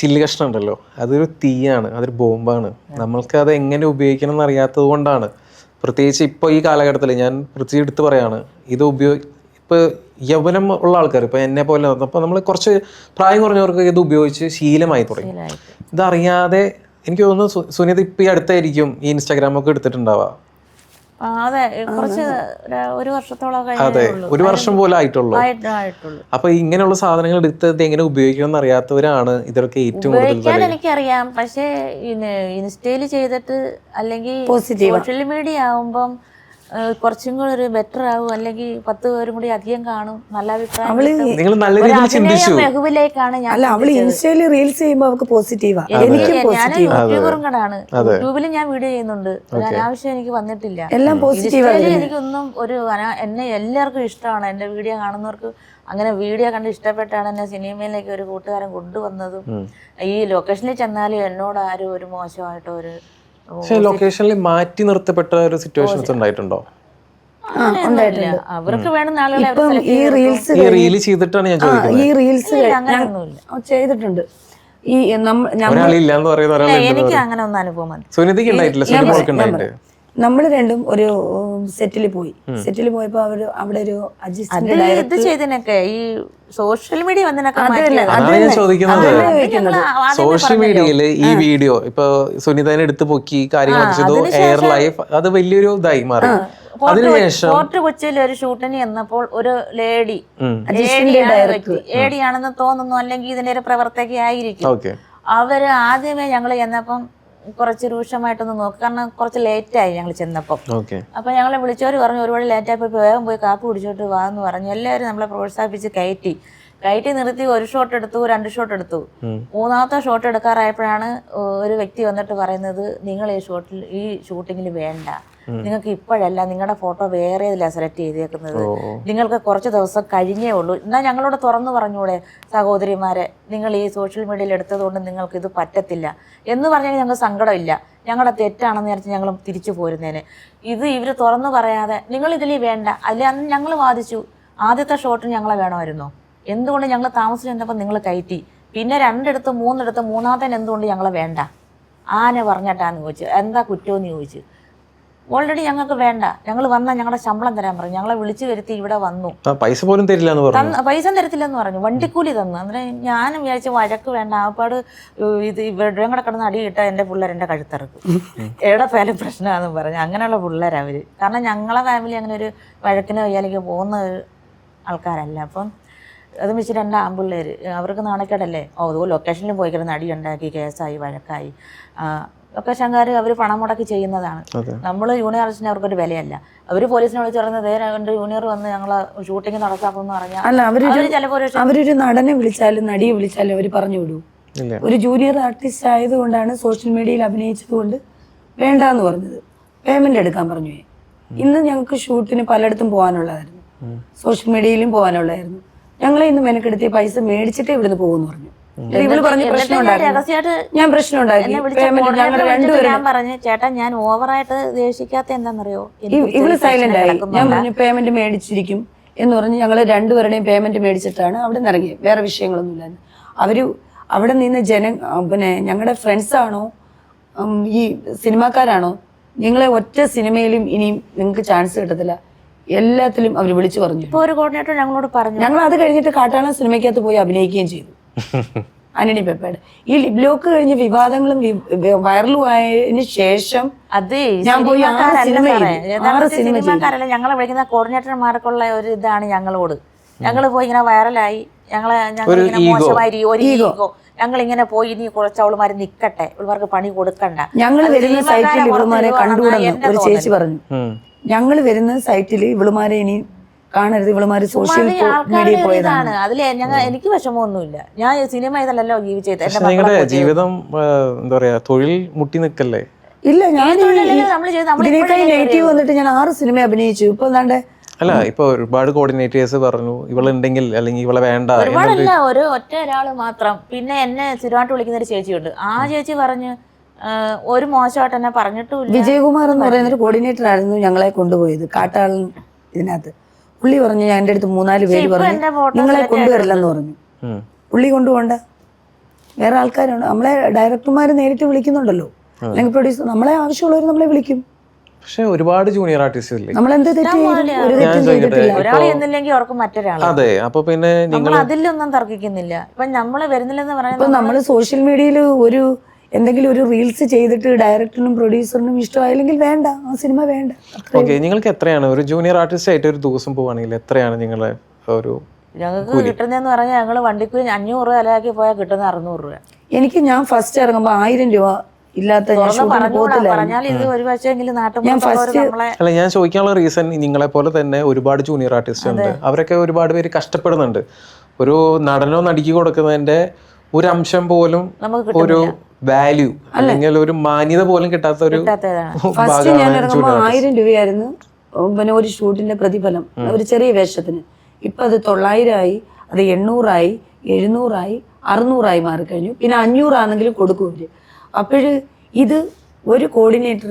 ചില്ല് കഷ്ണം ഉണ്ടല്ലോ, അതൊരു തീയാണ്, അതൊരു ബോംബാണ്. നമ്മൾക്ക് അത് എങ്ങനെ ഉപയോഗിക്കണം എന്ന് അറിയാത്തത് കൊണ്ടാണ്. പ്രത്യേകിച്ച് ഇപ്പോൾ ഈ കാലഘട്ടത്തിൽ ഞാൻ പ്രത്യേകിച്ച് എടുത്ത് പറയാണ്, ഇത് ഇപ്പോൾ യൗവനം ഉള്ള ആൾക്കാർ, ഇപ്പോൾ എന്നെ പോലെ അപ്പോൾ നമ്മൾ കുറച്ച് പ്രായം കുറഞ്ഞവർക്ക് ഇത് ഉപയോഗിച്ച് ശീലമായി തുടങ്ങി. ഇതറിയാതെ എനിക്ക് തോന്നുന്നു സുനിത ഇപ്പം ഈ അടുത്തായിരിക്കും ഈ ഇൻസ്റ്റാഗ്രാമൊക്കെ എടുത്തിട്ടുണ്ടാവുക. അതെ, കുറച്ച് ഒരു വർഷത്തോളം. അതെ, ഒരു വർഷം പോലെ ആയിട്ടുള്ളൂ. അപ്പൊ ഇങ്ങനെയുള്ള സാധനങ്ങൾ എടുത്തത് എങ്ങനെ ഉപയോഗിക്കണം എന്ന് അറിയാത്തവരാണ് ഇതൊക്കെ ഏറ്റവും കൂടുതൽ. എനിക്കറിയാം, പക്ഷേ ഇൻസ്റ്റയിൽ ചെയ്തിട്ട് അല്ലെങ്കിൽ സോഷ്യൽ മീഡിയ ആവുമ്പം കുറച്ചും കൂടെ ഒരു ബെറ്റർ ആവും, അല്ലെങ്കിൽ 10 പേരും കൂടി അധികം കാണും, നല്ല അഭിപ്രായം അവള് കിട്ടും. നിങ്ങൾ നല്ല ഒരു രീതിയിൽ അഭിനയ ചിന്തിച്ചു. മികവിലേക്കാണ് ഞാൻ അല്ല അവള് ഇൻസ്റ്റയില് റീൽസ് ചെയ്യുമ്പോ അവൾക്ക് പോസിറ്റീവാ, എനിക്കും ഞാൻ പോസിറ്റീവാ, യൂട്യൂബറും കൂടാണ്. യൂട്യൂബിൽ ഞാൻ വീഡിയോ ചെയ്യുന്നുണ്ട്, ഒരു അനാവശ്യം എനിക്ക് വന്നിട്ടില്ല. എല്ലാം പോസിറ്റീവാ. ഇൻസ്റ്റയില് എനിക്കൊന്നും എന്നെ എല്ലാവർക്കും ഇഷ്ടമാണ്, എൻ്റെ വീഡിയോ കാണുന്നവർക്ക്. അങ്ങനെ വീഡിയോ കണ്ട് ഇഷ്ടപ്പെട്ടാണ് എന്നെ സിനിമയിലേക്ക് ഒരു കൂട്ടുകാരൻ കൊണ്ടുവന്നതും. ഈ ലൊക്കേഷനിൽ ചെന്നാലും എന്നോട് ആരും ഒരു മോശമായിട്ടോ ഒരു പക്ഷെ ലൊക്കേഷനിൽ മാറ്റി നിർത്തപ്പെട്ട ഒരു സിറ്റുവേഷൻസ് ഉണ്ടായിട്ടുണ്ടോ? അങ്ങനെയൊന്നുമില്ല. അവർക്ക് വേണ്ടുന്ന ആളുകളെ അവർ ഇപ്പം select ഈ ചെയ്ത് റീൽസ് ഈ റീല് ചെയ്തിട്ടാണ് ഞാൻ ചോദിക്കുന്നത്. ഈ റീൽസ് അങ്ങനെയൊന്നുമില്ല. ചെയ്തിട്ടുണ്ട്. ഈ ഒരാളില്ല എന്ന് പറയുന്ന ഇല്ല, ഒരാൾ എനിക്ക് അങ്ങനെ ഒന്നും അനുഭവം വന്നു. സുനിതയ്ക്ക് ഉണ്ടായിട്ടില്ല, സുനിമോൾക്ക് ഉണ്ടായിട്ട്. നമ്മൾ രണ്ടും ഒരു സെറ്റിൽ പോയി. സെറ്റിൽ പോയപ്പോ അവിടെ ഒരു അസിസ്റ്റന്റ് ഇത് ചെയ്തതിനൊക്കെ ഈ സോഷ്യൽ മീഡിയ വന്നതിനൊക്കെ അതാണ് ഞാൻ ചോദിക്കുന്നത്. സോഷ്യൽ മീഡിയയില് ഈ വീഡിയോ ഇപ്പൊ സുനിതനെ എടുത്ത് പൊക്കി കാര്യങ്ങളൊക്കെ ചെയ്തു, എയർ ലൈഫ് അത് വലിയൊരു ഇതായി മാറി. അതിനുശേഷം ഫോർട്ട് കൊച്ചിയിൽ ഒരു ഷൂട്ടിന് ചെന്നപ്പോൾ ഒരു ലേഡി ആണെന്ന് തോന്നുന്നു, അല്ലെങ്കിൽ ഇതിന്റെ ഒരു പ്രവർത്തകയായിരിക്കും. ഓക്കെ, അവര് ആദ്യമേ ഞങ്ങൾ ചെന്നപ്പം കുറച്ച് രൂക്ഷമായിട്ടൊന്ന് നോക്കി, കാരണം കുറച്ച് ലേറ്റായി ഞങ്ങൾ ചെന്നപ്പം. ഓക്കെ, അപ്പൊ ഞങ്ങളെ വിളിച്ചവർ പറഞ്ഞു ഒരുപാട് ലേറ്റായപ്പോൾ വേഗം പോയി കാപ്പി കുടിച്ചോട്ട് വാ എന്ന് പറഞ്ഞു. എല്ലാവരും നമ്മളെ പ്രോത്സാഹിപ്പിച്ച് കയറ്റി നിർത്തി. ഒരു ഷോട്ട് എടുത്തു, 2 ഷോട്ട് എടുത്തു. 3ാമത്തെ ഷോട്ട് എടുക്കാറായപ്പോഴാണ് ഒരു വ്യക്തി വന്നിട്ട് പറയുന്നത്, നിങ്ങൾ ഈ ഷൂട്ടിങ്ങിൽ വേണ്ട, നിങ്ങൾക്ക് ഇപ്പോഴല്ല, നിങ്ങളുടെ ഫോട്ടോ വേറെ ഇതിലാണ് സെലക്ട് ചെയ്തേക്കുന്നത്, നിങ്ങൾക്ക് കുറച്ച് ദിവസം കഴിഞ്ഞേ ഉള്ളൂ. എന്നാൽ ഞങ്ങളോട് തുറന്നു പറഞ്ഞൂടെ സഹോദരിമാരെ, നിങ്ങൾ ഈ സോഷ്യൽ മീഡിയയിൽ എടുത്തതുകൊണ്ട് നിങ്ങൾക്ക് ഇത് പറ്റത്തില്ല എന്ന് പറഞ്ഞാൽ ഞങ്ങൾക്ക് സങ്കടമില്ല, ഞങ്ങളുടെ തെറ്റാണെന്ന് വിചാരിച്ച് ഞങ്ങൾ തിരിച്ചു പോരുന്നതിന്. ഇവർ തുറന്നു പറയാതെ നിങ്ങൾ ഇതിൽ വേണ്ട, അതിൽ അന്ന് ഞങ്ങൾ വാദിച്ചു. ആദ്യത്തെ ഷോട്ടിന് ഞങ്ങളെ വേണമായിരുന്നോ? എന്തുകൊണ്ട് ഞങ്ങൾ താമസിച്ച് ചെന്നപ്പോൾ നിങ്ങൾ കയറ്റി, പിന്നെ 2 3 മൂന്നാമത്തേന് എന്തുകൊണ്ട് ഞങ്ങളെ വേണ്ട? ആന പറഞ്ഞിട്ടാന്ന് ചോദിച്ചു, എന്താ കുറ്റമെന്ന് ചോദിച്ചു. ഓൾറെഡി ഞങ്ങൾക്ക് വേണ്ട, ഞങ്ങൾ വന്നാൽ ഞങ്ങളുടെ ശമ്പളം തരാൻ പറഞ്ഞു. ഞങ്ങളെ വിളിച്ചു വരുത്തി ഇവിടെ വന്നു, പൈസ പോലും തരില്ല എന്ന് പറഞ്ഞു. പൈസ തരത്തില്ലെന്ന് പറഞ്ഞു, വണ്ടിക്കൂലി തന്നു. അന്നേരം ഞാനും വിചാരിച്ച വഴക്ക് വേണ്ട, ആപ്പാട് ഇവരുടെയും കൂടെ കിടന്ന് അടി കിട്ടാൻ എൻ്റെ പിള്ളേർ എൻ്റെ കഴുത്തിറക്കും, എവിടെ പോയാലും പ്രശ്നമാണെന്ന് പറഞ്ഞു. അങ്ങനെയുള്ള പിള്ളേരവർ. കാരണം ഞങ്ങളെ ഫാമിലി അങ്ങനെ ഒരു വഴക്കിനോ വയ്യാലേക്ക് പോകുന്ന ആൾക്കാരല്ല. അപ്പം അത് വെച്ച് 2 ആൺപിള്ളേർ, അവർക്ക് നാണക്കേടല്ലേ. അതുപോലെ ലൊക്കേഷനിൽ പോയി കിടന്ന് അടി ഉണ്ടാക്കി, കേസായി, വഴക്കായി. ലൊക്കേഷൻകാർ അവർ പണം മുടക്കി ചെയ്യുന്നതാണ്. നമ്മൾ ജൂനിയർ ആർട്ടിസ്റ്റിന് അവർക്കൊരു വിലയല്ല. അവർ പോലീസിനെ വിളിച്ച് പറയുന്നത്, 2 ജൂനിയർ വന്ന് ഞങ്ങളെ ഷൂട്ടിങ് നടത്താമെന്ന് പറഞ്ഞാൽ അല്ല, അവരൊരു നടനെ വിളിച്ചാലും നടിയെ വിളിച്ചാലും അവർ പറഞ്ഞു വിടൂ. ഒരു ജൂനിയർ ആർട്ടിസ്റ്റ് ആയതുകൊണ്ടാണ് സോഷ്യൽ മീഡിയയിൽ അഭിനയിച്ചത് കൊണ്ട് വേണ്ടാന്ന് പറഞ്ഞത്, പേയ്മെന്റ് എടുക്കാൻ പറഞ്ഞു. ഇന്ന് ഞങ്ങൾക്ക് ഷൂട്ടിന് പലയിടത്തും പോകാനുള്ളതായിരുന്നു, സോഷ്യൽ മീഡിയയിലും പോകാനുള്ളതായിരുന്നു. ഞങ്ങളെ ഇന്ന് മെനക്കെടുത്തി പൈസ മേടിച്ചിട്ടേ ഇവിടുന്ന് പോകുന്നു പറഞ്ഞു. ഇവള് പറഞ്ഞ പ്രശ്നം ഞാൻ പ്രശ്നം ഉണ്ടാക്കി. ഞാൻ പറഞ്ഞു, ചേട്ടാ ഞാൻ ഓവറായിട്ട് ദേഷിക്കാത്ത എന്താണെന്നറിയോ, ഇവള് സൈലന്റ് ആയി. ഞാൻ പറഞ്ഞു പേയ്മെന്റ് മേടിച്ചിരിക്കും എന്ന് പറഞ്ഞ് ഞങ്ങള് 2 പേരുടെയും പേയ്മെന്റ് മേടിച്ചിട്ടാണ് അവിടെ നിന്ന് ഇറങ്ങിയത്. വേറെ വിഷയങ്ങളൊന്നുമില്ലായിരുന്നു. അവര് അവിടെ നിന്ന് പിന്നെ ഞങ്ങളുടെ ഫ്രണ്ട്സ് ആണോ ഈ സിനിമാക്കാരാണോ, നിങ്ങളെ ഒറ്റ സിനിമയിലും ഇനിയും നിങ്ങൾക്ക് ചാൻസ് കിട്ടത്തില്ല, എല്ലാത്തിലും അവർ വിളിച്ചു പറഞ്ഞു. ഇപ്പൊ ഒരു കോർഡിനേറ്റർ ഞങ്ങളോട് പറഞ്ഞു. ഞങ്ങൾ അത് കഴിഞ്ഞിട്ട് കാട്ടാളൻ സിനിമയ്ക്കകത്ത് പോയി അഭിനയിക്കുകയും ചെയ്തു. ആന്റണി പെപ്പയുടെ ഈ ലിപ് ലോക്ക് കഴിഞ്ഞ് വിവാദങ്ങളും വൈറലും ആയതിനു ശേഷം ഞാൻ പോയി 6 സിനിമക്കാരല്ല ഞങ്ങളെ വിളിക്കുന്ന കോർഡിനേറ്റർമാർക്കുള്ള ഒരു ഇതാണ് ഞങ്ങളോട്. ഞങ്ങൾ പോയി ഇങ്ങനെ വൈറലായി, ഞങ്ങളിങ്ങനെ മോശമായി ഒരു ഈഗോ, ഞങ്ങളിങ്ങനെ പോയി ഇനി കുറച്ചവളുമാര് നിക്കട്ടെ, ഇവർക്ക് പണി കൊടുക്കണ്ട. ഞങ്ങൾ വരുന്ന സൈറ്റിൽ ഇവളുമാരെ കണ്ടുകൂടെന്ന് ഒരു ചേച്ചി പറഞ്ഞു. ഞങ്ങൾ വരുന്ന സൈറ്റിൽ ഇവളുമാരെ ഇനി കാണരുത്, ഇവളുമാര് സോഷ്യൽ മീഡിയ പോയതാണ്. അതിൽ എനിക്ക് വിഷമമൊന്നുമില്ല. ഞാൻ സിനിമ ഇതല്ലല്ലോ ജീവിച്ചത്. നിങ്ങളുടെ ജീവിതം എന്താ പറയാ, തൊഴിൽ മുട്ടി നിൽക്കല്ലേ? ഇല്ല, ഞാൻ ഇതിനേക്കാൾ നെഗറ്റീവ് വന്നിട്ട് ഞാൻ 6 സിനിമ അഭിനയിച്ചു. ഇപ്പൊ എന്താണ്ട് അല്ല, ഇപ്പൊ ഒരുപാട് കോർഡിനേറ്റേഴ്സ് പറഞ്ഞു ഇവളുണ്ടെങ്കിൽ അല്ലെങ്കിൽ ഇവളെ വേണ്ട. ഒരുപാടല്ല, ഒരാള് മാത്രം. പിന്നെ എന്നെ സ്ഥിരമായിട്ട് വിളിക്കുന്ന ഒരു ചേച്ചിയുണ്ട്. ആ ചേച്ചി പറഞ്ഞു ഒരു മോശമായിട്ട് എന്നെ പറഞ്ഞിട്ടുമില്ല. വിജയകുമാർ എന്ന് പറയുന്ന ഒരു കോർഡിനേറ്റർ ആയിരുന്നു ഞങ്ങളെ കൊണ്ടുപോയത് കാട്ടാളൻ ഇതിനകത്ത്. പുള്ളി പറഞ്ഞു, ഞാൻ എൻ്റെ അടുത്ത് 3-4 പേര് പറഞ്ഞു നിങ്ങളെ കൊണ്ടുവരില്ലെന്ന് പറഞ്ഞു. പുള്ളി കൊണ്ടുപോകണ്ട, വേറെ ആൾക്കാരാണ്. നമ്മളെ ഡയറക്ടർമാർ നേരിട്ട് വിളിക്കുന്നുണ്ടല്ലോ, അല്ലെങ്കിൽ പ്രൊഡ്യൂസർ, നമ്മളെ ആവശ്യമുള്ളവർ നമ്മളെ വിളിക്കും. പക്ഷെ ഒരുപാട് ജൂനിയർ ആർട്ടിസ്റ്റ് നമ്മളെന്ത് അതെ. അപ്പൊ പിന്നെ നിങ്ങൾ അതിലൊന്നും തർക്കിക്കുന്നില്ല. ഇപ്പൊ നമ്മള് വരുന്നില്ലെന്ന് പറയുന്നത്, നമ്മള് സോഷ്യൽ മീഡിയയിൽ എന്തെങ്കിലും ഒരു റീൽസ് ചെയ്തിട്ട് ഡയറക്ടറിനും പ്രൊഡ്യൂസറിനും ഇഷ്ടമായില്ലെങ്കിൽ വേണ്ട, ആ സിനിമ വേണ്ട. ഓക്കെ, നിങ്ങൾക്ക് എത്രയാണ് ഒരു ജൂനിയർ ആർട്ടിസ്റ്റ് ആയിട്ട് ഒരു ദിവസം പോവാണെങ്കിൽ എത്രയാണ് നിങ്ങളെ ഒരു ഞങ്ങൾക്ക് കിട്ടുന്നതെന്ന് പറഞ്ഞാൽ ഞങ്ങൾ വണ്ടിക്കൂലി 500 രൂപ അലയാക്കി പോയാൽ കിട്ടുന്ന 600 രൂപ. ഞാൻ ഫസ്റ്റ് ഇറങ്ങുമ്പോൾ 1000 രൂപ ഇല്ലാത്ത ഞാൻ ഷൂട്ടിന് പോകത്തില്ല. പറഞ്ഞാൽ ഇത് ഒരു പക്ഷേങ്കിലും ഞാൻ ഫസ്റ്റ് അല്ല, ഞാൻ ചോദിക്കാനുള്ള റീസൺ നിങ്ങളെ പോലെ തന്നെ ഒരുപാട് ജൂനിയർ ആർട്ടിസ്റ്റ് ഉണ്ട്. അവരൊക്കെ ഒരുപാട് പേര് കഷ്ടപ്പെടുന്നുണ്ട്. ഒരു നടനോ നടിക്ക് കൊടുക്കുന്നതിന്റെ ഒരു അംശം പോലും ഒരു വാല്യൂ അല്ലെങ്കിൽ ഒരു മാന്യത പോലും കിട്ടാത്ത ഒരു ഫസ്റ്റ് ഞാൻ ഇറങ്ങുമ്പോൾ 1000 രൂപയായിരുന്നു പിന്നെ ഒരു ഷൂട്ടിന്റെ പ്രതിഫലം, ഒരു ചെറിയ വേഷത്തിന്. ഇപ്പൊ അത് 900 ആയി, അത് 800 ആയി, 700 ആയി, 600 ആയി മാറിക്കഴിഞ്ഞു. പിന്നെ 500 ആണെങ്കിലും കൊടുക്കും അവര്. അപ്പോഴ് ഇത് ഒരു കോർഡിനേറ്റർ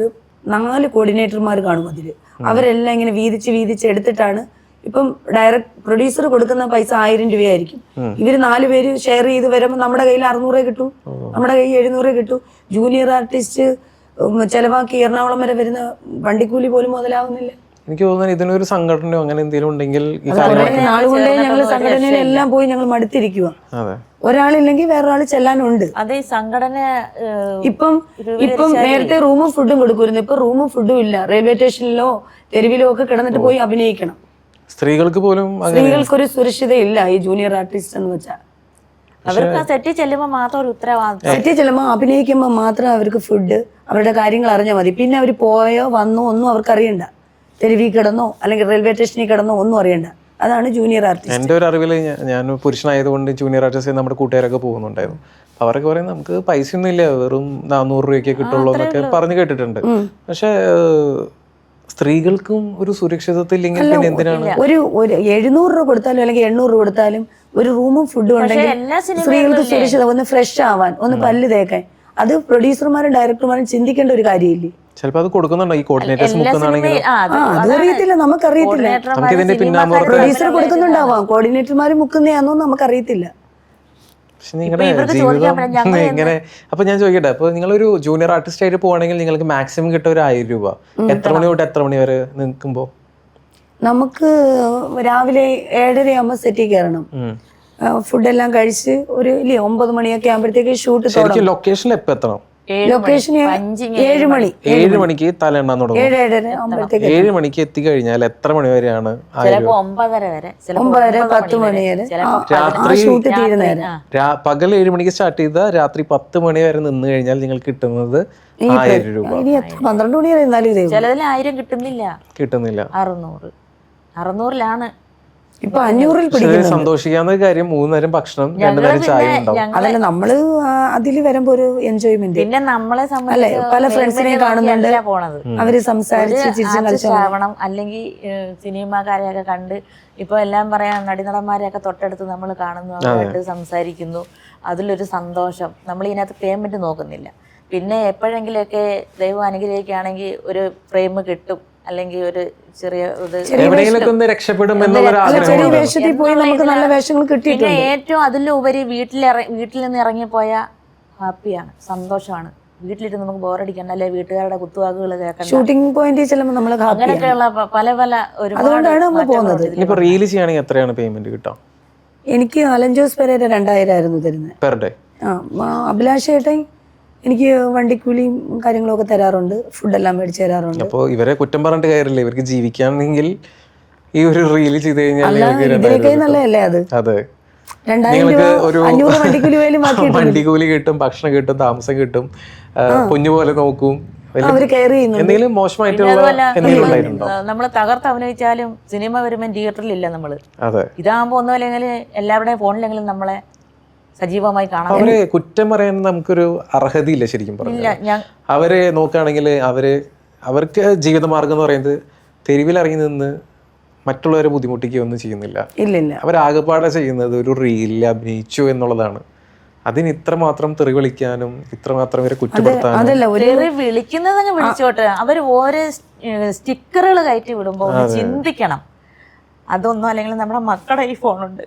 4 കോർഡിനേറ്റർമാർ കാണും അതില്. അവരെല്ലാം ഇങ്ങനെ വീതിച്ച് എടുത്തിട്ടാണ് ഇപ്പം ഡയറക്ട് പ്രൊഡ്യൂസർ കൊടുക്കുന്ന പൈസ 1000 രൂപയായിരിക്കും. ഇവര് 4 പേര് ഷെയർ ചെയ്ത് വരുമ്പോൾ നമ്മുടെ കയ്യിൽ 600 കിട്ടും, നമ്മുടെ കയ്യിൽ 700 കിട്ടും. ജൂനിയർ ആർട്ടിസ്റ്റ് ചെലവാക്കി എറണാകുളം വരെ വരുന്ന വണ്ടിക്കൂലി പോലും മുതലാവുന്നില്ല. എനിക്ക് തോന്നുന്നു ഇതിനൊരു സംഘടനയോ അങ്ങനെ എന്തെങ്കിലും ഉണ്ടെങ്കിൽ ഈ നാളുകൊണ്ടേ ഞങ്ങൾ സംഘടനയിലെല്ലാം പോയി ഞങ്ങൾ മടുത്തിരിക്കുക. ഒരാളില്ലെങ്കിൽ വേറൊരാൾ ചെല്ലാനുണ്ട്. അതേ സംഘടന ഇപ്പം നേരത്തെ റൂമും ഫുഡും കൊടുക്കുമായിരുന്നു. ഇപ്പൊ റൂമും ഫുഡും ഇല്ല. റെയിൽവേ സ്റ്റേഷനിലോ തെരുവിലോ ഒക്കെ കിടന്നിട്ട് പോയി അഭിനയിക്കണം. സ്ത്രീകൾക്ക് പോലും സ്ത്രീകൾക്കൊരു സുരക്ഷിതയില്ല ഈ ജൂനിയർ ആർട്ടിസ്റ്റ് എന്ന് വെച്ചാൽ. അവർക്ക് സെറ്റിൽ ചെല്ലുമ്പോൾ മാത്രം ഒരു ഉത്തരവാദിത്വം. സെറ്റിൽ ചെല്ലുമ്പോൾ അഭിനയിക്കുമ്പോൾ മാത്രം അവർക്ക് ഫുഡ്, അവരുടെ കാര്യങ്ങൾ അറിഞ്ഞാൽ മതി. പിന്നെ അവർ പോയോ വന്നോ ഒന്നും അവർക്ക് അറിയണ്ട. തെരുവിൽ കിടന്നോ അല്ലെങ്കിൽ റെയിൽവേ സ്റ്റേഷനിൽ കിടന്നോ ഒന്നും അറിയണ്ട. അതാണ് ജൂനിയർ ആർട്ടിസ്റ്റ്. എൻ്റെ ഒരു അറിവിൽ ഞാൻ പുരുഷനായതുകൊണ്ട് ജൂനിയർ ആർട്ടിസ്റ്റ് നമ്മുടെ കൂട്ടുകാരൊക്കെ പോകുന്നുണ്ടായിരുന്നു. അവരൊക്കെ പറയും നമുക്ക് പൈസ ഒന്നും ഇല്ല, വെറും 400 രൂപയ്ക്ക് കിട്ടുള്ളൂ എന്നൊക്കെ പറഞ്ഞു കേട്ടിട്ടുണ്ട്. പക്ഷെ സ്ത്രീകൾക്കും ഒരു സുരക്ഷിതത്വം എന്തിനാണ് ഒരു 700 രൂപ കൊടുത്താലും അല്ലെങ്കിൽ 800 രൂപ കൊടുത്താലും ഒരു റൂമും ഫുഡും ഉണ്ടെങ്കിൽ സ്ത്രീകൾക്ക് സുരക്ഷിത, ഒന്ന് ഫ്രഷ് ആവാൻ, ഒന്ന് പല്ല് തേക്കാൻ. അത് പ്രൊഡ്യൂസർമാരും ഡയറക്ടർമാരും ചിന്തിക്കേണ്ട ഒരു കാര്യമില്ലേ? ചിലപ്പോൾ അത് കൊടുക്കുന്നുണ്ടോ ഈ കോർഡിനേറ്റേഴ്സ് മുക്കുന്നാണെങ്കിൽ? അതറിയത്തില്ല, നമുക്കറിയത്തില്ല. പ്രൊഡ്യൂസർ കൊടുക്കുന്നുണ്ടാവാം, കോർഡിനേറ്റർമാർ മുക്കുന്നതാണോ നമുക്കറിയത്തില്ല. പക്ഷെ നിങ്ങളുടെ ജീവിതം എങ്ങനെ? അപ്പൊ ഞാൻ ചോദിക്കട്ടെ, അപ്പൊ നിങ്ങളൊരു ജൂനിയർ ആർട്ടിസ്റ്റ് ആയിട്ട് പോവാണെങ്കിൽ നിങ്ങൾക്ക് മാക്സിമം കിട്ടുക ഒരു 1000 രൂപ. എത്ര മണി തൊട്ട് എത്ര മണി വരെ നിൽക്കുമ്പോ? നമുക്ക് രാവിലെ 7:30 ആകുമ്പോൾ സെറ്റിൽ കയറണം. ഫുഡെല്ലാം കഴിച്ച് ഒരു 9 മണിയൊക്കെ ആകുമ്പോഴത്തേക്ക് ഷൂട്ട് തുടങ്ങും. ലൊക്കേഷനിൽ എപ്പോ എത്തണം? ലൊക്കേഷൻ 7 മണി, 7 മണിക്ക് തലെണ്ണാൻ തുടങ്ങും. 7:30 ആകുമ്പോഴത്തേക്ക് 7 മണിക്ക് എത്തിക്കഴിഞ്ഞാൽ എത്ര മണി വരെയാണ്? 9:30 വരെ, 10 മണി വരെ ഷൂട്ട് തീരുന്നേരം. പകൽ 7 മണിക്ക് സ്റ്റാർട്ട് ചെയ്ത രാത്രി 10 മണി വരെ നിന്ന് കഴിഞ്ഞാൽ നിങ്ങൾക്ക് കിട്ടുന്നത് 1000 രൂപ. ഇനി 12 മണി വരെ എന്നാലും ചിലതിൽ 1000 കിട്ടുന്നില്ല. 600-ലാണ്. ഇപ്പൊ 500-ൽ പിടിക്കുന്നു. സന്തോഷിക്കാവുന്ന കാര്യം 3 നേരം ഭക്ഷണം, 2 നേരം ചായ ഉണ്ടാവും. അതല്ല, നമ്മള് അതില് വരുമ്പോ ഒരു എൻജോയ്മെന്റ്. പിന്നെ നമ്മളെ അല്ലെ, പല ഫ്രണ്ട്സിനെ കാണുന്നുണ്ട്, അവര് സംസാരിച്ച് ചിരിച്ചും കളിച്ചാവണം. അല്ലെങ്കിൽ സിനിമാക്കാരെയൊക്കെ കണ്ട് ഇപ്പൊ എല്ലാം പറയാം, നടന്മാരെയൊക്കെ തൊട്ടടുത്ത് നമ്മൾ കാണുന്നു, അവരായിട്ട് സംസാരിക്കുന്നു, അതിലൊരു സന്തോഷം. നമ്മൾ ഇതിനകത്ത് പേയ്മെന്റ് നോക്കുന്നില്ല. പിന്നെ എപ്പോഴെങ്കിലുമൊക്കെ ദൈവം അനുഗ്രഹിക്കുകയാണെങ്കിൽ ഒരു ഫ്രെയിം കിട്ടും, അല്ലെങ്കിൽ ഒരു ചെറിയ രക്ഷപ്പെടും. പിന്നെ ഏറ്റവും അതിലുപരി വീട്ടിൽ നിന്ന് ഇറങ്ങിപ്പോയ ഹാപ്പിയാണ്, സന്തോഷമാണ്. വീട്ടിലിരുന്ന് നമുക്ക് ബോറടിക്കണ്ട, അല്ലെ വീട്ടുകാരുടെ കുത്തുവാക്കുകൾ കേൾക്കണം. ഷൂട്ടിംഗ് പോയിന്റിൽ ചെല്ലുമ്പോൾ നമ്മൾ അങ്ങനെയൊക്കെയുള്ള പല ഒരുപാട്. റീൽ ചെയ്യുകയാണെങ്കിൽ എത്രയാണ് പേയ്മെന്റ് കിട്ടാം? എനിക്ക് അലൻ ജോസ് പെരേര 2000 ആയിരുന്നു തരുന്നത് പെർ ഡേ. അഭിലാഷ് ഏട്ടൻ എനിക്ക് വണ്ടിക്കൂലിയും കാര്യങ്ങളൊക്കെ തരാറുണ്ട്, ഫുഡെല്ലാം മേടിച്ച് തരാറുണ്ട്. അപ്പോൾ ഇവരെ കുറ്റം പറഞ്ഞിട്ട് കാര്യമില്ല, ഇവർക്ക് ജീവിക്കാണെങ്കിൽ ഈ ഒരു റീല് ചെയ്ത് കഴിഞ്ഞാൽ ഇതിനൊക്കെ നല്ലതല്ലേ അത്? അതെ, 500 വണ്ടിക്കൂലി കിട്ടും, ഭക്ഷണം കിട്ടും, താമസം കിട്ടും, കുഞ്ഞു പോലെ നോക്കും. എന്തെങ്കിലും മോശമായിട്ടുള്ള നമ്മള് തകർത്ത് അഭിനയിച്ചാലും സിനിമ വരുമ്പോൾ തിയേറ്ററിൽ ഇല്ല നമ്മള്. ഇതാകുമ്പോ ഒന്നുമില്ലെങ്കിൽ എല്ലാവരുടെയും ഫോണിലെങ്കിലും നമ്മളെ സജീവമായി കാണാം. അവരെ കുറ്റം പറയാൻ നമുക്കൊരു അർഹതയില്ല ശരിക്കും പറഞ്ഞാൽ. അവരെ നോക്കുകയാണെങ്കിൽ അവർക്ക് ജീവിതമാർഗം എന്ന് പറയുന്നത് തെരുവിലിറങ്ങി നിന്ന് മറ്റുള്ളവരെ ബുദ്ധിമുട്ടിക്കുകയൊന്നും ചെയ്യുന്നില്ല. അവരാകെപ്പാടെ ചെയ്യുന്നത് ഒരു റീലിൽ അഭിനയിച്ചു എന്നുള്ളതാണ്. അതിന് ഇത്രമാത്രം തെറി വിളിക്കാനും ഇത്രമാത്രം ഇവരെ കുറ്റപ്പെടുത്താനും വിളിക്കുന്നതങ്ങ് വിളിച്ചോട്ടെ. അവർ ഓരോ സ്റ്റിക്കറുകൾ കയറ്റി വിടുമ്പോൾ ചിന്തിക്കണം. അതൊന്നും അല്ലെങ്കിൽ നമ്മുടെ മക്കളുടെ ഈ ഫോണുണ്ട്,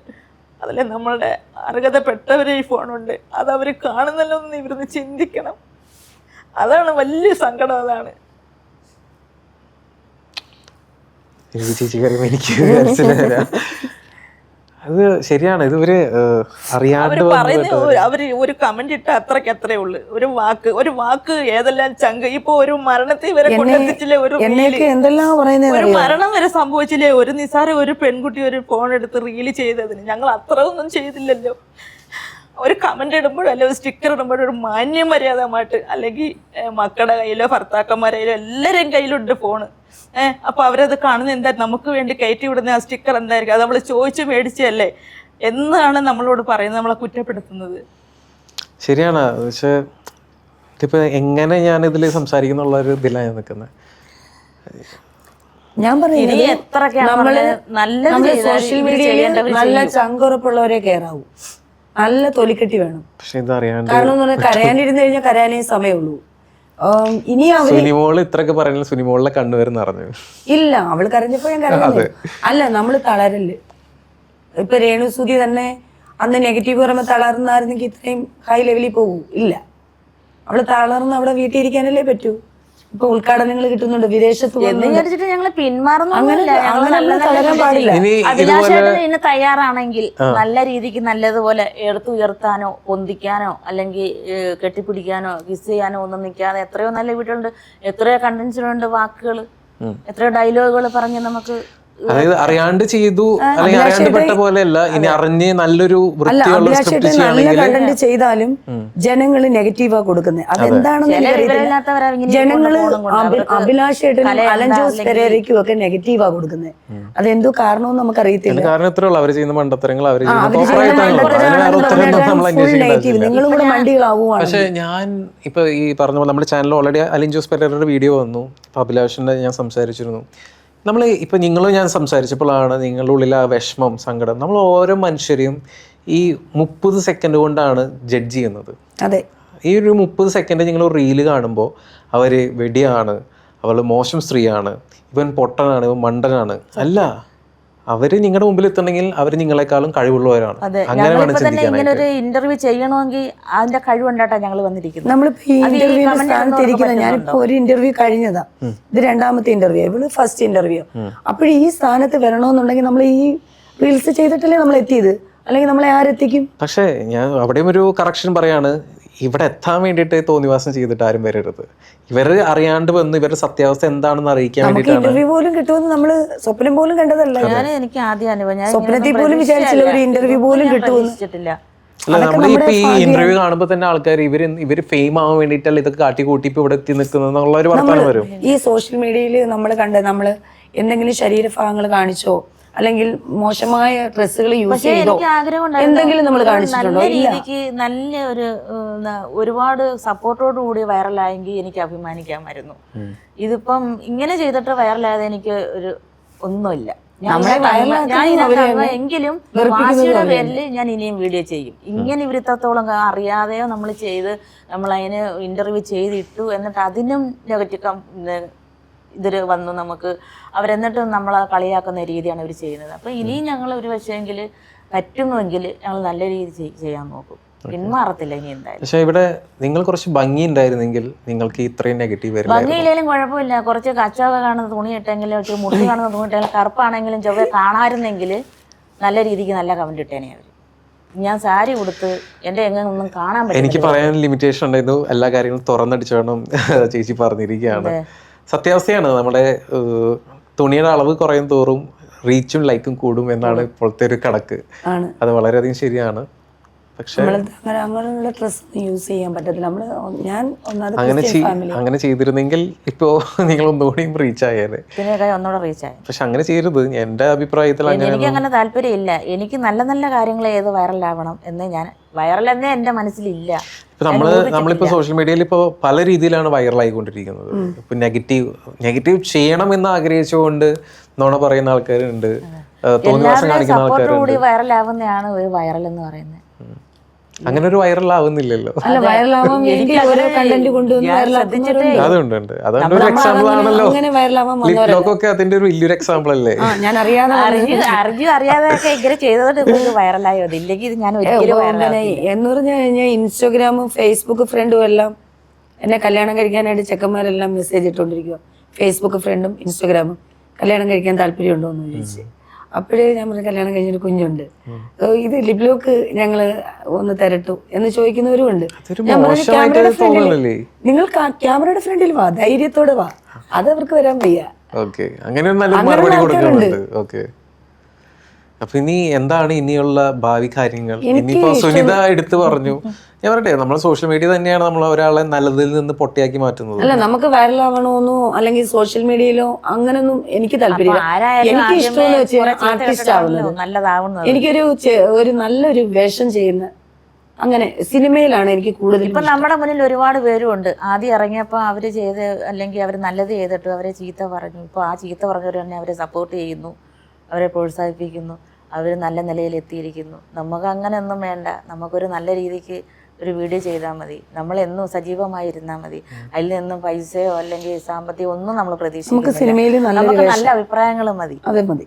അതിൽ നമ്മളുടെ അർഹതപ്പെട്ടവരെ ഈ ഫോണുണ്ട്, അത് അവർ കാണുന്നല്ലോ എന്ന് ഇവരൊന്ന് ചിന്തിക്കണം. അതാണ് വലിയ സങ്കടം. അതാണ് അത് ശരിയാണ്. ഇതുവരെ അറിയാണ്ട് അവര് ഒരു കമന്റ് ഇട്ട അത്രേ ഉള്ളു. ഒരു വാക്ക് ഏതെല്ലാം ചങ്ക. ഇപ്പൊ ഒരു മരണത്തിൽ വരെ കൊണ്ടെത്തിച്ചില്ലേ, ഒരു മരണം വരെ സംഭവിച്ചില്ലേ, ഒരു നിസാര ഒരു പെൺകുട്ടി ഒരു ഫോൺ എടുത്ത് റീല് ചെയ്തതിന്. ഞങ്ങൾ അത്ര ഒന്നും ചെയ്തില്ലല്ലോ. ഒരു കമന്റ് ഇടുമ്പോഴോ അല്ലെങ്കിൽ ഒരു സ്റ്റിക്കർ ഇടുമ്പോഴോ ഒരു മാന്യമര്യാദമായിട്ട് അല്ലെങ്കിൽ മക്കളുടെ കയ്യിലോ ഭർത്താക്കന്മാരുടെ കയ്യിലോ എല്ലാവരുടെയും കയ്യിലുണ്ട് ഫോണ്. അപ്പോൾ അവരത് കാണുന്നത് എന്താ, നമുക്ക് വേണ്ടി കയറ്റി വിടുന്ന ആ സ്റ്റിക്കർ എന്തായിരിക്കും, അത് നമ്മൾ ചോദിച്ച് മേടിച്ചല്ലേ എന്നാണ് നമ്മളോട് പറയുന്നത്, നമ്മളെ കുറ്റപ്പെടുത്തുന്നത്. ശരിയാണ്. പക്ഷേ ഇതിപ്പോൾ എങ്ങനെ ഞാനിതിൽ സംസാരിക്കുന്നുള്ള ഒരു ഇതിലാണ് ഞാൻ നിൽക്കുന്നത്. ഞാൻ പറയുന്നത് നമ്മള് സോഷ്യൽ മീഡിയയിൽ നല്ല ചങ്കുറപ്പുള്ളവരെ കയറാവൂ, നല്ല തൊലിക്കെട്ടി വേണം. പക്ഷെ ഇതറിയാണ്ട് കാരണം എന്ന് പറഞ്ഞാൽ കരയാനിരുന്ന് കഴിഞ്ഞാൽ കരയാനേ സമയമുള്ളൂ. ഇനി സുനിമോള് ഇത്രയൊക്കെ പറയുന്നത് സുനിമോളിലെ കണ്ണുവരെ നിറഞ്ഞു. ഇല്ല, അവള് കരഞ്ഞപ്പോ ഞാൻ കരഞ്ഞു. അല്ല, നമ്മള് തളരല്. ഇപ്പൊ രേണുസുതി തന്നെ അന്ന് നെഗറ്റീവ് പറയുമ്പോ തളർന്നായിരുന്നെങ്കിൽ ഇത്രയും ഹൈ ലെവലിൽ പോകൂ? ഇല്ല, അവള് തളർന്ന് അവിടെ വീട്ടിൽ ഇരിക്കാനല്ലേ പറ്റൂ. ഇപ്പൊ ഉദ്ഘാടനങ്ങൾ കിട്ടുന്നുണ്ട്, വിദേശത്ത് ഞങ്ങള് പിന്മാറുന്നില്ല. ഇതിന് തയ്യാറാണെങ്കിൽ നല്ല രീതിക്ക് നല്ലതുപോലെ എടുത്തുയർത്താനോ പൊന്തിക്കാനോ അല്ലെങ്കിൽ കെട്ടിപ്പിടിക്കാനോ കിസ് ചെയ്യാനോ ഒന്നും നിൽക്കാതെ എത്രയോ നല്ല വീട്ടിലുണ്ട്, എത്രയോ കണ്ടൻസിലുണ്ട് വാക്കുകൾ, എത്രയോ ഡയലോഗുകൾ പറഞ്ഞ് നമുക്ക്. അതായത് അറിയാണ്ട് ചെയ്തു അല്ലെങ്കിൽ അറിയാണ്ട് പെട്ട പോലെയല്ല, ഇനി അറിഞ്ഞ് നല്ലൊരു വൃത്തിയുള്ള സ്ക്രിപ്റ്റ് കണ്ടന്റ് ചെയ്താലും ജനങ്ങള് നെഗറ്റീവാ കൊടുക്കുന്നത്. അതെന്താണെന്ന് എനിക്കറിയത്തില്ല. ജനങ്ങള് അഭിലാഷേട്ടനും അലൻ ജോസ് പെരേരയ്ക്കും ഒക്കെ നെഗറ്റീവാ കൊടുക്കുന്നത്. അതെന്തോ കാരണമെന്ന് നമുക്കറിയത്തില്ല. കാരണം ഇത്രേ ഉള്ളൂ, അവര് ചെയ്യുന്ന മണ്ടത്തരങ്ങൾ നിങ്ങളും കൂടെ മണ്ടികളാവുകയാണ്. പക്ഷെ ഞാൻ ഇപ്പൊ ഈ പറഞ്ഞ പോലെ നമ്മുടെ ചാനലിൽ ഓൾറെഡി അലൻ ജോസ് പെരേരയുടെ വീഡിയോ വന്നു. ഇപ്പൊ അഭിലാഷിന്റെ ഞാൻ സംസാരിച്ചിരുന്നു. നമ്മൾ ഇപ്പം നിങ്ങളും ഞാൻ സംസാരിച്ചപ്പോഴാണ് നിങ്ങളുടെ ഉള്ളിൽ ആ വിഷമം, സങ്കടം. നമ്മൾ ഓരോ മനുഷ്യരെയും ഈ 30 സെക്കൻഡ് കൊണ്ടാണ് ജഡ്ജ് ചെയ്യുന്നത്. അതെ, ഈ ഒരു 30 സെക്കൻഡ് നിങ്ങൾ റീല് കാണുമ്പോൾ അവർ വെടിയാണ്, അവൾ മോശം സ്ത്രീയാണ്, ഇവൻ പൊട്ടനാണ്, ഇവൻ മണ്ടനാണ്. അല്ല, അവര് നിങ്ങളുടെ മുമ്പിൽ എത്തണമെങ്കിൽ അവർ നിങ്ങളെക്കാളും കഴിവുള്ളവരാണ്. അങ്ങനെ വേണം ചിന്തിക്കാനായിട്ട്. ഇങ്ങനെ ഒരു ഇന്റർവ്യൂ ചെയ്യണമെങ്കിൽ അതിന്റെ കഴിവുണ്ടായിട്ടാ ഞങ്ങൾ വന്നിരിക്കുന്നത്. നമ്മളിപ്പോ ഈ ഇന്റർവ്യൂ സ്ഥാനത്തിരിക്കുന്നത്, ഞാനിപ്പോ ഒരു ഇന്റർവ്യൂ കഴിഞ്ഞതാ, ഇത് 2ാമത്തെ ഇന്റർവ്യൂ, ഇവള് ഫസ്റ്റ് ഇന്റർവ്യൂ. അപ്പോഴീ ഈ സ്ഥാനത്ത് വരണമെന്നുണ്ടെങ്കിൽ നമ്മൾ ഈ റീൽസ് ചെയ്തിട്ടല്ലേ നമ്മൾ എത്തിയത്, അല്ലെങ്കിൽ നമ്മളെ ആരെത്തിക്കും? പക്ഷേ ഞാൻ അവിടെയും ഒരു കറക്ഷൻ പറയാണ്, ഇവിടെ എത്താൻ വേണ്ടിയിട്ട് തോന്നിവാസം ചെയ്തിട്ട് ആരും വരരുത്. ഇവര് അറിയാണ്ട് വന്ന് ഇവരുടെ സത്യാവസ്ഥ എന്താണെന്ന് അറിയിക്കാൻ വേണ്ടിയിട്ടാണ്. ഇന്റർവ്യൂ പോലും കിട്ടുമെന്ന് നമ്മള് സ്വപ്നം പോലും കണ്ടതല്ല. എനിക്ക് ആദ്യം അനുഭവം, സ്വപ്നത്തിൽ പോലും വിചാരിച്ചില്ല ഒരു ഇന്റർവ്യൂ പോലും കിട്ടുമെന്ന്. അല്ല, നമ്മളിപ്പോ ഈ ഇന്റർവ്യൂ കാണുമ്പോൾ തന്നെ ആൾക്കാർ ഇവര് ഫെയിം ആവാൻ വേണ്ടിയിട്ടല്ല ഇതൊക്കെ കാട്ടിക്കൂട്ടി ഇപ്പൊ ഇവിടെ എത്തി നിൽക്കുന്ന ഒരു വർത്തമാനം വരും. ഈ സോഷ്യൽ മീഡിയയിൽ നമ്മൾ നമ്മള് എന്തെങ്കിലും ശരീരഭാഗങ്ങൾ കാണിച്ചോ അല്ലെങ്കിൽ മോശമായ ഡ്രസ്സുകൾ യൂസ് ചെയ്തോ എന്തെങ്കിലും നമ്മൾ കാണിച്ചിട്ടുണ്ടോ? നല്ല ഒരുപാട് സപ്പോർട്ടോട് കൂടി വൈറലായെങ്കിൽ എനിക്ക് അഭിമാനിക്കാമായിരുന്നു. ഇതിപ്പം ഇങ്ങനെ ചെയ്തിട്ട് വൈറലായത് എനിക്ക് ഒരു ഒന്നുമില്ല. എങ്കിലും വാശിയുടെ പേരിൽ ഞാൻ ഇനിയും വീഡിയോ ചെയ്യും. ഇങ്ങനെ ഇവരിത്രത്തോളം അറിയാതെയോ നമ്മൾ ചെയ്ത് നമ്മൾ അതിന് ഇന്റർവ്യൂ ചെയ്തിട്ടു, എന്നിട്ട് അതിനും നെഗറ്റീവ് ഇതിൽ വന്നു നമുക്ക് അവരെന്നിട്ടും നമ്മളെ കളിയാക്കുന്ന രീതിയാണ് ഇവർ ചെയ്യുന്നത്. അപ്പോൾ ഇനിയും ഞങ്ങൾ ഒരു പക്ഷേങ്കിൽ പറ്റുമെങ്കിൽ ഞങ്ങൾ നല്ല രീതിയിൽ ചെയ്യാൻ നോക്കും, പിന്മാറത്തില്ല ഇനി എന്തായാലും. പക്ഷേ ഇവിടെ നിങ്ങൾ കുറച്ച് ഭംഗി ഉണ്ടായിരുന്നെങ്കിൽ നിങ്ങൾക്ക് ഇത്രയും നെഗറ്റീവ് വരില്ല. ഭംഗിയില്ലെങ്കിലും കുഴപ്പമില്ല, കുറച്ച് കച്ചവട കാണുന്ന തുണി ഇട്ടെങ്കിലും ഒരു മുടി കാണുന്ന തുണി ഇട്ടെങ്കിലും കറുപ്പാണെങ്കിലും ചൊവ്വ കാണാമായിരുന്നെങ്കിൽ നല്ല രീതിക്ക് നല്ല കമന്റ് ഇട്ടേനെ അവർ. ഞാൻ സാരി കൊടുത്ത് എൻ്റെ എങ്ങൊന്നും കാണാൻ പറ്റും. എനിക്ക് പറയാൻ ലിമിറ്റേഷൻ ഉണ്ടായിരുന്നു, എല്ലാ കാര്യങ്ങളും തുറന്നടിച്ചു വേണം ചേച്ചി പറഞ്ഞിരിക്കുകയാണ്. സത്യാവസ്ഥയാണ്. നമ്മുടെ തുണിയുടെ അളവ് കുറയും തോറും റീച്ചും ലൈക്കും കൂടും എന്നാണ് ഇപ്പോഴത്തെ ഒരു കണക്ക്. അത് വളരെയധികം ശരിയാണ്. പക്ഷെ അങ്ങനെയുള്ള ഡ്രസ് യൂസ് ചെയ്യാൻ പറ്റത്തില്ല. അങ്ങനെ ചെയ്തിരുന്നെങ്കിൽ ഇപ്പോ നിങ്ങൾ ഒന്നുകൂടിയും റീച്ച് ആയേനെ. പക്ഷെ അങ്ങനെ ചെയ്യരുത്. എന്റെ അഭിപ്രായത്തിൽ എനിക്ക് അങ്ങനെ താല്പര്യമില്ല. എനിക്ക് നല്ല നല്ല കാര്യങ്ങൾ ഏത് വൈറലാവണം എന്ന് ഞാൻ വൈറലെന്നേ എന്റെ മനസ്സിലില്ല. നമ്മളിപ്പോ സോഷ്യൽ മീഡിയയിൽ ഇപ്പോ പല രീതിയിലാണ് വൈറലായിക്കൊണ്ടിരിക്കുന്നത്. ഇപ്പൊ നെഗറ്റീവ് ചെയ്യണം എന്ന് ആഗ്രഹിച്ചുകൊണ്ട് നുണ പറയുന്ന ആൾക്കാരുണ്ട്, തോന്നിവാസം കാണിക്കുന്ന ആൾക്കാരുണ്ട്. വൈറലാവുന്നതാണ് ഒരു വൈറൽ എന്ന് പറയുന്നത്. അങ്ങനെ ഒരു വൈറൽ ആവുന്നില്ലല്ലോ. അതുകൊണ്ട് അതുകൊണ്ട് ഒരു എക്സാമ്പിൾ ആണല്ലോ. ലിപ്ലോക്കൊക്കെ അതിന്റെ ഒരു വലിയൊരു എക്സാമ്പിൾ അല്ലേ. അറിയാതെ ഇങ്ങനെ ചെയ്തോണ്ട് വൈറലായോ? ഇല്ലെങ്കിൽ ഞാൻ എന്ന് പറഞ്ഞു കഴിഞ്ഞാൽ ഇൻസ്റ്റാഗ്രാമും ഫേസ്ബുക്ക് ഫ്രണ്ടും എല്ലാം എന്നെ കല്യാണം കഴിക്കാനായിട്ട് ചെക്കന്മാരെല്ലാം മെസ്സേജ് ഇട്ടുകൊണ്ടിരിക്കുക. ഫേസ്ബുക്ക് ഫ്രണ്ടും ഇൻസ്റ്റാഗ്രാമും കല്യാണം കഴിക്കാൻ താല്പര്യമുണ്ടോ എന്ന് ചോദിച്ചു. അപ്പോഴേ ഞാൻ പറഞ്ഞു കല്യാണം കഴിഞ്ഞൊരു കുഞ്ഞുണ്ട്, ഇത് ലിപ്ലോക്ക് ഞങ്ങള് ഒന്ന് തരട്ടു എന്ന് ചോദിക്കുന്നവരും ഉണ്ട്. നിങ്ങൾ ക്യാമറയുടെ ഫ്രണ്ടിൽ വാ, ധൈര്യത്തോടെ വാ, അത് അവർക്ക് വരാൻ വയ്യ. അങ്ങനെ നല്ലൊരു മറുപടി കൊടുക്കുന്നുണ്ട്. അപ്പൊ ഇനി എന്താണ് ഇനിയുള്ള ഭാവി കാര്യങ്ങൾ? ഇനിയിപ്പോ സുനിത എടുത്തു പറഞ്ഞു, ഞാൻ പറയട്ടെ, നമ്മൾ സോഷ്യൽ മീഡിയ തന്നെയാണ് നമ്മൾ ഒരാളെ നല്ലതിൽ നിന്ന് പൊട്ടിയാക്കി മാറ്റുന്നത്. അല്ല, നമുക്ക് വൈറലാവണമെന്നോ അല്ലെങ്കിൽ സോഷ്യൽ മീഡിയയിലോ അങ്ങനൊന്നും എനിക്ക് താല്പര്യമില്ല. എനിക്ക് ഇഷ്ടമെന്ന് വെച്ചാൽ ആർട്ടിസ്റ്റ് ആവുന്നത്, നല്ലതാവുന്നത്. എനിക്കൊരു ഒരു നല്ലൊരു വേഷം ചെയ്യുന്ന അങ്ങനെ സിനിമയിലാണ് എനിക്ക് കൂടുതൽ. ഇപ്പൊ നമ്മുടെ മുന്നിൽ ഒരുപാട് പേരും ഉണ്ട്. ആദ്യം ഇറങ്ങിയപ്പോൾ അവര് ചെയ്ത് അല്ലെങ്കിൽ അവർ നല്ലത് ചെയ്തിട്ട് അവരെ ചീത്ത പറഞ്ഞു. ഇപ്പൊ ആ ചീത്ത പറഞ്ഞവർ തന്നെ അവരെ സപ്പോർട്ട് ചെയ്യുന്നു, അവരെ പ്രോത്സാഹിപ്പിക്കുന്നു, അവർ നല്ല നിലയിൽ എത്തിയിരിക്കുന്നു. നമുക്ക് അങ്ങനെയൊന്നും വേണ്ട. നമുക്കൊരു നല്ല രീതിക്ക് ഒരു വീഡിയോ ചെയ്താൽ മതി. നമ്മളെന്നും സജീവമായിരുന്നാൽ മതി. അതിൽ നിന്നും പൈസയോ അല്ലെങ്കിൽ സാമ്പത്തികം ഒന്നും നമ്മൾ പ്രതീക്ഷിക്കുന്നില്ല. നമുക്ക് നല്ല അഭിപ്രായങ്ങൾ മതി. അതെ മതി.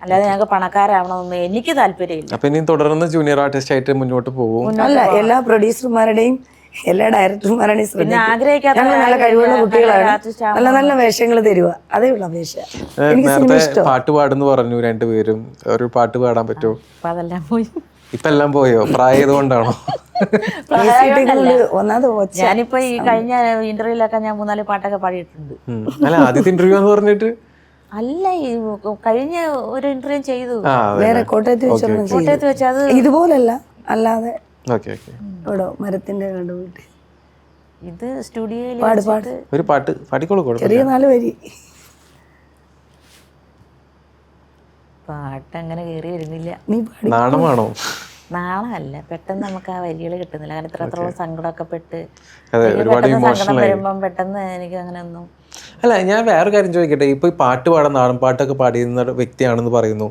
അല്ലാതെ ഞങ്ങൾക്ക് പണക്കാരാവണമെന്ന് എനിക്ക് താല്പര്യമില്ല. അപ്പൊ ഇനി തുടർന്ന് ജൂനിയർ ആർട്ടിസ്റ്റ് ആയിട്ട് മുന്നോട്ട് പോകും. അല്ല, എല്ലാ പ്രൊഡ്യൂസർമാരുടെയും എല്ലാ ഡയറക്ടർമാരുടെയും ആഗ്രഹിക്കാത്ത നല്ല കഴിവുള്ള കുട്ടികളാണ്. നല്ല നല്ല വേഷങ്ങൾ തരുക, അതേ ഉള്ള അപേക്ഷ. എനിക്ക് സിനിമ നേരത്തെ ഇഷ്ടം. പാട്ട് പാടുന്നു പറഞ്ഞു രണ്ടുപേരും, ഒരു പാട്ട് പാടാൻ പറ്റുമോ? അപ്പൊ അതെല്ലാം പോയി. ഇപ്പൊ എല്ലാം പോയോ? പ്രായതുകൊണ്ടാണോ? ഒന്നാമത് ഞാനിപ്പോ ഈ കഴിഞ്ഞ ഇന്റർവ്യൂലൊക്കെ ഞാൻ 3-4 പാട്ടൊക്കെ പാടിയിട്ടുണ്ട്. അല്ല, ആദ്യത്തെ ഇന്റർവ്യൂ എന്ന് പറഞ്ഞിട്ട് അല്ല, ഈ കഴിഞ്ഞ ഒരു ഇന്റർവ്യൂ ചെയ്തു വേറെ കോട്ടയത്ത് വെച്ച്. അത് ഇതുപോലല്ല, അല്ലാതെ ഓക്കെ ഓക്കെ. ഇവിടെ മരത്തിന്റെ കണ്ടുപോയിട്ട് ഇത് സ്റ്റുഡിയോയിൽ ഒരു പാട്ട് പാടിക്കോളൂ. ചെറിയ 4 വരി പാട്ട് അങ്ങനെ കയറി വരുന്നില്ല. നീ നാണമാണോ? നാളല്ല, പെട്ടെന്ന് നമുക്ക് ആ വരികൾ കിട്ടുന്നില്ല. അങ്ങനെ ഇത്രത്തോളം സങ്കടമൊക്കെ പെട്ട് സങ്കടം വരുമ്പം പെട്ടെന്ന് എനിക്ക് അങ്ങനെ ഒന്നും. അല്ല, ഞാൻ വേറെ കാര്യം ചോദിക്കട്ടെ. ഇപ്പൊ ഈ പാട്ട് പാടാൻ, നാടൻ പാട്ടൊക്കെ പാടിയുന്ന വ്യക്തിയാണെന്ന് പറയുന്നു.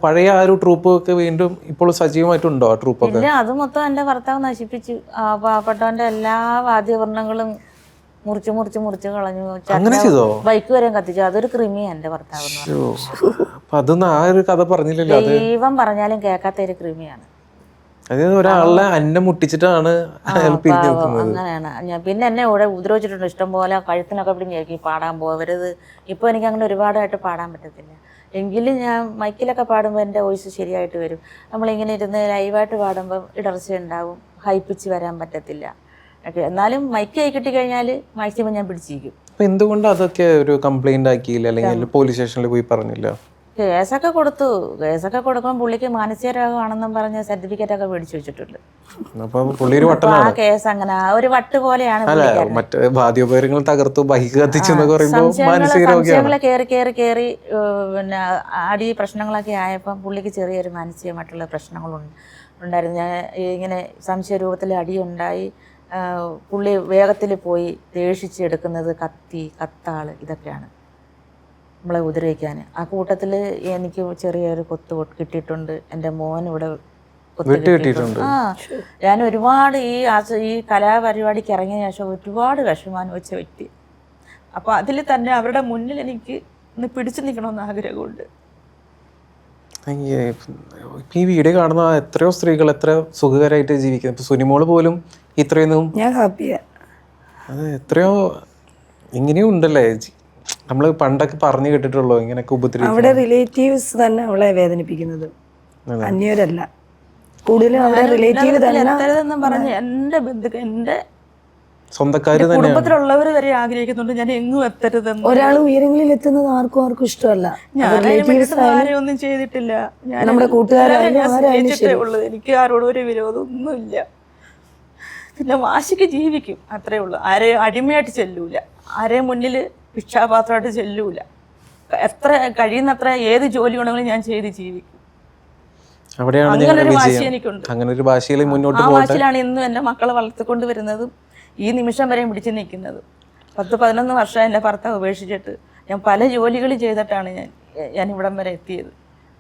പഴയ ആ ഒരു ട്രൂപ്പ് ഒക്കെ വീണ്ടും ഇപ്പോൾ സജീവമായിട്ടുണ്ടോ ആ ട്രൂപ്പൊക്കെ? ഇല്ല, അത് മൊത്തം എന്റെ ഭർത്താവ് നശിപ്പിച്ചു. പാവപ്പെട്ടവന്റെ എല്ലാ വാദ്യവർണ്ണങ്ങളും മുറിച്ച് കളഞ്ഞു. അങ്ങനെ ചെയ്തോ? ബൈക്ക് വരെ കത്തിച്ചു. അതൊരു ക്രിമിയാ എന്റെ ഭർത്താവ്. അതൊന്നും ആ ഒരു കഥ പറഞ്ഞില്ലല്ലോ. ദൈവം പറഞ്ഞാലും കേൾക്കാത്ത ഒരു ക്രിമിയാണ്. അതായത് ഒരാളെ അന്നം മുട്ടിച്ചിട്ടാണ് അങ്ങനെയാണ്. പിന്നെ എന്നെ ഇവിടെ ഉപദ്രവിച്ചിട്ടുണ്ട് ഇഷ്ടംപോലെ. കഴുത്തിനൊക്കെ പിടിഞ്ഞായിരിക്കും പാടാൻ പോകരുത്. ഇപ്പൊ എനിക്ക് അങ്ങനെ ഒരുപാടായിട്ട് പാടാൻ പറ്റത്തില്ല. എങ്കിലും ഞാൻ മൈക്കിലൊക്കെ പാടുമ്പോൾ എൻ്റെ വോയിസ് ശരിയായിട്ട് വരും. നമ്മളിങ്ങനെ ഇരുന്ന് ലൈവായിട്ട് പാടുമ്പോൾ ഇടർച്ച ഉണ്ടാവും, ഹൈപ്പിച്ച് വരാൻ പറ്റത്തില്ല. എന്നാലും മൈക്ക് കൈ കിട്ടിക്കഴിഞ്ഞാൽ മാക്സിമം ഞാൻ പിടിച്ചിരിക്കും. അപ്പൊ എന്തുകൊണ്ട് അതൊക്കെ ഒരു കംപ്ലൈന്റ് ആക്കിയില്ല, അല്ലെങ്കിൽ പോലീസ് സ്റ്റേഷനിൽ പോയി പറഞ്ഞില്ല? കേസൊക്കെ കൊടുക്കുമ്പോൾ പുള്ളിക്ക് മാനസിക രോഗമാണെന്നും പറഞ്ഞ് സർട്ടിഫിക്കറ്റ് ഒക്കെ മേടിച്ചു വെച്ചിട്ടുണ്ട്. ആ കേസ് അങ്ങനെ ഒരു വട്ട് പോലെയാണ്. മറ്റേ വാദ്യോപകരണങ്ങൾ തകർത്തു, ബൈക്ക് കത്തിച്ചു സംശയങ്ങളെ കയറി പിന്നെ അടി പ്രശ്നങ്ങളൊക്കെ ആയപ്പം പുള്ളിക്ക് ചെറിയൊരു മാനസികമായിട്ടുള്ള പ്രശ്നങ്ങളുണ്ടായിരുന്നു. ഞാൻ ഇങ്ങനെ സംശയ രൂപത്തിൽ അടിയുണ്ടായി. പുള്ളി വേഗത്തിൽ പോയി ദേഷിച്ചെടുക്കുന്നത് കത്താള് ഇതൊക്കെയാണ് നമ്മളെ ഉപദ്രവിക്കാൻ. ആ കൂട്ടത്തിൽ എനിക്ക് ചെറിയൊരു കൊത്ത് കിട്ടിയിട്ടുണ്ട്. എൻ്റെ മോൻ ഇവിടെ കിട്ടിയിട്ടുണ്ട്. ഞാൻ ഒരുപാട് ഈ കലാപരിപാടിക്ക് ഇറങ്ങിയ ശേഷം ഒരുപാട് വിഷമാനുഭവിച്ച വ്യക്തി. അപ്പോൾ അതിൽ തന്നെ അവരുടെ മുന്നിൽ എനിക്ക് ഒന്ന് പിടിച്ചു നിൽക്കണമെന്ന് ആഗ്രഹമുണ്ട്. ഈ വീഡിയോ കാണുന്ന എത്രയോ സ്ത്രീകൾ എത്ര സുഖകരമായിട്ട് ജീവിക്കുന്നത്. ഇപ്പൊ സുനിമോള് പോലും ഇത്രയൊന്നും, ഞാൻ ഹാപ്പിയാ. അത് എത്രയോ ഇങ്ങനെയും ഉണ്ടല്ലേ. നമ്മള് പണ്ടൊക്കെ പറഞ്ഞു കേട്ടിട്ടുള്ളൂ ഇങ്ങനെയൊക്കെ ഉപദ്രവിക്കും. അവിടെ റിലേറ്റീവ്സ് തന്നെ അവളെ വേദനിപ്പിക്കുന്നത്, അന്യരല്ല. കൂടുതലും അവിടെ റിലേറ്റീവ് തന്നെ പറഞ്ഞ് എൻ്റെ ബന്ധുക്കൾ, എൻ്റെ സ്വന്തക്കാര് തന്നെ, കുടുംബത്തിലുള്ളവർ വരെ ആഗ്രഹിക്കുന്നുണ്ട് ഞാൻ എങ്ങും എത്തരുതെന്ന്. ഒരാൾ ഉയരങ്ങളിൽ എത്തുന്നത് ആർക്കും ഇഷ്ടമല്ല. ഒന്നും ചെയ്തിട്ടില്ല. ഞാൻ നമ്മുടെ കൂട്ടുകാരായാലും ഉള്ളത്. എനിക്ക് ആരോടും ഒരു വിരോധമൊന്നുമില്ല. പിന്നെ വാശിക്ക് ജീവിക്കും, അത്രേ ഉള്ളൂ. ആരെയും അടിമയായിട്ട് ചെല്ലൂല, ആരെയും മുന്നിൽ ഭിക്ഷാപാത്രമായിട്ട് ചെല്ലൂല. എത്ര കഴിയുന്നത്ര ഏത് ജോലി വേണമെങ്കിലും ഞാൻ ചെയ്ത് ജീവിക്കും. അങ്ങനൊരു വാശി എനിക്കുണ്ട്. ആ വാശിയിലാണ് ഇന്നും എൻ്റെ മക്കളെ വളർത്തിക്കൊണ്ട് വരുന്നതും ഈ നിമിഷം വരെയും പിടിച്ചു നിൽക്കുന്നത്. 10-11 വർഷം എൻ്റെ ഭർത്താവ് ഉപേക്ഷിച്ചിട്ട് ഞാൻ പല ജോലികൾ ചെയ്തിട്ടാണ് ഞാൻ ഇവിടം വരെ എത്തിയത്.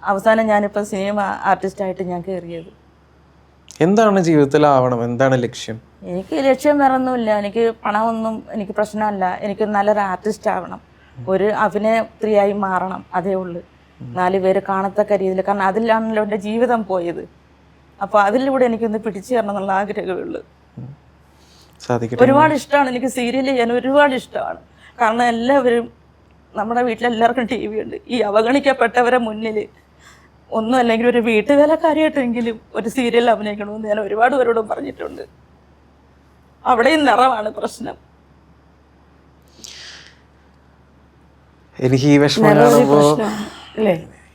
അവസാനം ഞാനിപ്പോൾ സിനിമ ആർട്ടിസ്റ്റായിട്ട് ഞാൻ കയറിയത്. എന്താണ് ജീവിതത്തിലാവണം, എന്താണ് ലക്ഷ്യം? എനിക്ക് ലക്ഷ്യം വേറൊന്നുമില്ല. എനിക്ക് പണമൊന്നും എനിക്ക് പ്രശ്നമല്ല. എനിക്ക് നല്ലൊരു ആർട്ടിസ്റ്റ് ആവണം, ഒരു അഭിനേത്രിയായി മാറണം, അതേ ഉള്ളൂ. 4 പേര് കാണത്തക്ക രീതിയിൽ. കാരണം അതിലാണല്ലോ എൻ്റെ ജീവിതം പോയത്. അപ്പോൾ അതിലൂടെ എനിക്കൊന്ന് പിടിച്ചു തരണം എന്നുള്ള ആഗ്രഹമേ ഉള്ളൂ. ഒരുപാട് ഇഷ്ടമാണ് എനിക്ക് സീരിയൽ ചെയ്യാൻ, ഒരുപാട് ഇഷ്ടമാണ്. കാരണം എല്ലാവരും, നമ്മുടെ വീട്ടിലെല്ലാവർക്കും TV ഉണ്ട്. ഈ അവഗണിക്കപ്പെട്ടവരെ മുന്നിൽ ഒന്നും അല്ലെങ്കിൽ ഒരു വീട്ടുവേലക്കാരിയായിട്ടെങ്കിലും ഒരു സീരിയൽ അഭിനയിക്കണമെന്ന് ഞാൻ ഒരുപാട് പേരോടും പറഞ്ഞിട്ടുണ്ട്. അവിടെയും നിറമാണ് പ്രശ്നം. എനിക്ക് ഈ വിഷമം കാണുമ്പോൾ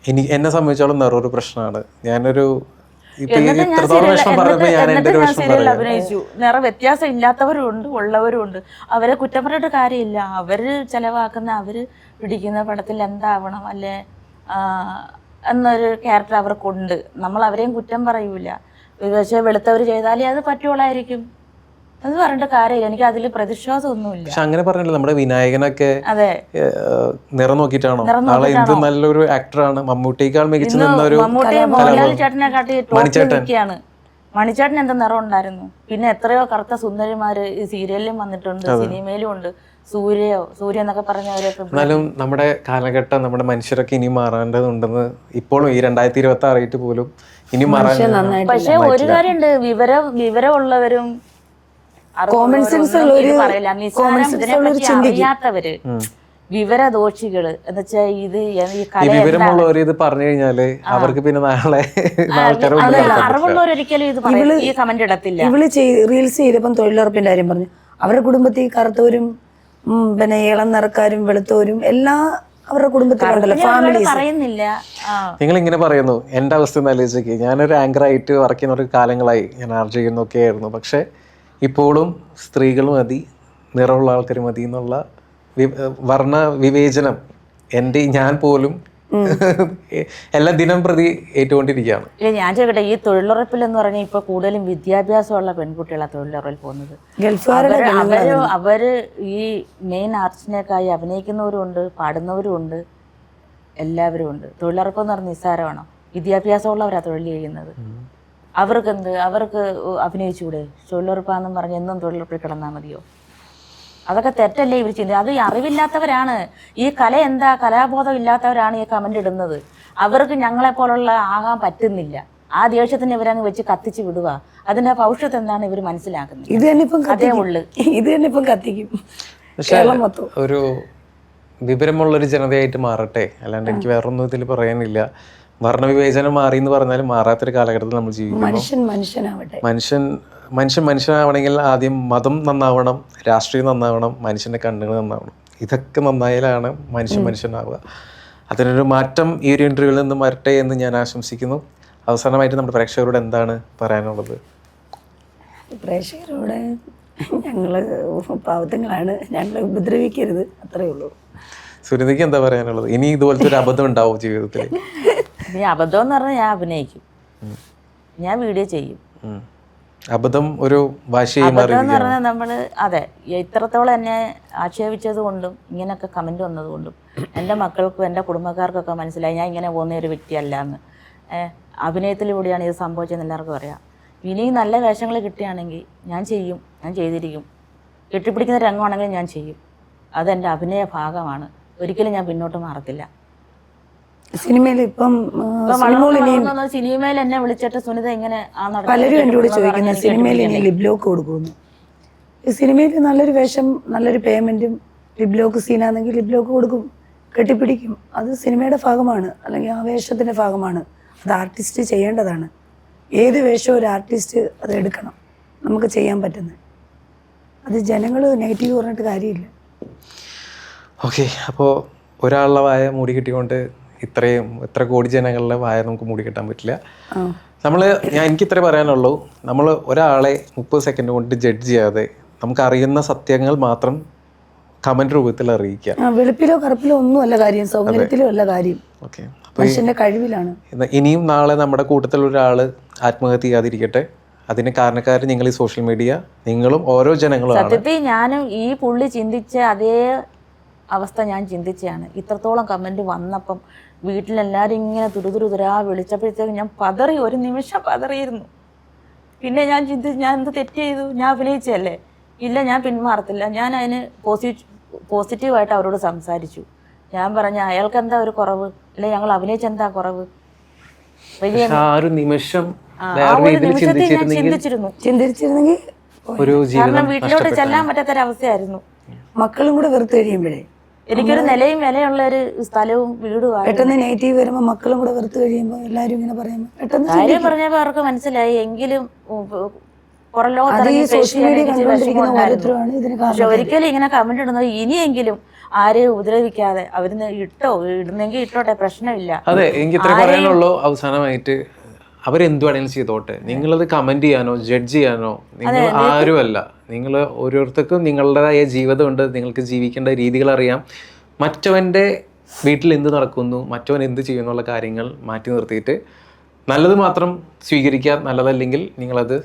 എന്നെ സംബന്ധിച്ചോളം വേറൊരു പ്രശ്നമാണ്. ഞാനൊരു ഇപ്പൊ എന്നിട്ട് ഞാൻ ഇത്രത്തോളം വിഷമം പറഞ്ഞപ്പോ ഞാൻ എൻ്റെ ഒരു വിഷമം സീരിയലിൽ പറയാം. അഭിനയിച്ചു. നിറ വ്യത്യാസം ഇല്ലാത്തവരും ഉണ്ട്, ഉള്ളവരും ഉണ്ട്. അവരെ കുറ്റം പറഞ്ഞിട്ട് കാര്യമില്ല. അവര് ചെലവാക്കുന്ന, അവര് പിടിക്കുന്ന പടത്തിൽ എന്താവണം അല്ലെ എന്നൊരു ക്യാരക്ടർ അവർക്കുണ്ട്. നമ്മൾ അവരെയും കുറ്റം പറയൂല. പക്ഷെ വെളുത്തവർ ചെയ്താലേ അത് പറ്റുള്ളായിരിക്കും. അത് പറഞ്ഞിട്ട് കാര്യമില്ല. എനിക്ക് അതിൽ പ്രതിശ്വാസമൊന്നുമില്ല. പക്ഷെ അങ്ങനെ പറഞ്ഞില്ല, നമ്മുടെ വിനായകനൊക്കെ അതെ, നിറം നോക്കിയിട്ടാണോ? ആളെ എന്ത് നല്ലൊരു ആക്ടറാണ്. മമ്മൂട്ടിയേക്കാൾ മികച്ചു നിന്ന ഒരു മമ്മൂട്ടി മോഹൻലാൽ ചേട്ടനെ കാട്ടി ടോപ്പിൽ നിൽക്കുകയാണ്. മണിച്ചേട്ടൻ എന്ത് നിറം ഉണ്ടായിരുന്നു. പിന്നെ എത്രയോ കറുത്ത സുന്ദരിമാര് ഈ സീരിയലിലും വന്നിട്ടുണ്ട്, സിനിമയിലും ഉണ്ട്. സൂര്യ എന്നൊക്കെ പറഞ്ഞവരൊക്കെ. എന്നാലും നമ്മുടെ കാലഘട്ടം, നമ്മുടെ മനുഷ്യരൊക്കെ ഇനി മാറേണ്ടതുണ്ടെന്ന് ഇപ്പോഴും ഈ 2026 പോലും ഇനി മാറാൻ. പക്ഷെ ഒരു കാര്യമുണ്ട്, വിവരമുള്ളവരും കോമൺ സെൻസ് അറിയാത്തവര്, വിവരദോഷികള് എന്നുവെച്ചാ ഇത് ഈ കല വിവരമുള്ളവർ ഇത് പറഞ്ഞു കഴിഞ്ഞാല് അവർക്ക് പിന്നെ നാളെ അറിവുള്ളവരൊരിക്കലും ഇത് ഈ കമന്റ് ഇടത്തില്ല. ഇവള് റീൽസ് ചെയ്തപ്പം തൊഴിലുറപ്പിന്റെ കാര്യം പറഞ്ഞു. അവരുടെ കുടുംബത്തിൽ കറുത്തവരും പിന്നെ ഇളം നിറക്കാരും വെളുത്തവരും എല്ലാ അവരുടെ കുടുംബത്തിലുണ്ടല്ലോ, ഫാമിലീസ്. പറയുന്നില്ല. നിങ്ങൾ ഇങ്ങനെ പറയുന്നു. എൻ്റെ അവസ്ഥ ആലോചിക്ക്. ഞാനൊരു ആങ്കറായിട്ട് വർക്ക് ചെയ്യുന്ന ഒരു കാലങ്ങളായി ഞാൻ ആർജ് ചെയ്യുന്നൊക്കെ ആയിരുന്നു. പക്ഷെ ഇപ്പോഴും സ്ത്രീകൾ മതി, നിറമുള്ള ആൾക്കാർ മതി എന്നുള്ള വർണ്ണ വിവേചനം ഞാൻ പോലും എല്ലാ ദിനം പ്രതി ഏറ്റുകൊണ്ടിരിക്കുകയാണ്. ഇല്ല, ഞാൻ ചോദിക്കട്ടെ, ഈ തൊഴിലുറപ്പിൽ എന്ന് പറഞ്ഞാൽ ഇപ്പൊ കൂടുതലും വിദ്യാഭ്യാസമുള്ള പെൺകുട്ടികളാണ് തൊഴിലുറപ്പിൽ പോകുന്നത്. അവര് ഈ മെയിൻ ആർട്സിനേക്കായി അഭിനയിക്കുന്നവരും ഉണ്ട്, പാടുന്നവരും ഉണ്ട്, എല്ലാവരും ഉണ്ട്. തൊഴിലുറപ്പ് എന്ന് പറഞ്ഞാൽ നിസ്സാരമാണോ? വിദ്യാഭ്യാസമുള്ളവരാ തൊഴിൽ ചെയ്യുന്നത്. അവർക്ക് അഭിനയിച്ചുകൂടെ? തൊഴിലുറപ്പാന്നും പറഞ്ഞ് എന്നും തൊഴിലുറപ്പിൽ കിടന്നാൽ മതിയോ? അതൊക്കെ തെറ്റല്ലേ ഇവർ ചെയ്യുന്നത്? അത് അറിവില്ലാത്തവരാണ്. ഈ കല എന്താ, കലാബോധം ഇല്ലാത്തവരാണ് ഈ കമന്റ് ഇടുന്നത്. അവർക്ക് ഞങ്ങളെ പോലുള്ള ആകാൻ പറ്റുന്നില്ല. ആ ദേഷ്യത്തിന് ഇവരങ്ങ് വെച്ച് കത്തിച്ച് വിടുക. അതിന്റെ ഭവിഷ്യത്ത് എന്താണ് ഇവർ മനസ്സിലാക്കുന്നത്? ഇത് തന്നെ ഇപ്പം കത്തിക്കും. ഒരു വിവരമുള്ളൊരു ജനതയായിട്ട് മാറട്ടെ. അല്ലാണ്ട് എനിക്ക് വേറൊന്നും ഇതിൽ പറയാനില്ല. വർണ്ണവിവേചനം മാറി എന്ന് പറഞ്ഞാലും മാറാത്തൊരു കാലഘട്ടത്തിൽ നമ്മൾ ജീവിക്കുന്നു. മനുഷ്യനാവണമെങ്കിൽ ആദ്യം മതം നന്നാവണം, രാഷ്ട്രീയം നന്നാവണം, മനുഷ്യന്റെ കണ്ണുകൾ നന്നാവണം. ഇതൊക്കെ നന്നായാലാണ് മനുഷ്യനാവുക. അതിനൊരു മാറ്റം ഈ ഒരു ഇന്റർവ്യൂവിൽ നിന്ന് വരട്ടെ എന്ന് ഞാൻ ആശംസിക്കുന്നു. അവസാനമായിട്ട് നമ്മുടെ പ്രേക്ഷകരോട് എന്താണ് പറയാനുള്ളത്? പ്രേക്ഷകരോട് ഞങ്ങള് പാവത്തങ്ങളാണ്, ഞങ്ങളെ ഉപദ്രവിക്കരുത്, അത്രേ ഉള്ളൂ. സുനിതയ്ക്ക് എന്താ പറയാനുള്ളത്? ഇനി ഇതുപോലത്തെ ഒരു അബദ്ധം ഉണ്ടാവും ജീവിതത്തിൽ? ഇനി അബദ്ധം എന്ന് പറഞ്ഞാൽ ഞാൻ അഭിനയിക്കും, ഞാൻ വീഡിയോ ചെയ്യും. അബദ്ധം ഒരു ഭാഷയായി അബദ്ധം എന്ന് പറഞ്ഞാൽ നമ്മള് ഇത്രത്തോളം എന്നെ ആക്ഷേപിച്ചത് കൊണ്ടും ഇങ്ങനെയൊക്കെ കമന്റ് വന്നത് കൊണ്ടും എൻ്റെ മക്കൾക്കും എൻ്റെ കുടുംബക്കാർക്കൊക്കെ മനസ്സിലായി ഞാൻ ഇങ്ങനെ പോകുന്ന ഒരു വ്യക്തിയല്ല എന്ന്. അഭിനയത്തിലൂടെയാണ് ഇത് സംഭവിച്ചതെന്ന് എല്ലാവർക്കും അറിയാം. ഇനിയും നല്ല വേഷങ്ങൾ കിട്ടുകയാണെങ്കിൽ ഞാൻ ചെയ്യും, ഞാൻ ചെയ്തിരിക്കും. കെട്ടിപ്പിടിക്കുന്ന രംഗമാണെങ്കിൽ ഞാൻ ചെയ്യും. അതെൻ്റെ അഭിനയ ഭാഗമാണ്. ഒരിക്കലും ഞാൻ പിന്നോട്ട് മാറത്തില്ല. സിനിമയിൽ സിനിമയിൽ എന്നെ വിളിച്ചിട്ട് സുനിത ഇങ്ങനെ പലരും എന്നോട് ചോദിക്കുന്നത് സിനിമയിൽ ഇനി ലിപ് ലോക്ക് കൊടുക്കുന്നു. ഈ സിനിമയിൽ നല്ലൊരു വേഷം, നല്ലൊരു പേയ്മെന്റും, ലിപ് ലോക്ക് സീനാണെങ്കിൽ ലിപ് ലോക്ക് കൊടുക്കും, കെട്ടിപ്പിടിക്കും. അത് സിനിമയുടെ ഭാഗമാണ്, അല്ലെങ്കിൽ ആ വേഷത്തിന്റെ ഭാഗമാണ്. അത് ആർട്ടിസ്റ്റ് ചെയ്യേണ്ടതാണ്. ഏത് വേഷവും ഒരു ആർട്ടിസ്റ്റ് അത് എടുക്കണം, നമുക്ക് ചെയ്യാൻ പറ്റുന്നത്. അത് ജനങ്ങൾ നെഗറ്റീവ് പറഞ്ഞിട്ട് കാര്യമില്ല. ഓക്കെ, അപ്പോൾ ഒരാളുടെ വായ മൂടി കിട്ടിക്കൊണ്ട് എത്ര കോടി ജനങ്ങളുടെ വായ നമുക്ക് മൂടി കിട്ടാൻ പറ്റില്ല. എനിക്ക് ഇത്രേ പറയാനുള്ളൂ. നമ്മൾ ഒരാളെ 30 സെക്കൻഡ് കൊണ്ട് ജഡ്ജ് ചെയ്യാതെ നമുക്ക് അറിയുന്ന സത്യങ്ങൾ മാത്രം കമന്റ് രൂപത്തിൽ അറിയിക്കുക. വെളുപ്പിലോ കറുപ്പിലോ ഒന്നും അല്ല കാര്യം, സൗന്ദര്യത്തിലോ അല്ല കാര്യം. ഓക്കെ, മനുഷ്യന്റെ കഴിവിലാണ്. ഇനിയും നാളെ നമ്മുടെ കൂട്ടത്തിൽ ഒരാൾ ആത്മഹത്യ ചെയ്യാതിരിക്കട്ടെ. അതിന് കാരണക്കാർ നിങ്ങൾ ഈ സോഷ്യൽ മീഡിയ, നിങ്ങളും ഓരോ ജനങ്ങളും. സത്യത്തിൽ ഞാനും ഈ പുള്ളി ചിന്തിച്ച അതേ അവസ്ഥ ഞാൻ ചിന്തിച്ചാണ്. ഇത്രത്തോളം കമന്റ് വന്നപ്പം വീട്ടിലെല്ലാവരും ഇങ്ങനെ തുരുതുരുതുരാ വിളിച്ചപ്പോഴത്തേക്ക് ഞാൻ പതറി, ഒരു നിമിഷം പതറിയിരുന്നു. പിന്നെ ഞാൻ ചിന്തിച്ച് ഞാൻ എന്ത് തെറ്റ് ചെയ്തു? ഞാൻ അഭിനയിച്ചല്ലേ? ഇല്ല, ഞാൻ പിന്മാറത്തില്ല. ഞാൻ അതിന് പോസിറ്റീവായിട്ട് അവരോട് സംസാരിച്ചു. ഞാൻ പറഞ്ഞ അയാൾക്ക് എന്താ ഒരു കുറവ്, അല്ലെ ഞങ്ങൾ അഭിനയിച്ചെന്താ കുറവ്? വലിയ ചിന്തിച്ചിരുന്നെങ്കിൽ കാരണം വീട്ടിലോട്ട് ചെല്ലാൻ പറ്റാത്തൊരവസ്ഥയായിരുന്നു. മക്കളും കൂടെ വെറുത്ത് കഴിയുമ്പോഴേ എനിക്കൊരു നിലയും വിലയുള്ള ഒരു സ്ഥലവും വീടും പെട്ടെന്ന് നെഗറ്റീവ് വരുമ്പോൾ മക്കളും കൂടെ വെറുത്ത് കഴിയുമ്പോൾ എല്ലാവരും ഇങ്ങനെ പറയുമ്പോൾ പെട്ടെന്ന് കാര്യം പറഞ്ഞപ്പോൾ അവർക്ക് മനസ്സിലായി. എങ്കിലും പുറം ലോകത്ത് അത് ഈ ഇറങ്ങി face സോഷ്യൽ മീഡിയ ചെയ്യാൻ എനിക്ക് കണ്ടുകൊണ്ടിരിക്കുന്ന വിഷമമുണ്ടായിരുന്നു. ഓരോരുത്തരുമാണ് ഇതിന് പക്ഷെ കാരണം. ഒരിക്കലും ഇങ്ങനെ കമന്റ് ഇടുന്നത് ഇനിയെങ്കിലും ആരെയും ഉപദ്രവിക്കാതെ അവരിന്ന് ഇടുന്നെങ്കിൽ ഇട്ടോട്ടെ, പ്രശ്നമില്ല. അതെ, എനിക്ക് ഇത്ര പറയാനുള്ളൂ. അവസാനമായിട്ട് അവരെന്ത് വേണമെങ്കിലും ചെയ്തോട്ടെ. നിങ്ങളത് കമന്റ് ചെയ്യാനോ ജഡ്ജ് ചെയ്യാനോ നിങ്ങൾ ആരുമല്ല. നിങ്ങൾ ഓരോരുത്തർക്കും നിങ്ങളുടേതായ ജീവിതമുണ്ട്. നിങ്ങൾക്ക് ജീവിക്കേണ്ട രീതികൾ അറിയാം. മറ്റവൻ്റെ വീട്ടിൽ എന്ത് നടക്കുന്നു, മറ്റവൻ എന്ത് ചെയ്യുന്നുള്ള കാര്യങ്ങൾ മാറ്റി നിർത്തിയിട്ട് നല്ലത് മാത്രം സ്വീകരിക്കുക. നല്ലതല്ലെങ്കിൽ നിങ്ങളത്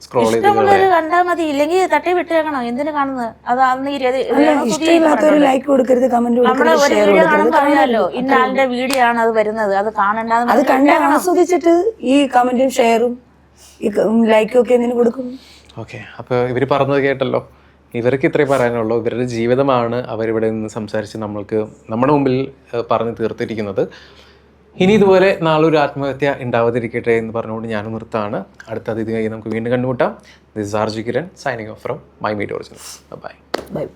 സ്ക്രോൾ ചെയ്ത് ഇഷ്ടമുള്ളവര് കണ്ടാൽ മതി, ഇല്ലെങ്കിൽ തട്ടി വിട്ടേക്കണം. എന്തിനു കാണുന്നത്? അത് അന്ന് ഇഷ്ടമില്ലാത്തൊരു ലൈക്ക് കൊടുക്കരുത്, കമന്റ് നമ്മള് കൊടുക്കരുത്, ഒരു ഷെയർ വീഡിയോ കൊടുക്കരുത്. കാണുമ്പോൾ അറിയാലോ ഇന്ന ആളുടെ വീഡിയോ ആണ് അത് വരുന്നത്, അത് കാണണ്ടെന്ന് അത് കണ്ട് ആസ്വദിച്ചിട്ട് ഈ കമന്റും ഷെയറും ഈ ലൈക്കും ഒക്കെ എന്തിനു കൊടുക്കും? ഓക്കെ, അപ്പോൾ ഇവർ പറഞ്ഞത് കേട്ടല്ലോ. ഇവർക്ക് ഇത്രേ പറയാനുള്ളൂ. ഇവരുടെ ജീവിതമാണ് അവരിവിടെ നിന്ന് സംസാരിച്ച് നമ്മൾക്ക് നമ്മുടെ മുമ്പിൽ പറഞ്ഞു തീർത്തിരിക്കുന്നത്. ഇനി ഇതുപോലെ നാളെ ഒരു ആത്മഹത്യ ഉണ്ടാവാതിരിക്കട്ടെ എന്ന് പറഞ്ഞുകൊണ്ട് ഞാനും നിർത്താണ്. അടുത്ത അതിഥിയായി നമുക്ക് വീണ്ടും കണ്ടുമുട്ടാം. This is RJ Kiran signing off from my media originals. By.